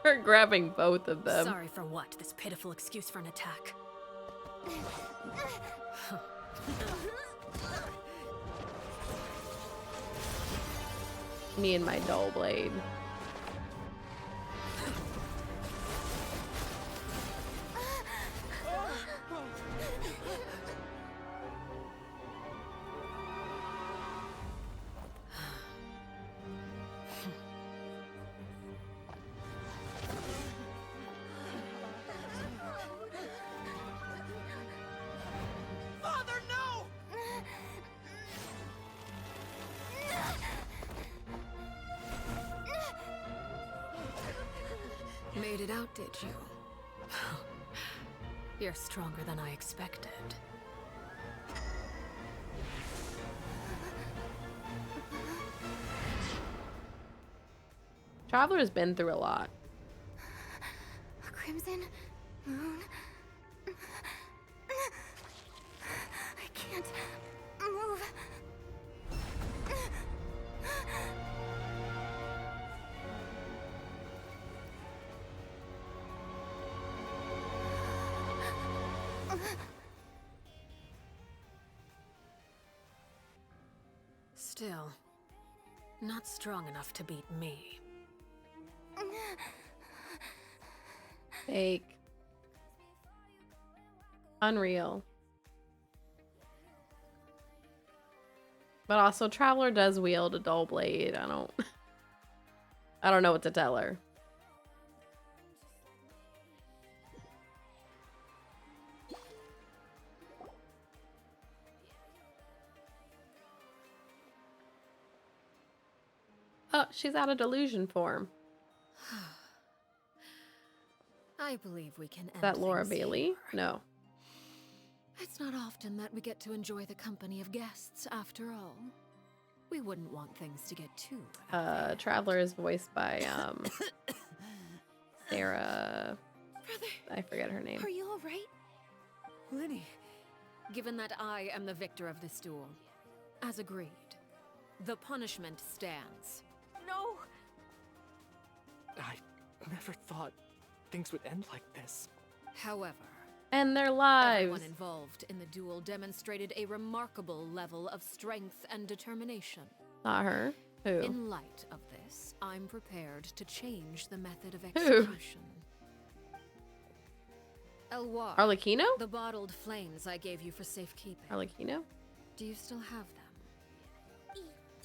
We're grabbing both of them. Sorry for what? This pitiful excuse for an attack. Me and my dull blade. Father, no! Made it out, did you? You're stronger than I expected. Traveler's been through a lot. A crimson moon. I can't move. Still, not strong enough to beat me. Fake. Unreal. But also Traveler does wield a dull blade. I don't know what to tell her. Oh, she's out of delusion form. I believe we can end Is that Laura things Bailey? here. No. It's not often that we get to enjoy the company of guests, after all. We wouldn't want things to get too... Traveler is voiced by, Sarah... I forget her name. Are you alright? Lenny, Given that I am the victor of this duel, as agreed, the punishment stands. No! I never thought things would end like this. However, And their lives. everyone involved in the duel demonstrated a remarkable level of strength and determination. Not her. Who? In light of this, I'm prepared to change the method of Who? execution. Elwar, Arlecchino? the bottled flames I gave you for safekeeping. Arlecchino? Do you still have them?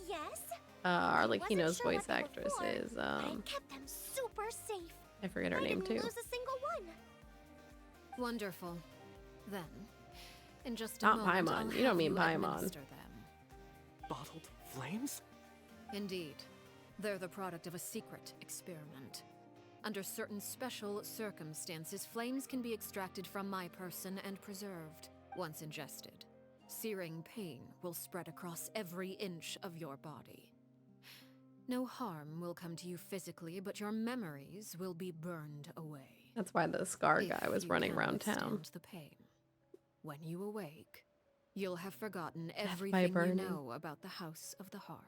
Yes? Arlecchino's Wasn't sure voice what they were actress for, is, but I kept them super safe. I forget her I name didn't too. lose a single one. Wonderful. Then, in just a Not moment, Paimon. I'll You don't have mean you Paimon. administer them. Bottled flames? Indeed. They're the product of a secret experiment. Under certain special circumstances, flames can be extracted from my person and preserved. Once ingested, searing pain will spread across every inch of your body. No harm will come to you physically, but your memories will be burned away. That's why the Scar If guy was you running can around town. withstand the pain. When you awake, you'll have forgotten by everything you burning. know about the House of the Hearth,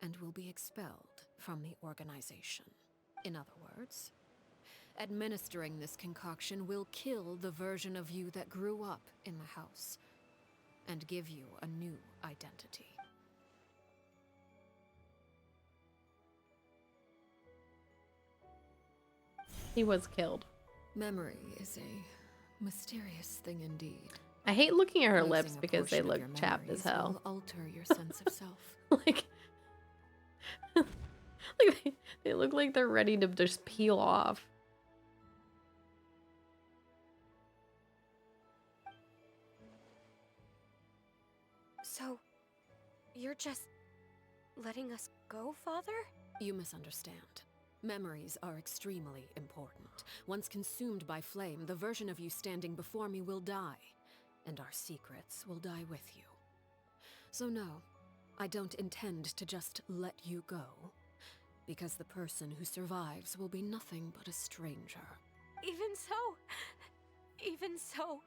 and will be expelled from the organization. In other words, administering this concoction will kill the version of you that grew up in the house, and give you a new identity. He was killed. Memory is a mysterious thing indeed. I hate looking at her Losing lips a because they portion of look your chapped as memories hell. will alter your sense of self. Like, like they look like they're ready to just peel off. So, you're just letting us go, Father? You misunderstand. Memories are extremely important. Once consumed by flame, the version of you standing before me will die, and our secrets will die with you. So no, I don't intend to just let you go, because the person who survives will be nothing but a stranger. Even so,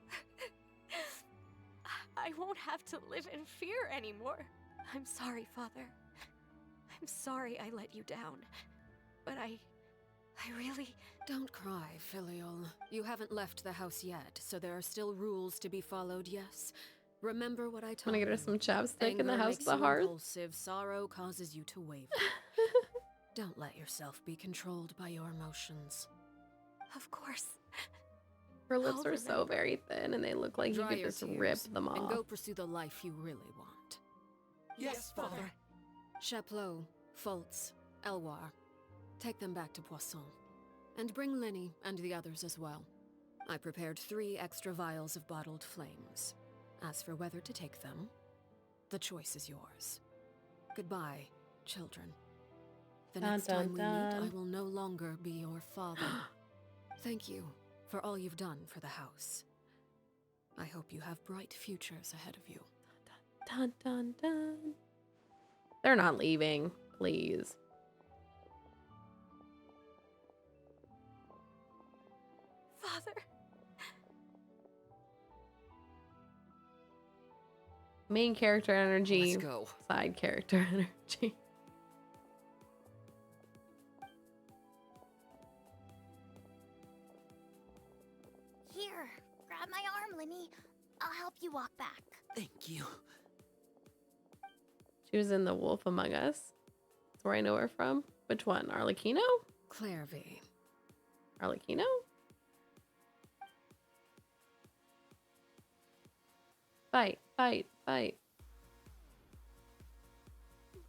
I won't have to live in fear anymore. I'm sorry, Father. I'm sorry I let you down. But I really... Don't cry, Filial. You haven't left the house yet, so there are still rules to be followed, yes? Remember what I I'm told gonna you. get her some chapstick in the Anger house of makes the you hearth. impulsive, sorrow causes you to waver. Don't let yourself be controlled by your emotions. Of course. Her lips I'll are so remember. very thin and they look like you Dry could your just tears rip them and off. go pursue the life you really want. Yes, Father. Chaplot, Foltz, Elwar. Take them back to Poisson. And bring Lenny and the others as well. I prepared 3 extra vials of bottled flames. As for whether to take them, the choice is yours. Goodbye, children. The Dun, next dun, time we meet, dun. I will no longer be your father. Thank you for all you've done for the house. I hope you have bright futures ahead of you. Dun, dun, dun. They're not leaving, please. Father. Main character energy. Let's go. Side character energy. Here, grab my arm, Linny. I'll help you walk back. Thank you. She was in The Wolf Among Us. That's where I know her from. Which one? Arlecchino? Clairvy. Arlecchino? Fight, fight, fight.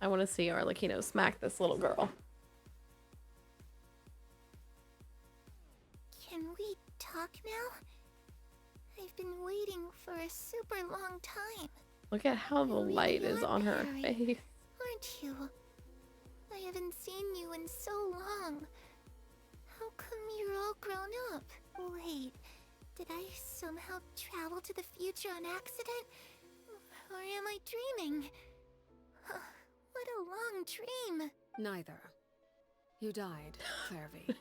I want to see Arlecchino smack this little girl. Can we talk now? I've been waiting for a super long time. Look at how the You really light is are on her Perry, face. Aren't you? I haven't seen you in so long. How come you're all grown up? Wait, did I somehow travel to the future on accident? Or am I dreaming? What a long dream. Neither. You died, Clairvy.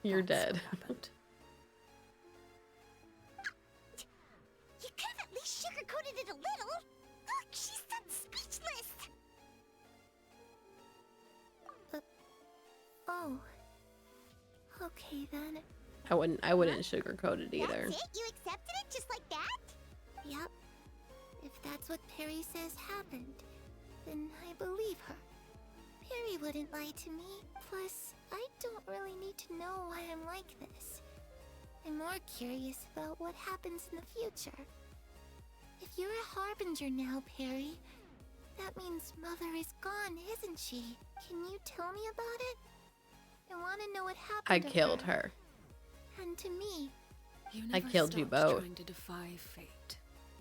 You're That's dead. what happened. You could have at least sugarcoated it a little. Look, she's done speechless. Oh. Okay then. I wouldn't sugarcoat it either. That's it? You accepted it just like that? Yep. If that's what Perry says happened, then I believe her. Perry wouldn't lie to me. Plus, I don't really need to know why I'm like this. I'm more curious about what happens in the future. If you're a harbinger now, Perry, that means Mother is gone, isn't she? Can you tell me about it? I want to know what happened I to killed her. And to me. You I never killed you stopped both. trying to defy fate.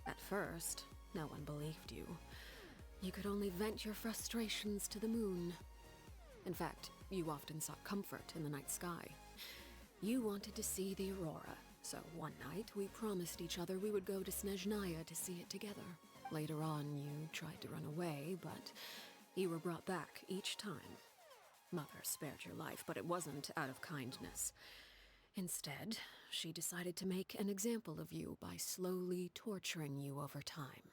At first, no one believed you. You could only vent your frustrations to the moon. In fact, you often sought comfort in the night sky. You wanted to see the aurora, so one night we promised each other we would go to Snezhnaya to see it together. Later on, you tried to run away, but you were brought back each time. Mother spared your life, but it wasn't out of kindness. Instead, she decided to make an example of you by slowly torturing you over time.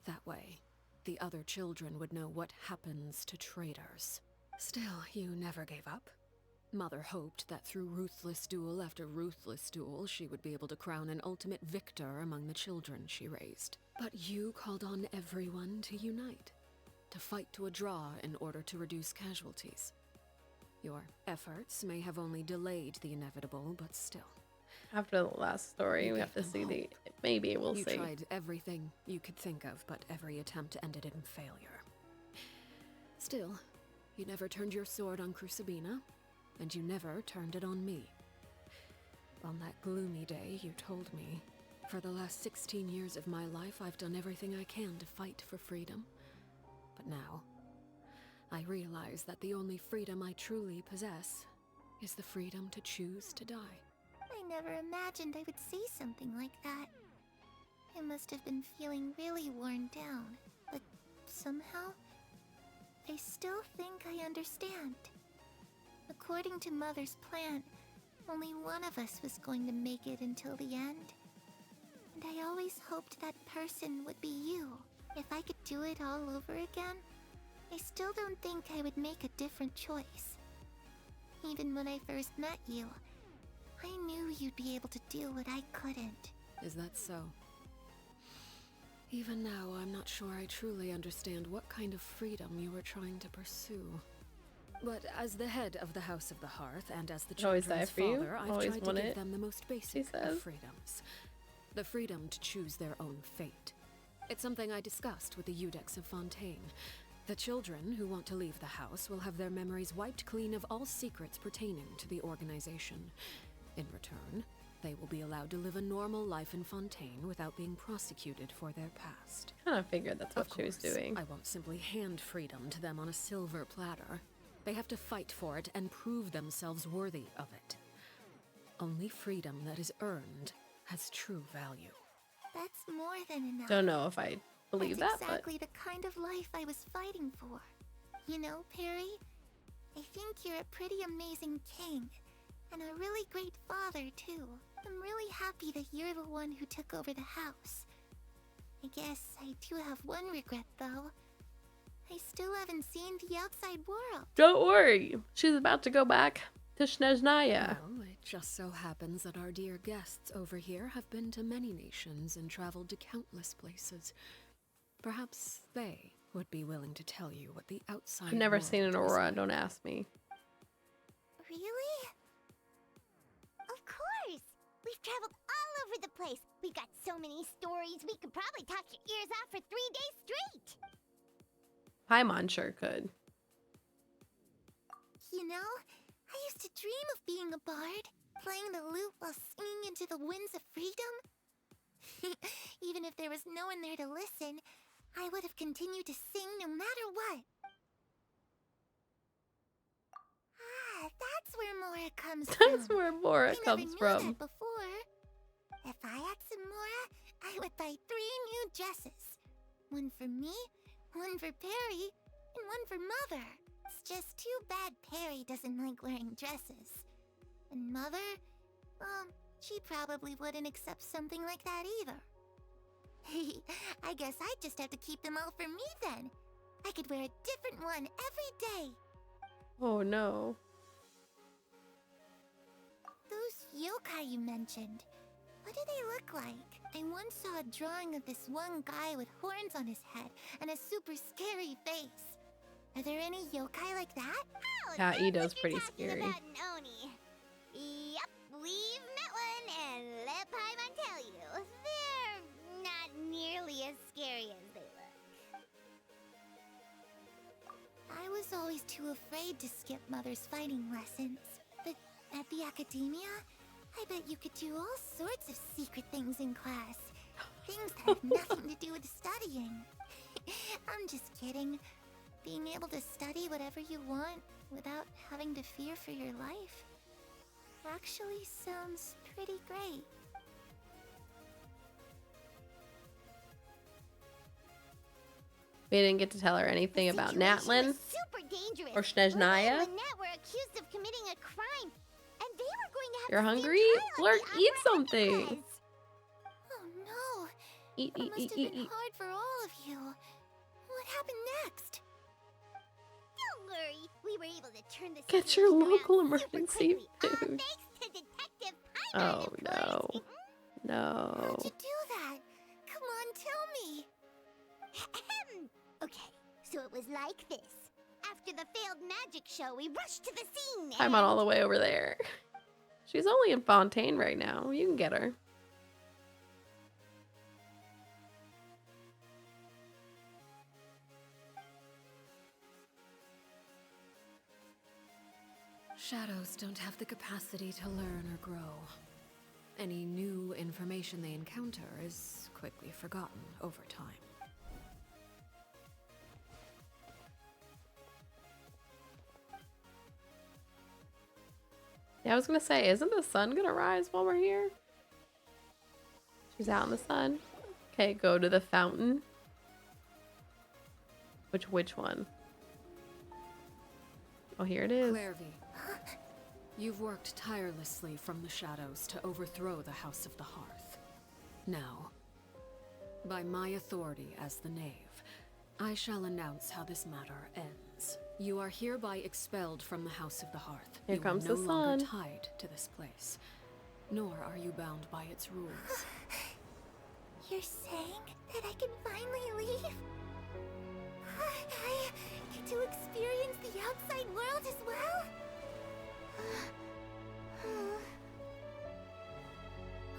That way, the other children would know what happens to traitors. Still, you never gave up. Mother hoped that through ruthless duel after ruthless duel, she would be able to crown an ultimate victor among the children she raised. But you called on everyone to unite, to fight to a draw in order to reduce casualties. Your efforts may have only delayed the inevitable, but still. After the last story, You we have to gave see them the. hope. Maybe we'll You see. tried everything you could think of, but every attempt ended in failure. Still, you never turned your sword on Crucibina, and you never turned it on me. On that gloomy day, you told me, for the last 16 years of my life, I've done everything I can to fight for freedom. But now, I realize that the only freedom I truly possess is the freedom to choose to die. I never imagined I would say something like that. I must have been feeling really worn down, but somehow, I still think I understand. According to Mother's plan, only one of us was going to make it until the end. And I always hoped that person would be you. If I could do it all over again, I still don't think I would make a different choice. Even when I first met you, I knew you'd be able to do what I couldn't. Is that so? Even now, I'm not sure I truly understand what kind of freedom you were trying to pursue. But as the head of the House of the Hearth and as the Always die children's for you. father, I've Always tried to want give it, them the most she basic says. of freedoms. The freedom to choose their own fate. It's something I discussed with the Eudex of Fontaine. The children who want to leave the house will have their memories wiped clean of all secrets pertaining to the organization. In return, they will be allowed to live a normal life in Fontaine without being prosecuted for their past. Kind of figured that's what she was doing. I won't simply hand freedom to them on a silver platter. They have to fight for it and prove themselves worthy of it. Only freedom that is earned has true value. That's more than enough. Don't know if I believe That's that, exactly the kind of life I was fighting for. You know, Perry, I think you're a pretty amazing king, and a really great father, too. I'm really happy that you're the one who took over the house. I guess I do have one regret, though. I still haven't seen the outside world. Don't worry, she's about to go back to Snezhnaya. Well, it just so happens that our dear guests over here have been to many nations and traveled to countless places. Perhaps they would be willing to tell you what the outside I've never world seen an is aurora, like. don't ask me. Really? Of course! We've traveled all over the place. We've got so many stories, we could probably talk your ears off for 3 days straight. Paimon sure could. You know, I used to dream of being a bard, playing the lute while singing into the winds of freedom. Even if there was no one there to listen, I would have continued to sing no matter what. Ah, that's where Mora comes from. That's where Mora comes I never knew from. that before. If I had some Mora, I would buy 3 new dresses. One for me, one for Perry, and one for Mother. It's just too bad Perry doesn't like wearing dresses. And Mother, well, she probably wouldn't accept something like that either. I guess I'd just have to keep them all for me then. I could wear a different one every day. Oh no. Those yokai you mentioned, what do they look like? I once saw a drawing of this one guy with horns on his head and a super scary face. Are there any yokai like that? Oh, Yeah, that's Ido's what you're pretty talking scary. about an Oni. Yep, we've met one, and let Paimon tell you, they're not nearly as scary as they look. I was always too afraid to skip Mother's fighting lessons, but at the academia, I bet you could do all sorts of secret things in class. Things that have nothing to do with studying. I'm just kidding. Being able to study whatever you want without having to fear for your life actually sounds pretty great. We didn't get to tell her anything about Natlin Super dangerous. or Snezhnaya. Lulu and Nat were accused of committing a crime, and they were going to have You're to stand hungry? trial at Lurk, the eat Opera something. Enterprise. Oh no! Eat, That eat, must eat, have eat, been eat. hard for all of you. What happened next? Don't worry, we were able to turn the Get your situation local around super emergency quickly, all food. thanks to Detective Paimon, Oh of no. course. No. How'd you do that? Come on, tell me. Okay, so it was like this. After the failed magic show, we rushed to the scene. I'm on all the way over there. She's only in Fontaine right now. You can get her. Shadows don't have the capacity to learn or grow. Any new information they encounter is quickly forgotten over time. Yeah, I was gonna say, isn't the sun gonna rise while we're here? She's out in the sun. Okay, go to the fountain. Which one? Oh, here it is. Clairvy, you've worked tirelessly from the shadows to overthrow the House of the Hearth. Now, By my authority as the knave, I shall announce how this matter ends. You are hereby expelled from the House of the Hearth. Here you comes are no the longer sun. tied to this place, nor are you bound by its rules. You're saying that I can finally leave? I get to experience the outside world as well?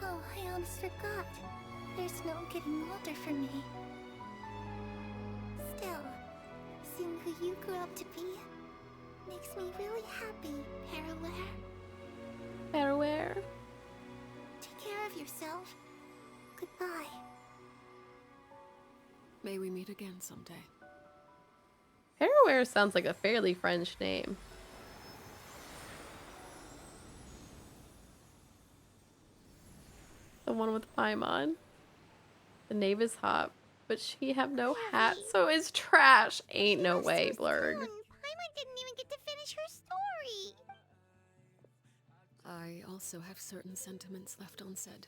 Oh, I almost forgot. There's no getting older for me. Still, seeing who you grew up to be makes me really happy, Paraware. Farewell. Take care of yourself. Goodbye. May we meet again someday. Farewell sounds like a fairly French name. The one with Paimon. The knave is hot, but she have no hat, so is trash. Ain't no way, Blurg. Paimon didn't even get to finish her story. I also have certain sentiments left unsaid.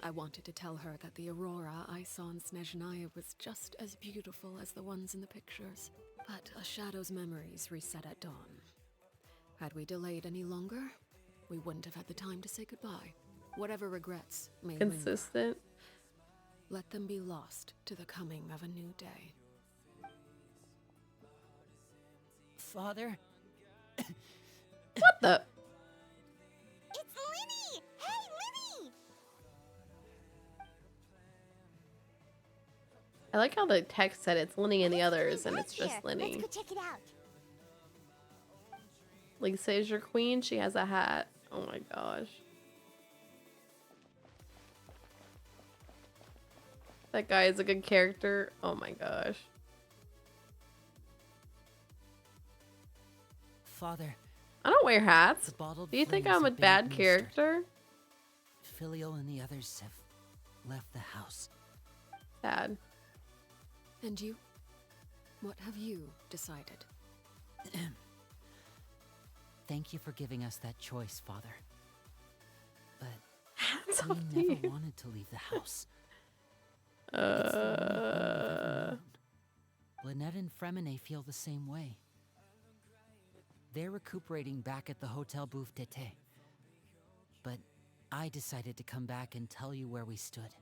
I wanted to tell her that the aurora I saw in Snezhnaya was just as beautiful as the ones in the pictures. But a shadow's memories reset at dawn. Had we delayed any longer, we wouldn't have had the time to say goodbye. Whatever regrets may linger, Consistent. let them be lost to the coming of a new day. Father? What the? It's Linny! Hey, Linny! I like how the text said it's Linny and the others, and it's just Here, Linny. let's go check it out. Lisa is your queen. She has a hat. Oh my gosh. That guy is a good character. Oh my gosh. Father. I don't wear hats. The bottled Do you think flames I'm a have been bad administered. character? Filio and the others have left the house. Sad. And you? What have you decided? Thank you for giving us that choice, Father. But Hats we off to never you. wanted to leave the house. It's the only home we've ever known. Lynette and Fremine feel the same way. They're recuperating back at the Hotel Bouffe d'été. But I decided to come back and tell you where we stood.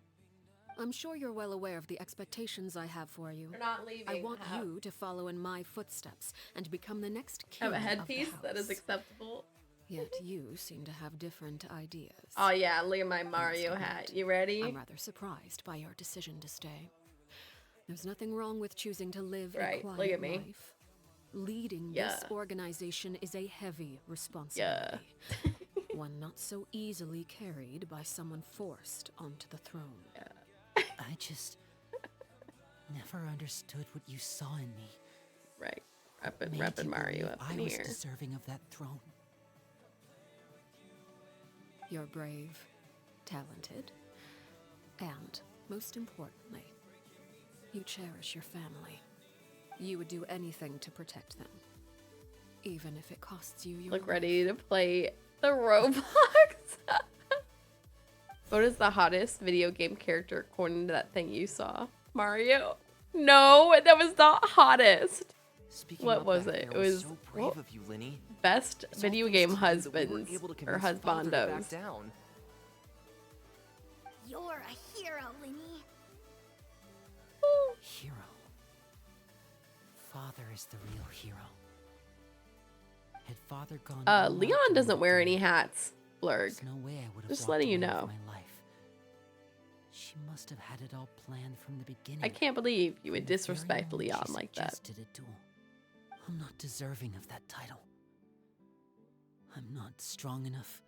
I'm sure you're well aware of the expectations I have for you. You're not leaving. I want you to follow in my footsteps and become the next king Have a of the headpiece that is house. acceptable. Yet you seem to have different ideas. Oh yeah, look at my Mario hat. You ready? I'm rather surprised by your decision to stay. There's nothing wrong with choosing to live a Right, quiet look at me. life. Leading Yeah. this organization is a heavy responsibility. One not so easily carried by someone forced onto the throne. I just never understood what you saw in me. Right. Made Reppin' you Mario believe up I in was here. deserving of that throne. You're brave, talented, and, most importantly, you cherish your family. You would do anything to protect them, even if it costs you your Look life. ready to play the Roblox. What is the hottest video game character according to that thing you saw? Mario? No, that was not hottest. Speaking What up was back it? there It was so brave of you, Linny. best It's all video thanks game to you that we weren't husbands able to or convince Father to back husbandos. down. You're a hero, Linny. Hero. Father is the real hero. Had Father gone all out Leon to doesn't make wear the any right, hats, Blurg. there's no way I would have Just walked letting you away with know. my life. She must have had it all planned from the beginning. I can't believe you would From the very disrespect moment Leon she like that. suggested a duel. I'm not deserving of that title. I'm not strong enough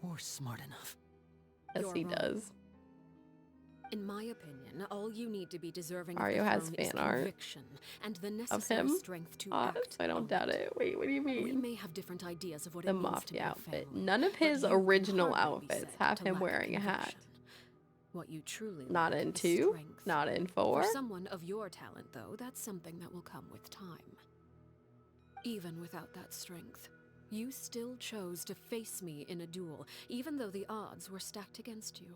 or smart enough. Yes, You're he wrong. does. In my opinion, all you need to be deserving Mario of the has throne is fan art conviction and the Of necessary him? strength to Ah, act. I don't on doubt it. Wait, what do you We mean? may have different ideas of what The it means to be mafia a outfit. family, None of but his you can original hardly be outfits said have to him lack wearing a hat. conviction. What you truly Not lack in is 2, strength. not in 4. For someone of your talent, though, that's something that will come with time. Even without that strength, you still chose to face me in a duel, even though the odds were stacked against you.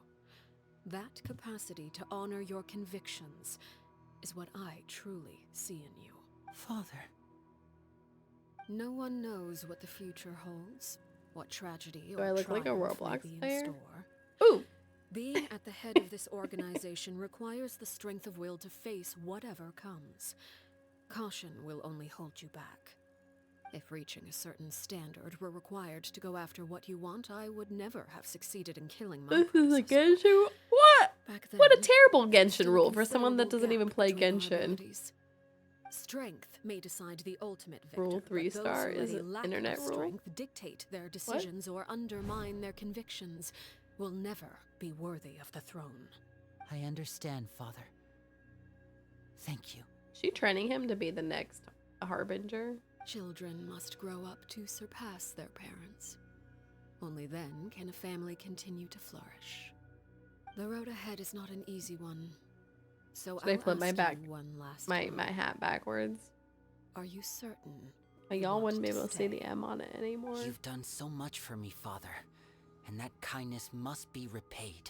That capacity to honor your convictions is what I truly see in you. Father. No one knows what the future holds, what tragedy Do or I look like a triumph may Roblox be in player? store. Ooh! Being at the head of this organization requires the strength of will to face whatever comes. Caution will only hold you back. If reaching a certain standard were required to go after what you want, I would never have succeeded in killing my This is a predecessor. Genshin. What? Back then, What a terrible there Genshin stood a rule for someone that considerable doesn't even gap play between our Genshin. abilities. Strength may decide the ultimate victor, Rule but those 3-star who let is a an lack internet of rule? strength dictate their decisions or undermine their convictions will never be worthy of the throne. I understand, Father. Thank you. Is she training him to be the next Harbinger? Children must grow up to surpass their parents. Only then can a family continue to flourish. The road ahead is not an easy one. So Should I flip my ask you one last my time. hat backwards? Are you certain? Like, you y'all want wouldn't be able to see stay? the M on it anymore. You've done so much for me, Father, and that kindness must be repaid.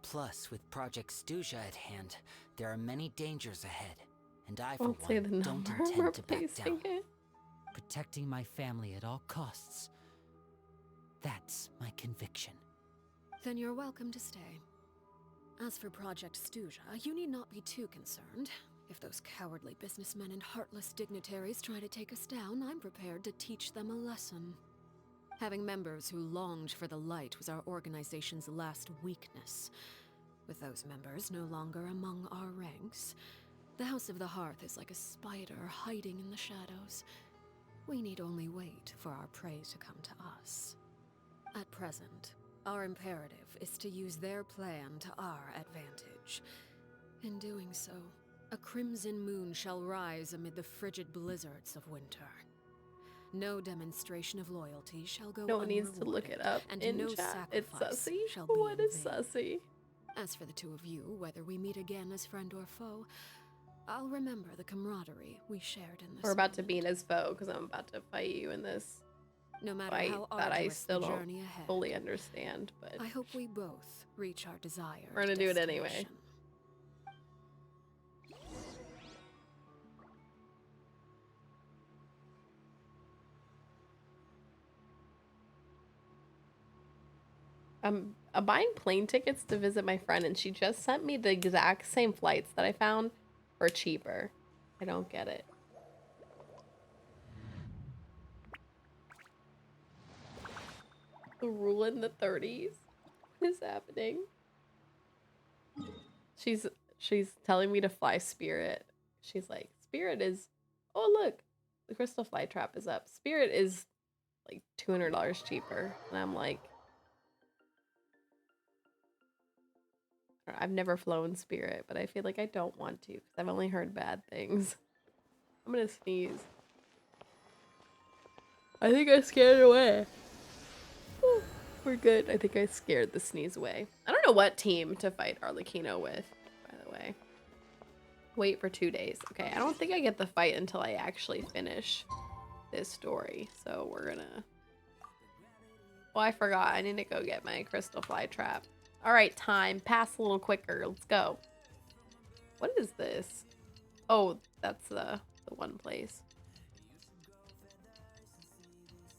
Plus, with Project Stuja at hand, there are many dangers ahead, and I, for Won't say the one, don't number. I'm intend to back replacing down. it. Protecting my family at all costs. That's my conviction. Then you're welcome to stay. As for Project Stuja, you need not be too concerned. If those cowardly businessmen and heartless dignitaries try to take us down, I'm prepared to teach them a lesson. Having members who longed for the light was our organization's last weakness. With those members no longer among our ranks, the House of the Hearth is like a spider hiding in the shadows. We need only wait for our prey to come to us. At present, our imperative is to use their plan to our advantage. In doing so, a crimson moon shall rise amid the frigid blizzards of winter. No demonstration of loyalty shall go No one needs to look it up and in no chat. It's sacrifice sussy. shall be What in is vain. sussy? As for the two of you, whether we meet again as friend or foe, I'll remember the camaraderie we shared in this. We're about to beat his foe because I'm about to fight you in this No matter fight how that I arduous still the don't journey ahead, fully understand. But I hope we both reach our desired we're gonna do it anyway. destination. I'm buying plane tickets to visit my friend, and she just sent me the exact same flights that I found for cheaper. I don't get it. The rule in the 30s is happening. She's telling me to fly Spirit. She's like, Spirit is, oh look, the crystal fly trap is up. Spirit is like $200 cheaper, and I'm like, I've never flown Spirit, but I feel like I don't want to because I've only heard bad things. I'm gonna sneeze. I think I scared it away. Whew, we're good. I think I scared the sneeze away. I don't know what team to fight Arlecchino with, by the way. Wait for 2 days. Okay, I don't think I get the fight until I actually finish this story. So we're gonna... Oh, I forgot. I need to go get my crystal fly trap. All right, time. Pass a little quicker. Let's go. What is this? Oh, that's the one place.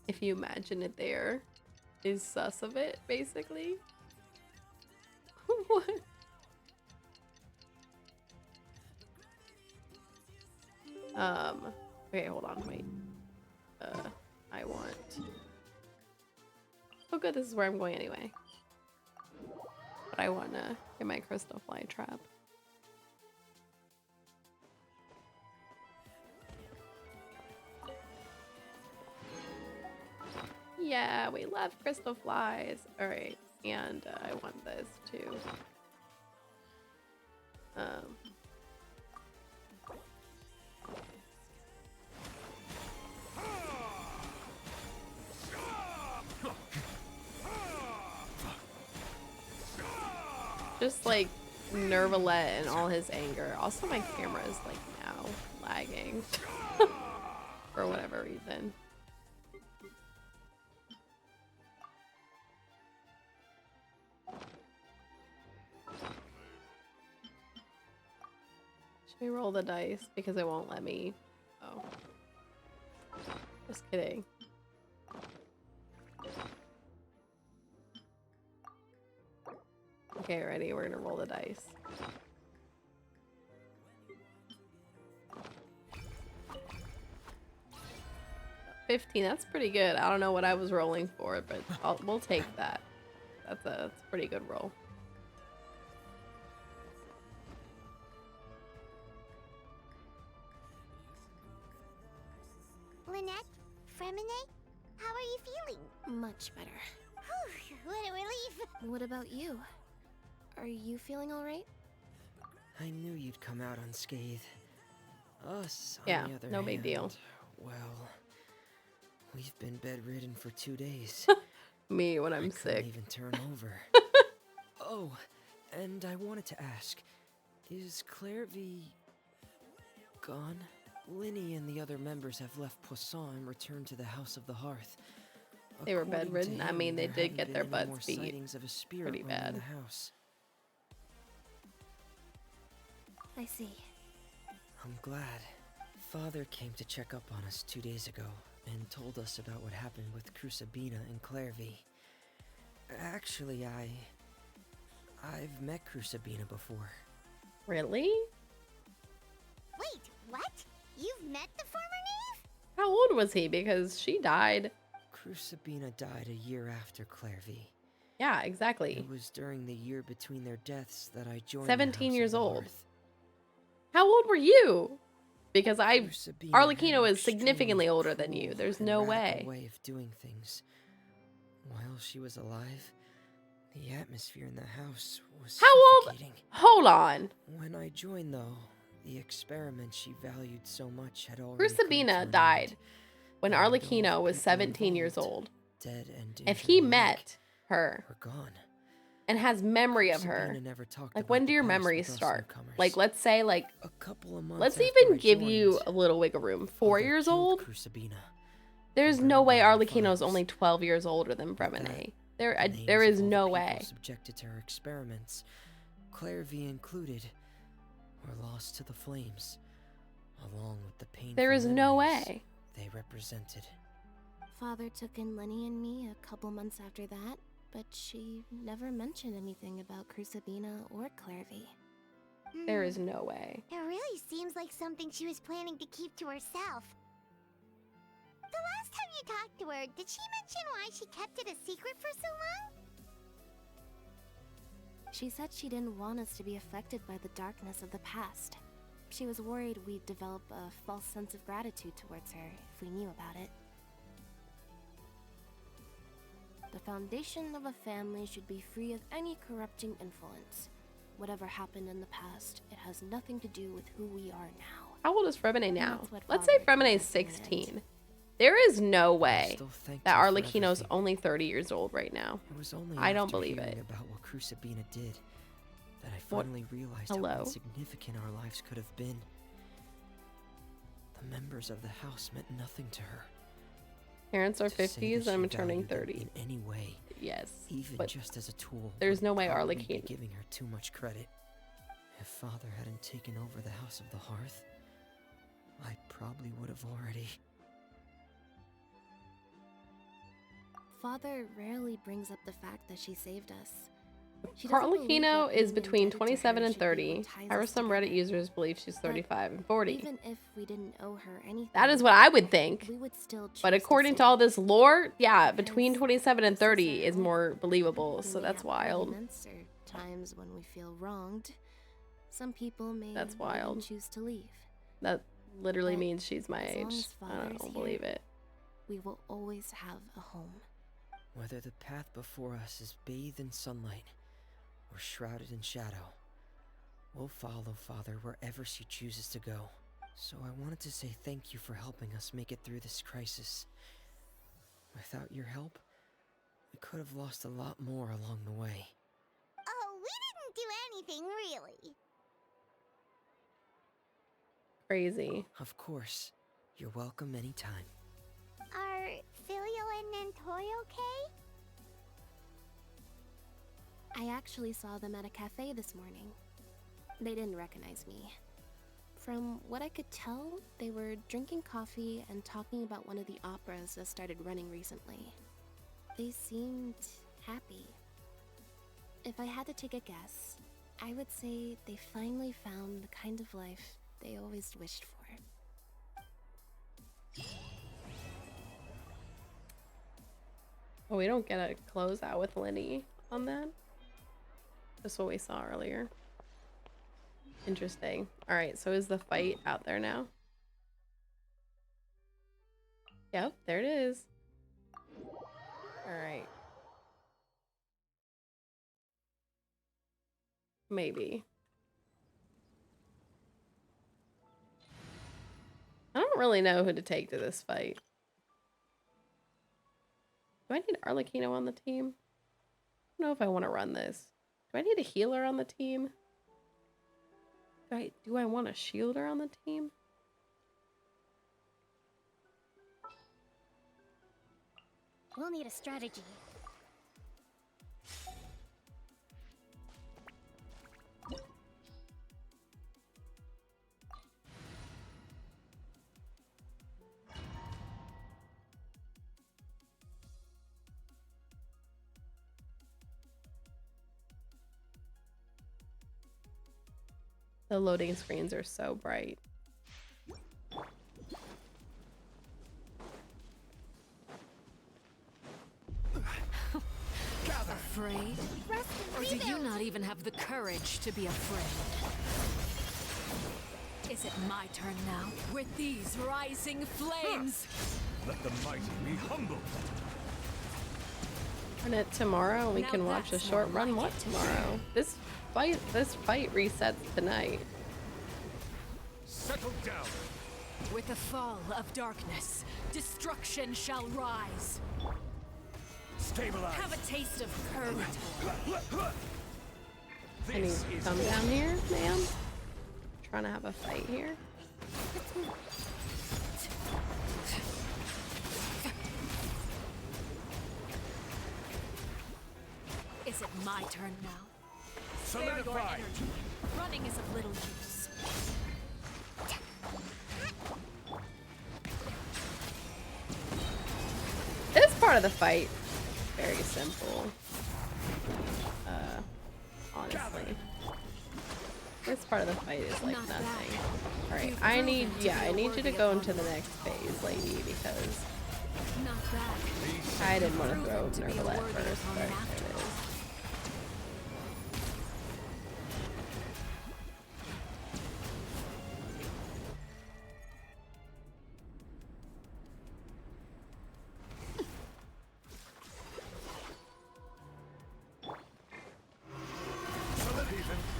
If you imagine it there, is sus of it, basically. What? Okay, hold on, wait. I want... Oh good, this is where I'm going anyway. But I want to get my crystal fly trap. Yeah, we love crystal flies. All right, and I want this too. Just like Nervalette and all his anger. Also, my camera is like now lagging for whatever reason. Let me roll the dice because it won't let me. Oh. Just kidding. Okay, ready? We're gonna roll the dice. $15, that's pretty good. I don't know what I was rolling for, but we'll take that. That's a pretty good roll. Lynette? Fremine? How are you feeling? Much better. Whew, what a relief. What about you? Are you feeling alright? I knew you'd come out unscathed. Us, Yeah, on the other no big hand, deal. Well, we've been bedridden for 2 days. Me when I I'm couldn't sick. even turn over. Oh, and I wanted to ask, is Claire V gone? Linny and the other members have left Poisson and returned to the House of the Hearth. They were According to bedridden. I him, mean, they there did haven't get been their any butts more beat. sightings of a spirit Pretty roaming bad. the house. I see. I'm glad. Father came to check up on us 2 days ago and told us about what happened with Crusabina and Clairvy. Actually, I've met Crusabina before. Really? Wait, what? You've met the former knave? How old was he? Because she died. Crusabina died a year after Clairvy. Yeah, exactly. It was during the year between their deaths that I joined 17 the House years of the old. Hearth. How old were you? Because Crusabina Arlecchino had is significantly extremely older than you. cruel There's and no radical way. way of doing things. While she was alive, the atmosphere in the house was How old? suffocating. Hold on. When I joined, though, the experiment she valued so much had already come to Crusabina an died end, when and all Arlecchino the was people 17 years involved, old. dead and If injured he alike, met her were gone. and has memory of her, Crusabina never talked like about when the do your past memories with us start? newcomers. Like let's say like A couple of months let's after even I give joined, you a little wiggle room. 4 Father years killed old? Crusabina. There's burned no way down the Arlecchino's files. only 12 years older than With that, Fremine. The There names is of all no the people way. subjected to her experiments, Clairvy included, were lost to the flames, along with the painful There is no memories way. they represented. Father took in Lenny and me a couple months after that, but she never mentioned anything about Crusabina or Clairvy. There is no way. It really seems like something she was planning to keep to herself. The last time you talked to her, did she mention why she kept it a secret for so long? She said she didn't want us to be affected by the darkness of the past. She was worried we'd develop a false sense of gratitude towards her if we knew about it. The foundation of a family should be free of any corrupting influence. Whatever happened in the past, it has nothing to do with who we are now. How old is Fremine now? That's what Let's Father say told Fremine's us in the end. 16. There is no way still thank that you for Arlecchino's everything. only 30 years old right now. It was only I don't after believe hearing it. about what Crusabina did that I What? finally realized Hello? how insignificant our lives could have been. The members of the house meant nothing to her. Parents are To say 50s that and I'm she turning valued them 30. in any way, Yes, even but just as a tool. there's would no way probably be Arlecchino. giving her too much credit. If Father hadn't taken over the House of the Hearth, I probably would have already. Father rarely brings up the fact that she saved us. She doesn't believe Arlecchino that is being between indebted to 27 her and should be 30. what ties However, us some Reddit together. users believe she's But 35 and 40. Even if we didn't owe her anything, That is what I would think. we would still choose But according to stay. all this lore, yeah, between Because 27 and this is 30 our is home. more believable, When so we that's have wild. arguments or times when we feel wronged, some people may That's even wild. choose to leave. That literally But means she's my as long age. as I Father's don't here, believe it. We will always have a home. Whether the path before us is bathed in sunlight or shrouded in shadow, we'll follow Father wherever she chooses to go. So I wanted to say thank you for helping us make it through this crisis. Without your help, we could have lost a lot more along the way. Oh, we didn't do anything, really. Crazy. Of course, you're welcome anytime. Are Filio and Nantoy okay? I actually saw them at a cafe this morning. They didn't recognize me. From what I could tell, they were drinking coffee and talking about one of the operas that started running recently. They seemed happy. If I had to take a guess, I would say they finally found the kind of life they always wished for. Oh, we don't get a closeout with Lenny on that. That's what we saw earlier. Interesting. All right, so is the fight out there now? Yep, there it is. All right. Maybe. I don't really know who to take to this fight. Do I need Arlecchino on the team? I don't know if I want to run this. Do I need a healer on the team? Do I want a shielder on the team? We'll need a strategy. The loading screens are so bright. Afraid? Or do you not even have the courage to be afraid? Is it my turn now? With these rising flames? Let the mighty be humbled. Run it tomorrow and we Now can watch a that's short more run. like What it. tomorrow? This fight resets tonight. Settle down. With the fall of darkness, destruction shall rise. Stabilize. Have a taste of purgatory. Can you This is come down here, ma'am? Trying to have a fight here. Is it my turn now? Spare your solidified. energy. Running is of little use. This part of the fight, very simple. Honestly. This part of the fight is like Not nothing. bad. Alright, You've I proven need to be I a need you to worthy go into the opponent. next phase, lady, because Not bad. I didn't want to throw Proven to be a Nerval at worthy first, but opponent there after it all. is.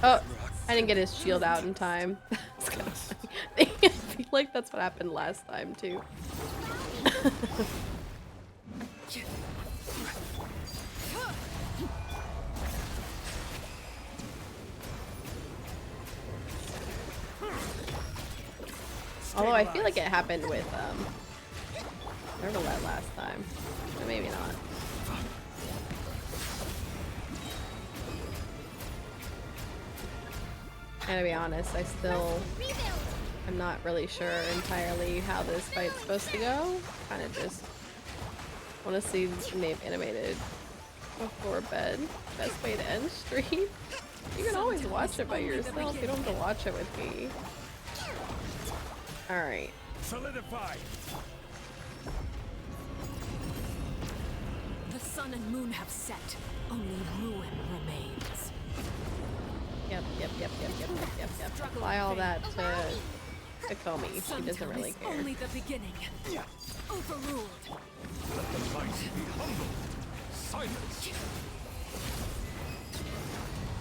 Oh, I didn't get his shield out in time. That's kind of funny. I feel like that's what happened last time too. Although I feel like it happened with Nervalet last time, but maybe not. And to be honest, I still am not really sure entirely how this fight's supposed to go. Kind of just want to see Maeve animated before bed. Best way to end stream. You can always watch it by yourself. You don't have to watch it with me. Alright. Solidified. The sun and moon have set. Only ruin remains. Yep. Apply all that to Comey. He doesn't Suntown really is care. only the beginning. Overruled. Let the mighty be humbled. Silence.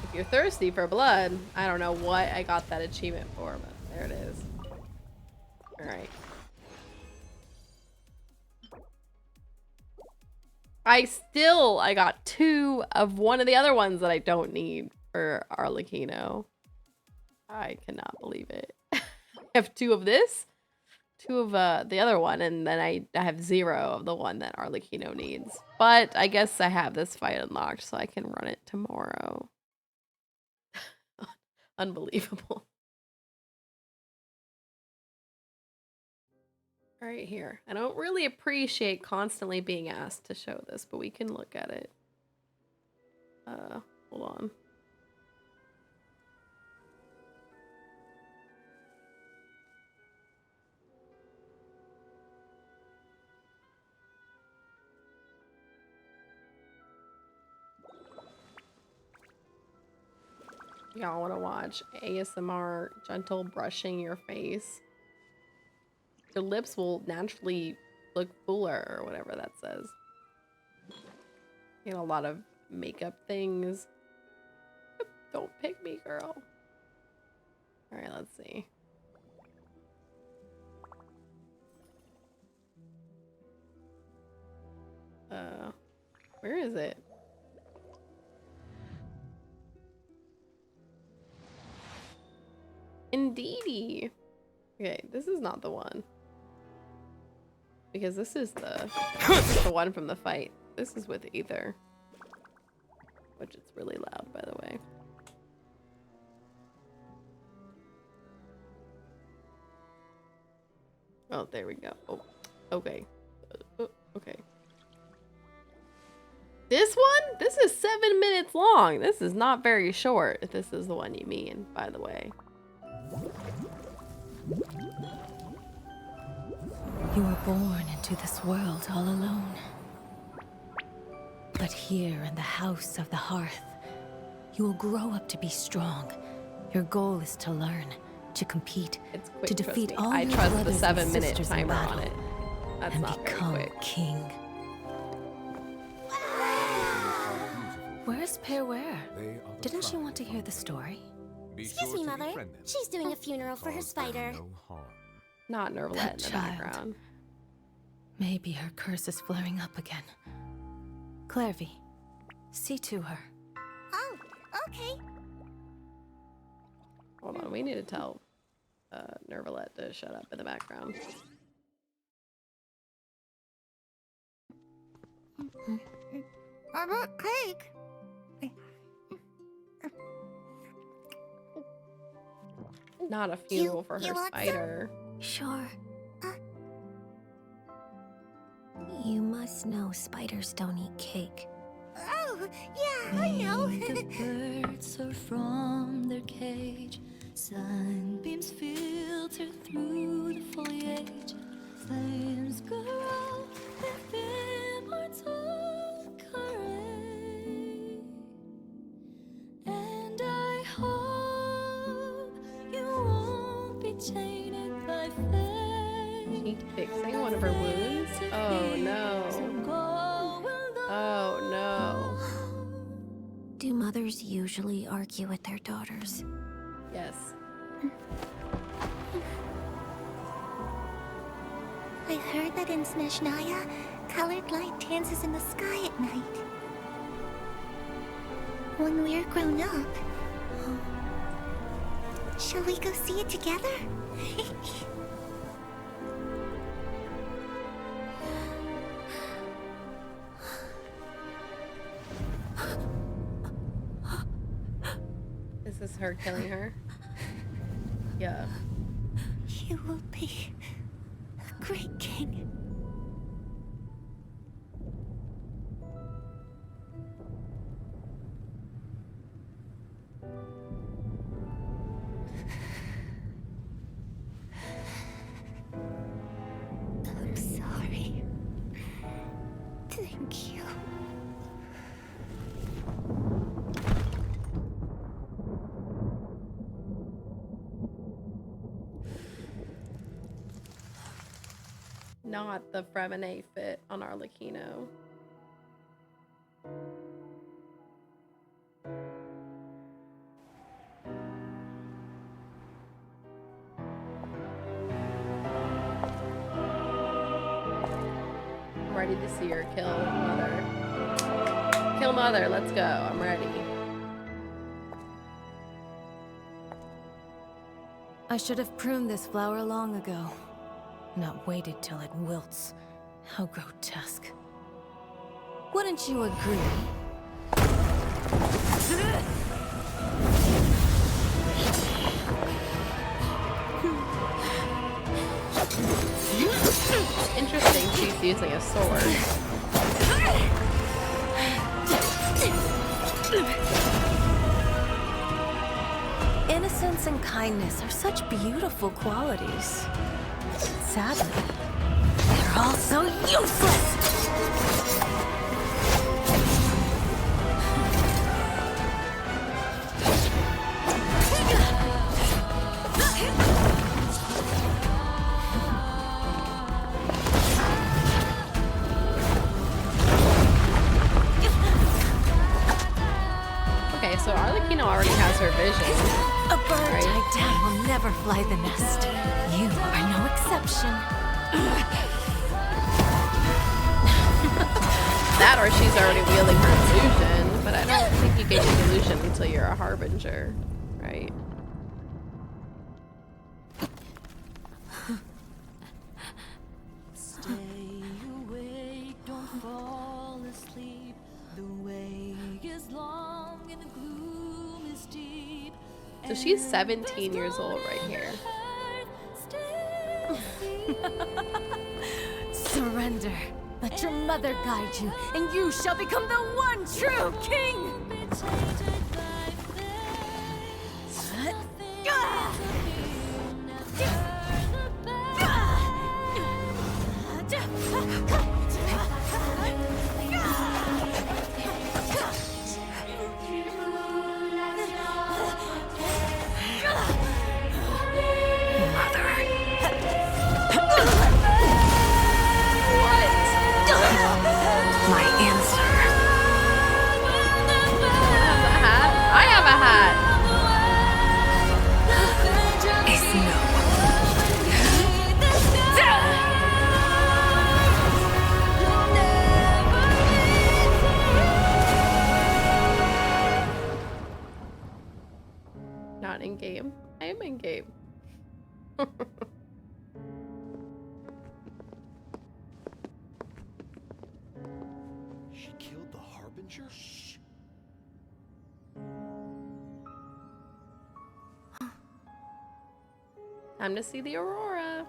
If you're thirsty for blood, I don't know what I got that achievement for, but there it is. Alright. I got 2 of one of the other ones that I don't need for Arlecchino. I cannot believe it. I have 2 of this, 2 of the other one, and then I have 0 of the one that Arlecchino needs. But I guess I have this fight unlocked, so I can run it tomorrow. Unbelievable. Right here. I don't really appreciate constantly being asked to show this, but we can look at it. Hold on. Y'all want to watch ASMR gentle brushing your face? Your lips will naturally look fuller or whatever that says. You know, a lot of makeup things. Don't pick me, girl. All right, let's see. Where is it? Indeedy. Okay, this is not the one. Because this is the one from the fight. This is with Ether. Which it's really loud, by the way. Oh, there we go. Oh, okay. Okay. This one? This is 7 minutes long. This is not very short, if this is the one you mean, by the way. You were born into this world all alone. But here in the house of the hearth, you will grow up to be strong. Your goal is to learn, to compete, It's quick, to defeat trust me. all I your trust the brothers 7 and minute sisters in timer battle, on it. That's and not very become quick. king. Where's Pear Ware? Didn't she want to hear the story? Excuse me, Mother. She's doing a funeral for her spider. Not Nervlet in That the child. background. Maybe her curse is flaring up again. Clairvy, see to her. Oh, okay. Hold on, we need to tell Nervlet to shut up in the background. I want cake. Not a funeral for you her want spider. Sure. You must know spiders don't eat cake. Oh, yeah, I know. The birds soar from their cage. Sunbeams filter through the foliage. Flames grow with immortal courage. And I hope you won't be tainted by fate. She fixing one of her wounds? Oh no. Oh no. Do mothers usually argue with their daughters? Yes. I heard that in Snezhnaya, colored light dances in the sky at night. When we're grown up, shall we go see it together? Is this her killing her? Yeah. You will be a great king. I'm sorry. Thank you. Not the Fremine fit on Arlecchino. I'm ready to see her kill Mother. Kill Mother, let's go. I'm ready. I should have pruned this flower long ago. Not waited till it wilts. How grotesque. Wouldn't you agree? Interesting, she's using a sword. Innocence and kindness are such beautiful qualities. Sadly, they're all so useless! Okay, so Arlecchino already has her vision. A bird tied down will never fly the nest. You are no exception. That or she's already wielding her illusion, but I don't think you get your illusion until you're a harbinger, right? Stay awake, don't fall asleep. The way is long and the gloom is deep. So she's 17 years old right here. Surrender. Let your mother guide you, and you shall become the one true king! My answer. I have a hat. Is no. Not in game. I am in game. She killed the Harbinger? Shh. Time to see the aurora.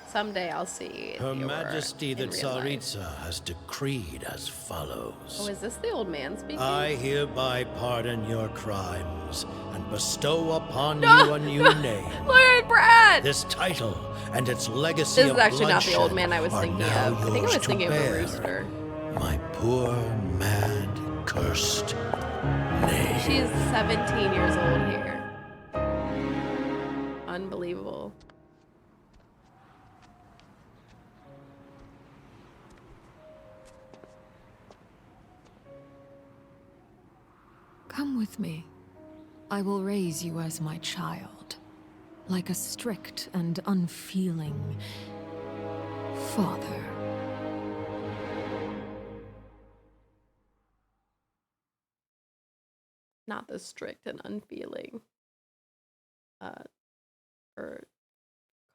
Someday I'll see Her the aurora Majesty the in real life. Tsaritsa has decreed as follows. Oh, is this the old man speaking? I hereby pardon your crimes and bestow upon No! you a new name. Look at Brad! This title and its legacy This is of actually not the old bloodshed man I was are thinking now of. I think I was yours to thinking of a bear. rooster. My poor, mad, cursed name. She's 17 years old here. Unbelievable. Come with me. I will raise you as my child, like a strict and unfeeling father. Not the strict and unfeeling. For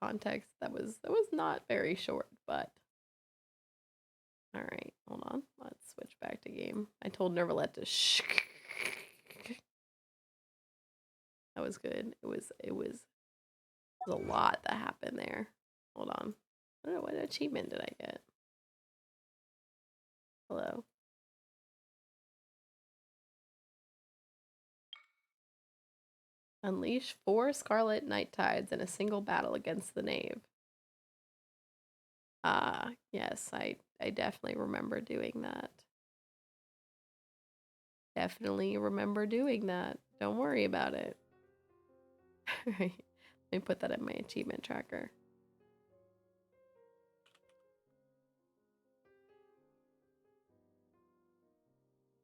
context, that was not very short, but all right, hold on. Let's switch back to game. I told Nervalette to shh. That was good. It was a lot that happened there. Hold on. I don't know, what achievement did I get? Hello. Unleash 4 Scarlet Night Tides in a single battle against the Knave. Yes, I definitely remember doing that. Definitely remember doing that. Don't worry about it. Alright, let me put that in my achievement tracker.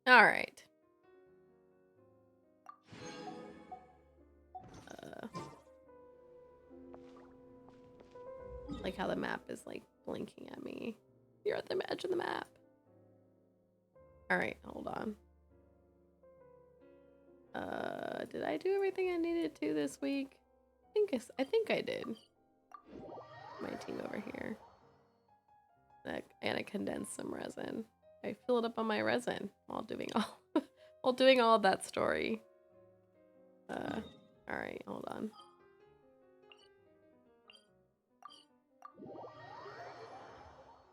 Alright. Like how the map is like blinking at me. You're at the edge of the map. Alright, hold on. Did I do everything I needed to this week? I think I did. My team over here. And I condensed some resin. I filled up on my resin while doing all of that story. Alright, hold on.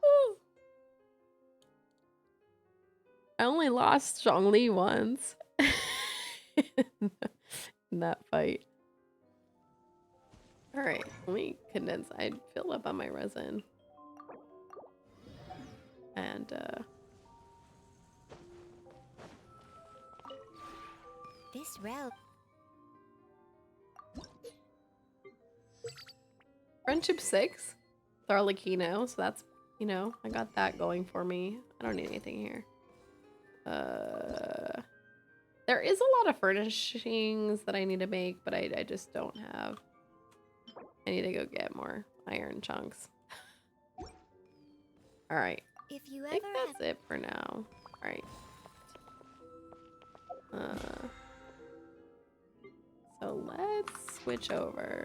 Woo. I only lost Zhongli once in that fight. Alright, let me condense. I fill up on my resin. And, This route. Friendship 6 with Arlecchino, so that's, you know, I got that going for me. I don't need anything here. There is a lot of furnishings that I need to make, but I just don't have. I need to go get more iron chunks. Alright. If you I think ever that's it for now. Alright. So let's switch over.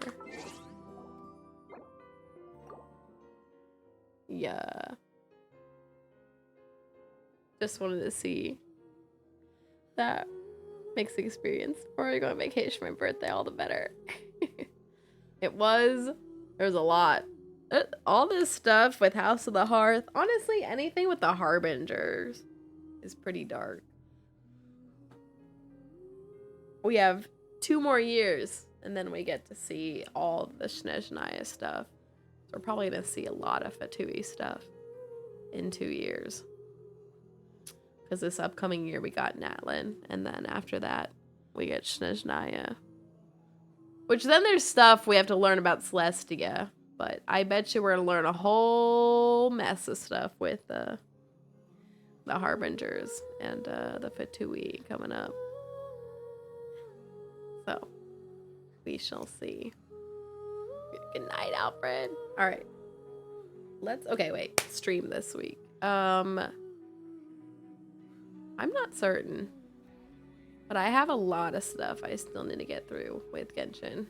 Yeah. Just wanted to see that mixed experience before I go on vacation for my birthday, all the better. There was a lot. All this stuff with House of the Hearth. Honestly, anything with the Harbingers is pretty dark. We have 2 more years, and then we get to see all the Snezhnaya stuff. So we're probably going to see a lot of Fatui stuff in 2 years. Because this upcoming year we got Natlin, and then after that we get Snezhnaya. Which then there's stuff we have to learn about Celestia. But I bet you we're going to learn a whole mess of stuff with the Harbingers and the Fatui coming up. So, we shall see. Good night, Alfred. Alright. Okay, wait. Stream this week. I'm not certain. But I have a lot of stuff I still need to get through with Genshin.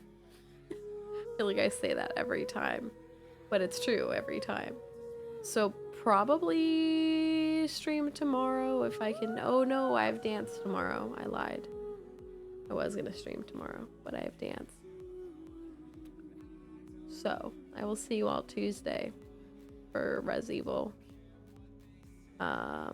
I feel like I say that every time. But it's true every time. So probably stream tomorrow if I can. Oh no, I have dance tomorrow. I lied. I was going to stream tomorrow, but I have dance. So I will see you all Tuesday for Res Evil. I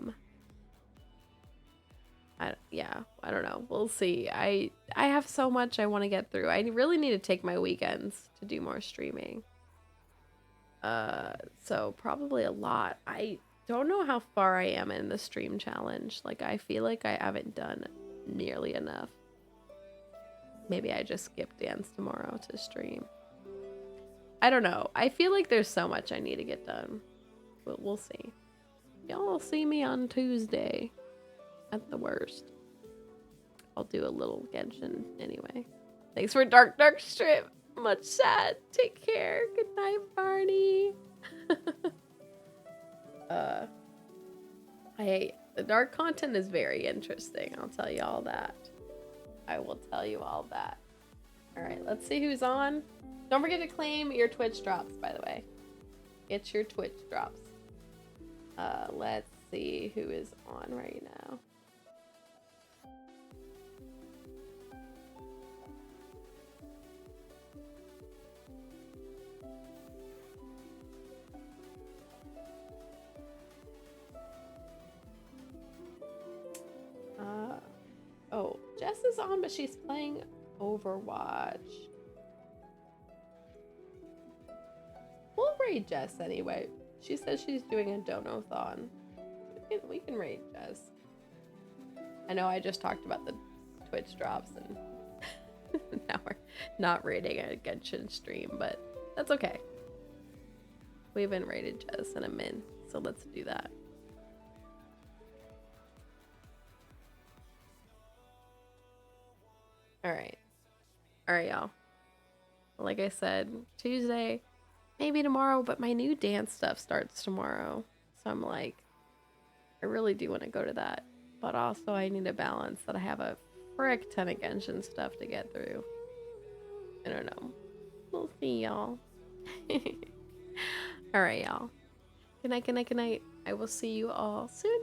don't know. We'll see. I have so much I want to get through. I really need to take my weekends to do more streaming. So probably a lot. I don't know how far I am in the stream challenge. Like, I feel like I haven't done nearly enough. Maybe I just skip dance tomorrow to stream. I don't know. I feel like there's so much I need to get done. But we'll see. Y'all will see me on Tuesday. At the worst. I'll do a little Genshin anyway. Thanks for Dark Strip. Much sad. Take care. Good night, Barney. The dark content is very interesting. I'll tell you all that. I will tell you all that. Alright, let's see who's on. Don't forget to claim your Twitch drops, by the way. Get your Twitch drops. Let's see who is on right now. Oh, Jess is on, but she's playing Overwatch. We'll raid Jess anyway. She says she's doing a dono-thon. We can raid Jess. I know I just talked about the Twitch drops and now we're not raiding a Genshin stream, but that's okay. We haven't raided Jess in a min, so let's do that. Alright, y'all. Like I said, Tuesday, maybe tomorrow, but my new dance stuff starts tomorrow. So I'm like, I really do want to go to that. But also I need to balance that I have a frick ton of Genshin stuff to get through. I don't know. We'll see, y'all. Alright, y'all. Good night, good night, good night. I will see you all soon.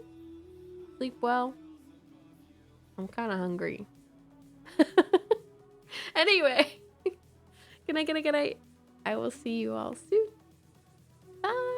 Sleep well. I'm kind of hungry. Anyway, good night, good night, good night. I will see you all soon. Bye.